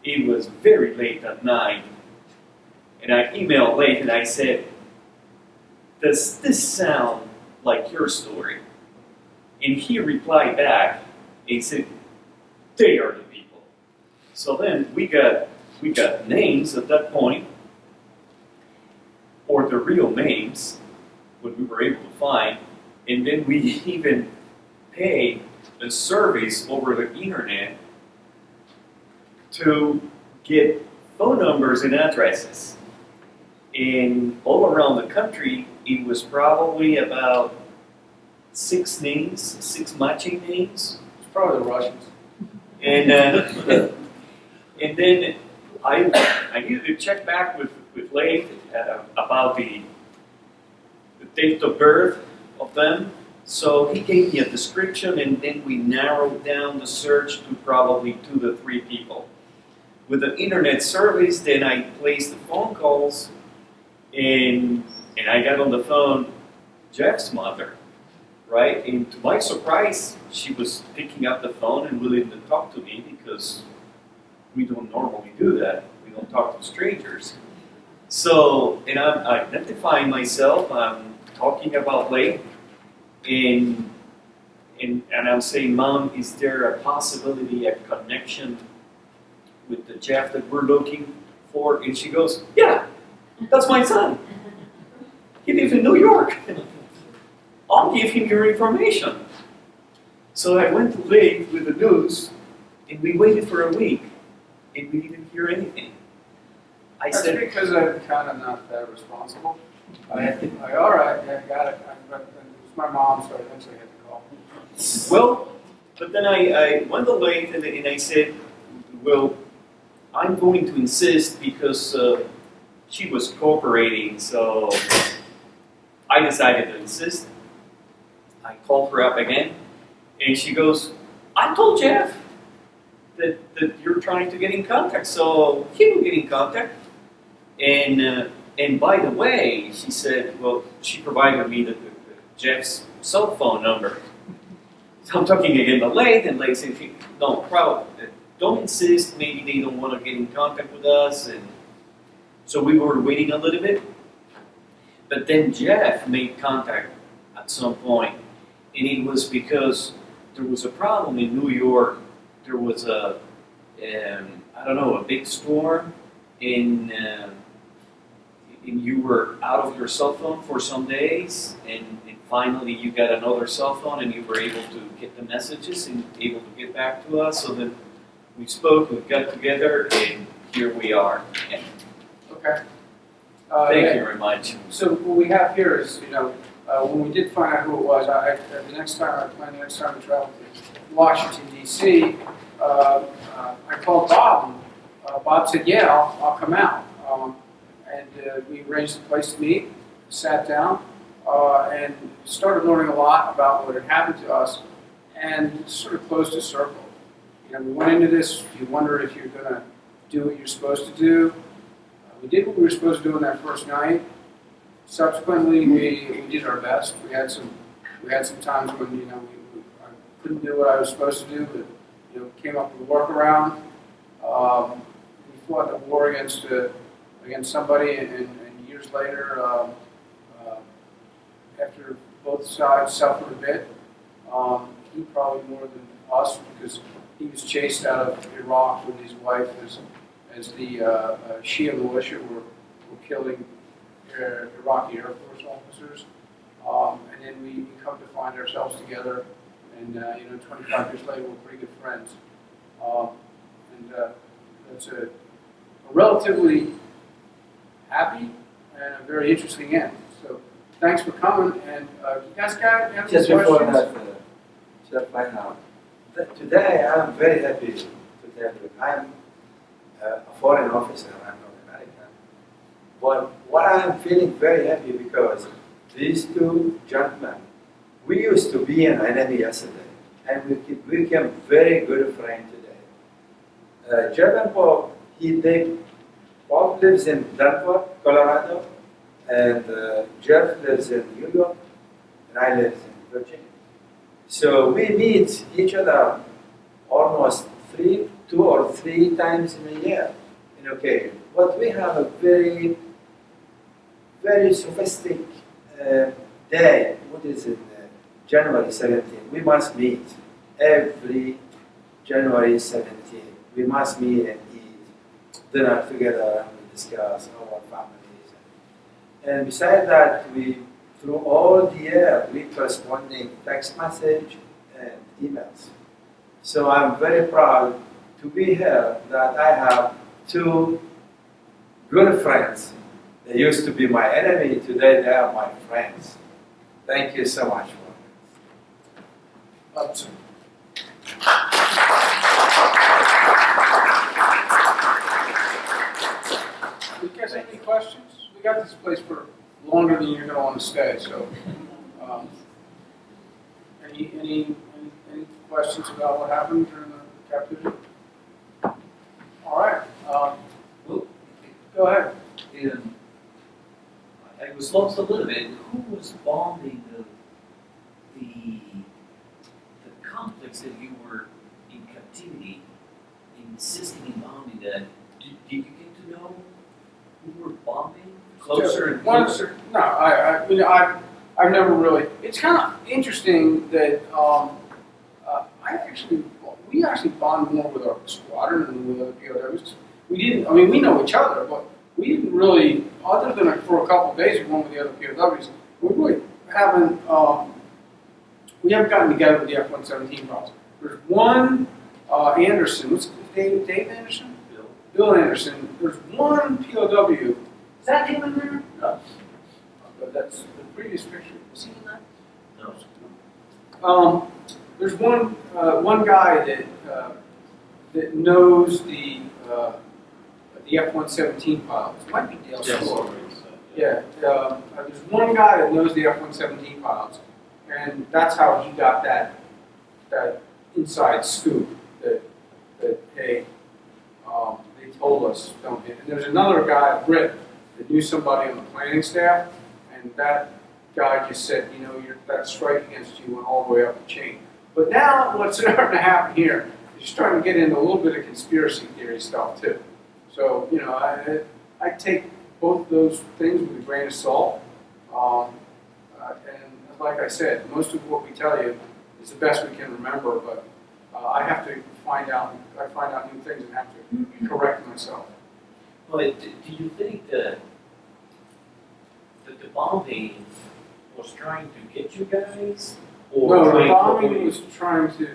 it was very late at night. And I emailed Layth and I said, does this sound like your story? And he replied back, and he said, they are the people. So then we got names at that point, or the real names, what we were able to find, and then we even paid a service over the internet to get phone numbers and addresses. And all around the country, it was probably about 6 names, 6 matching names. It's probably the Russians. And and then I needed to check back with Layth about the date of birth of them. So he gave me a description, and then we narrowed down the search to probably 2 to 3 people. With the internet service, then I placed the phone calls, and I got on the phone Jeff's mother, right? And to my surprise, she was picking up the phone and willing to talk to me because we don't normally do that. We don't talk to strangers. So, and I'm identifying myself, I'm talking about Layth, and I'm saying, Mom, is there a possibility, a connection with the Jeff that we're looking for? And she goes, yeah, that's my son. He lives in New York. I'll give him your information. So I went to Layth with the news, and we waited for a week, and we didn't hear anything. That's because I'm kind of not that responsible. Like, all right, yeah, got it. But it was my mom, so I eventually had to call. Well, but then I went to Layth and I said, well, I'm going to insist because she was cooperating, so I decided to insist. I called her up again, and she goes, I told Jeff that you're trying to get in contact, so he will get in contact. And by the way, she said, well, she provided me the Jeff's cell phone number. So I'm talking again to Layth, and Layth said, no, probably, don't insist, maybe they don't want to get in contact with us. And so we were waiting a little bit. But then Jeff made contact at some point, and it was because there was a problem in New York. There was a big storm, and you were out of your cell phone for some days, and finally you got another cell phone, and you were able to get the messages and able to get back to us. So then we spoke, we got together, and here we are. And Okay. thank you very much. So what we have here is, when we did find out who it was, the next time we travel to Washington, D.C., I called Bob, and Bob said, yeah, I'll come out. And we arranged a place to meet, sat down, and started learning a lot about what had happened to us, and sort of closed a circle. We went into this, you wondered if you're going to do what you're supposed to do. We did what we were supposed to do on that first night. Subsequently, we did our best. We had some times when I couldn't do what I was supposed to do, but came up with a workaround. We fought a war against somebody, and years later, after both sides suffered a bit, he probably more than us because he was chased out of Iraq with his wife as the Shia militia were killing Iraqi Air Force officers. And then we come to find ourselves together, and 25 years later, we're pretty good friends. That's a relatively happy and a very interesting end. So thanks for coming, and you guys got any Just questions? before that, just right now, today I'm very happy to tell you I'm a foreign officer, I'm not American. But what I'm feeling very happy because these two gentlemen, we used to be an enemy yesterday, and we became very good friends today. Jeff and Bob, Bob lives in Denver, Colorado, and Jeff lives in New York, and I live in Virginia. So we meet each other almost 2 or 3 times in a year, in occasion. But we have a very, very sophisticated day. What is it? January 17th. We must meet every January 17th. We must meet and eat dinner together, and we discuss our families. And besides that, through all the year, we corresponding text message and emails. So I'm very proud to be here that I have 2 good friends. They used to be my enemy, today they are my friends. Thank you so much for Oops. You guys have any questions? We got this place for longer than you're going to want to stay. So, any questions about what happened during the captivity? All right. Go ahead. I was lost a little bit. Who was bombing the complex that you were in captivity, insisting in bombing that? Did you get to know who were bombing closer and closer? No, I've never really. It's kind of interesting that we actually bond more with our squadron than with other POWs. We didn't. I mean, we know each other, but we didn't really, other than for a couple of days, we went with the other POWs. We really haven't. We haven't gotten together with the F-117 pilots. There's one Anderson. What's his name? Dave Anderson? Bill Anderson. There's one POW. Is that him in there? No. But that's the previous picture. Was he in that? No. There's one guy that knows the F-117 pilots. It might be Dale Store. Yeah. There's one guy that knows the F-117 pilots, and that's how he got that inside scoop that hey, they told us don't hit. And there's another guy, Britt, that knew somebody on the planning staff, and that guy just said, that strike against you went all the way up the chain. But now what's starting to happen here is you're starting to get into a little bit of conspiracy theory stuff too. So, I take both of those things with a grain of salt. And like I said, most of what we tell you is the best we can remember, but I have to find out new things and have to correct myself. But do you think that the bombing was trying to get you guys? Or No, the trying to bombing avoid was trying to,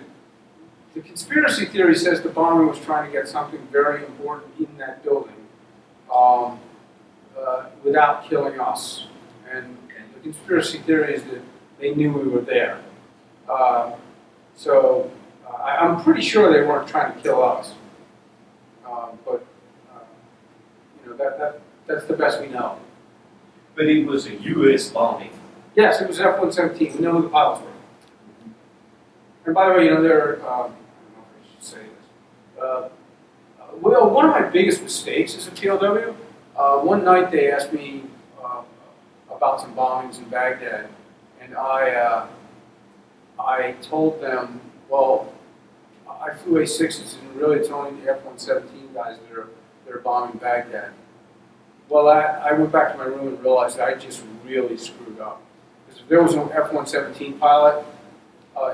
the conspiracy theory says the bombing was trying to get something very important in that building without killing us. And the conspiracy theory is that they knew we were there. I'm pretty sure they weren't trying to kill us. That's the best we know. But it was a U.S. bombing. Yes, it was F-117. We know who the pilots were. And by the way, there are, I don't know if I should say this. Well, one of my biggest mistakes as a POW, one night they asked me about some bombings in Baghdad, and I told them, well, I flew A6s, and really it's only the F-117 guys that are bombing Baghdad. Well, I went back to my room and realized that I just really screwed up. Because if there was an F-117 pilot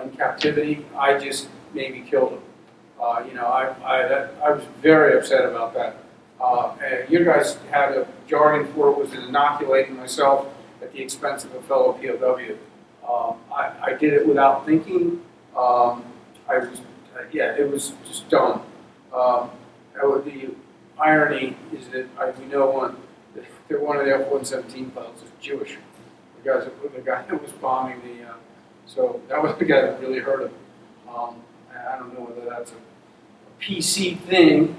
in captivity, I just maybe killed him. I was very upset about that. And you guys had a jargon for it, was inoculating myself at the expense of a fellow POW. I did it without thinking. It was just dumb. The irony is that we know one of the F-117 pilots is Jewish. The guy that was bombing so that was the guy that really hurt him. I don't know whether that's a PC thing,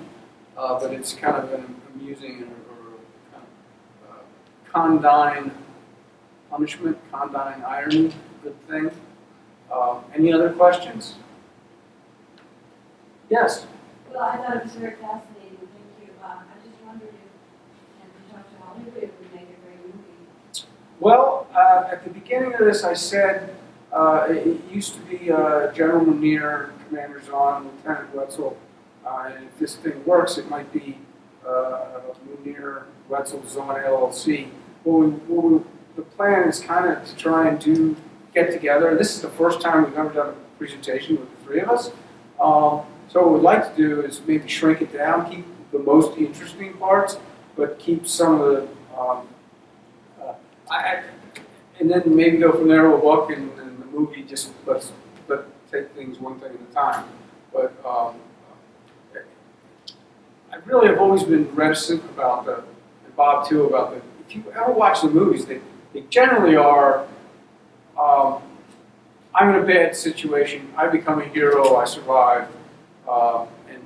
but it's kind of an amusing or kind of condign punishment, condign irony, good thing. Any other questions? Yes? Well, I thought it was very fascinating. Thank you. I just wondered if you talked to Hollywood, it would make a great movie. Well, at the beginning of this, I said it used to be General Munir, Commander Zahn, Lieutenant Wetzel, and if this thing works, it might be Munir, Wetzel, Zahn, LLC. The plan is kind of to try and get together. This is the first time we've ever done a presentation with the three of us. So what we'd like to do is maybe shrink it down, keep the most interesting parts, but keep some of the, and then maybe go from there. We'll walk in the movie, just let's take things one thing at a time. But I really have always been reticent about and Bob too, about if you ever watch the movies, they generally are, I'm in a bad situation, I become a hero, I survive. And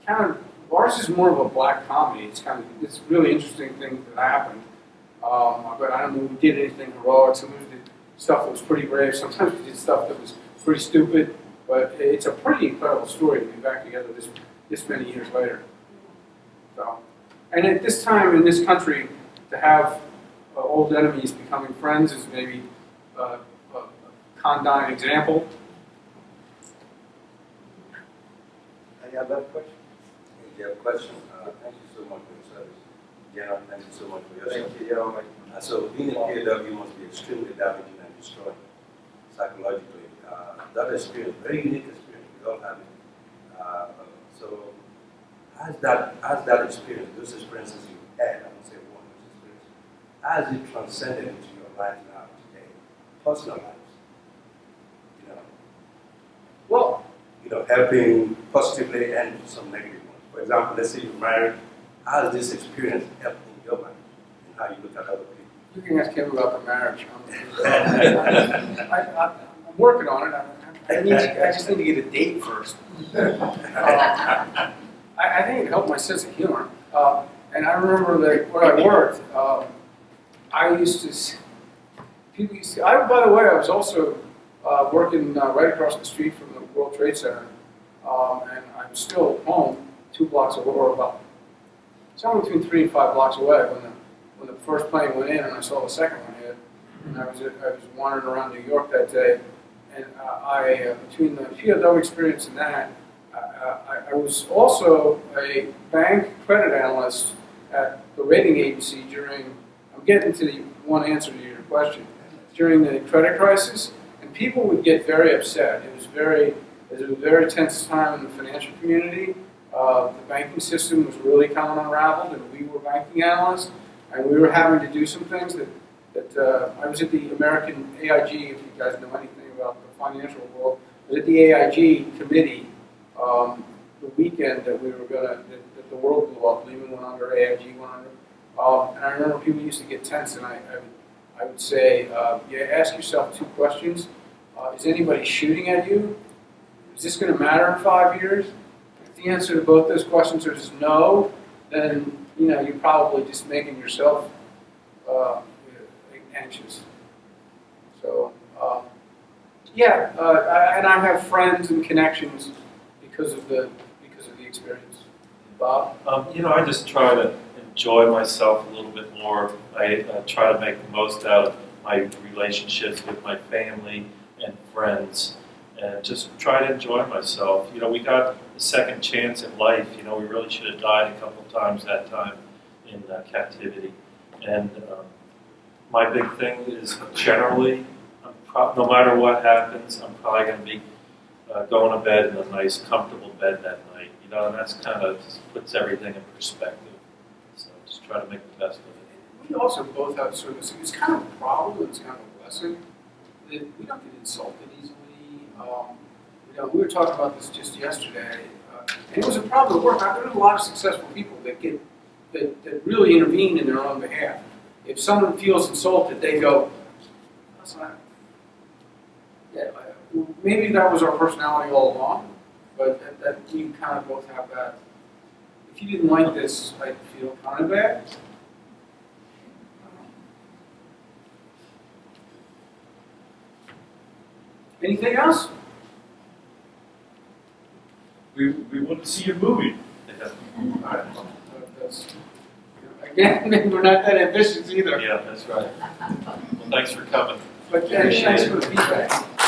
kind of, ours is more of a black comedy. It's really interesting things that happened. But I don't know if we did anything heroic. Sometimes we did stuff that was pretty brave. Sometimes we did stuff that was pretty stupid. But it's a pretty incredible story to be back together this many years later. So, and at this time in this country, to have old enemies becoming friends is maybe a condign example. Any other questions? If you have a question, thank you so much for your service. General, thank you so much for your service. Thank you. You're welcome. So being a POW must be extremely damaging and destroying psychologically. That experience, very unique experience, we all have it. So as that experience, those experiences you had, I won't say one, those experiences, as it transcended into your life now today, personal lives, Well, helping positively and some negative ones. For example, let's say you're married, how does this experience help in your marriage and how you look at other people? you can ask him about the marriage. I'm working on it. I just need to get a date first. I think it helped my sense of humor. And I remember that where I worked, by the way, I was also working right across the street from the World Trade Center. And I'm still home 2 blocks away, or about somewhere between 3 and 5 blocks away when the first plane went in and I saw the second one hit. And I was wandering around New York that day, and between the POW experience and that, I was also a bank credit analyst at the rating agency I'm getting to the one answer to your question, during the credit crisis, and people would get very upset. It was a very tense time in the financial community. The banking system was really kind of unraveled, and we were banking analysts, and we were having to do some things that I was at the American AIG, if you guys know anything about the financial world. I was at the AIG committee the weekend that that the world blew up. Lehman went under, AIG went under. And I remember people used to get tense, and I would say, ask yourself 2 questions. Is anybody shooting at you? Is this going to matter in 5 years? If the answer to both those questions are just no, then you're probably just making yourself anxious. So, and I have friends and connections because of the experience. Bob? I just try to enjoy myself a little bit more. I try to make the most out of my relationships with my family and friends, and just try to enjoy myself. We got a second chance at life. We really should have died a couple times that time in captivity. And my big thing is generally, no matter what happens, I'm probably going to be going to bed in a nice, comfortable bed that night. And that's kind of puts everything in perspective. try to make the best of it. We also both have sort of, it's kind of a problem, it's kind of a blessing, that we don't get insulted easily. We were talking about this just yesterday, and it was a problem at work. I've known a lot of successful people that really intervene in their own behalf. If someone feels insulted, they go, that's not, yeah, maybe that was our personality all along, but that we kind of both have that. If you didn't like this, I'd feel kind of bad. Anything else? We want to see your movie. Again, we're not that ambitious either. Yeah, that's right. Well, thanks for coming. But thanks for the feedback.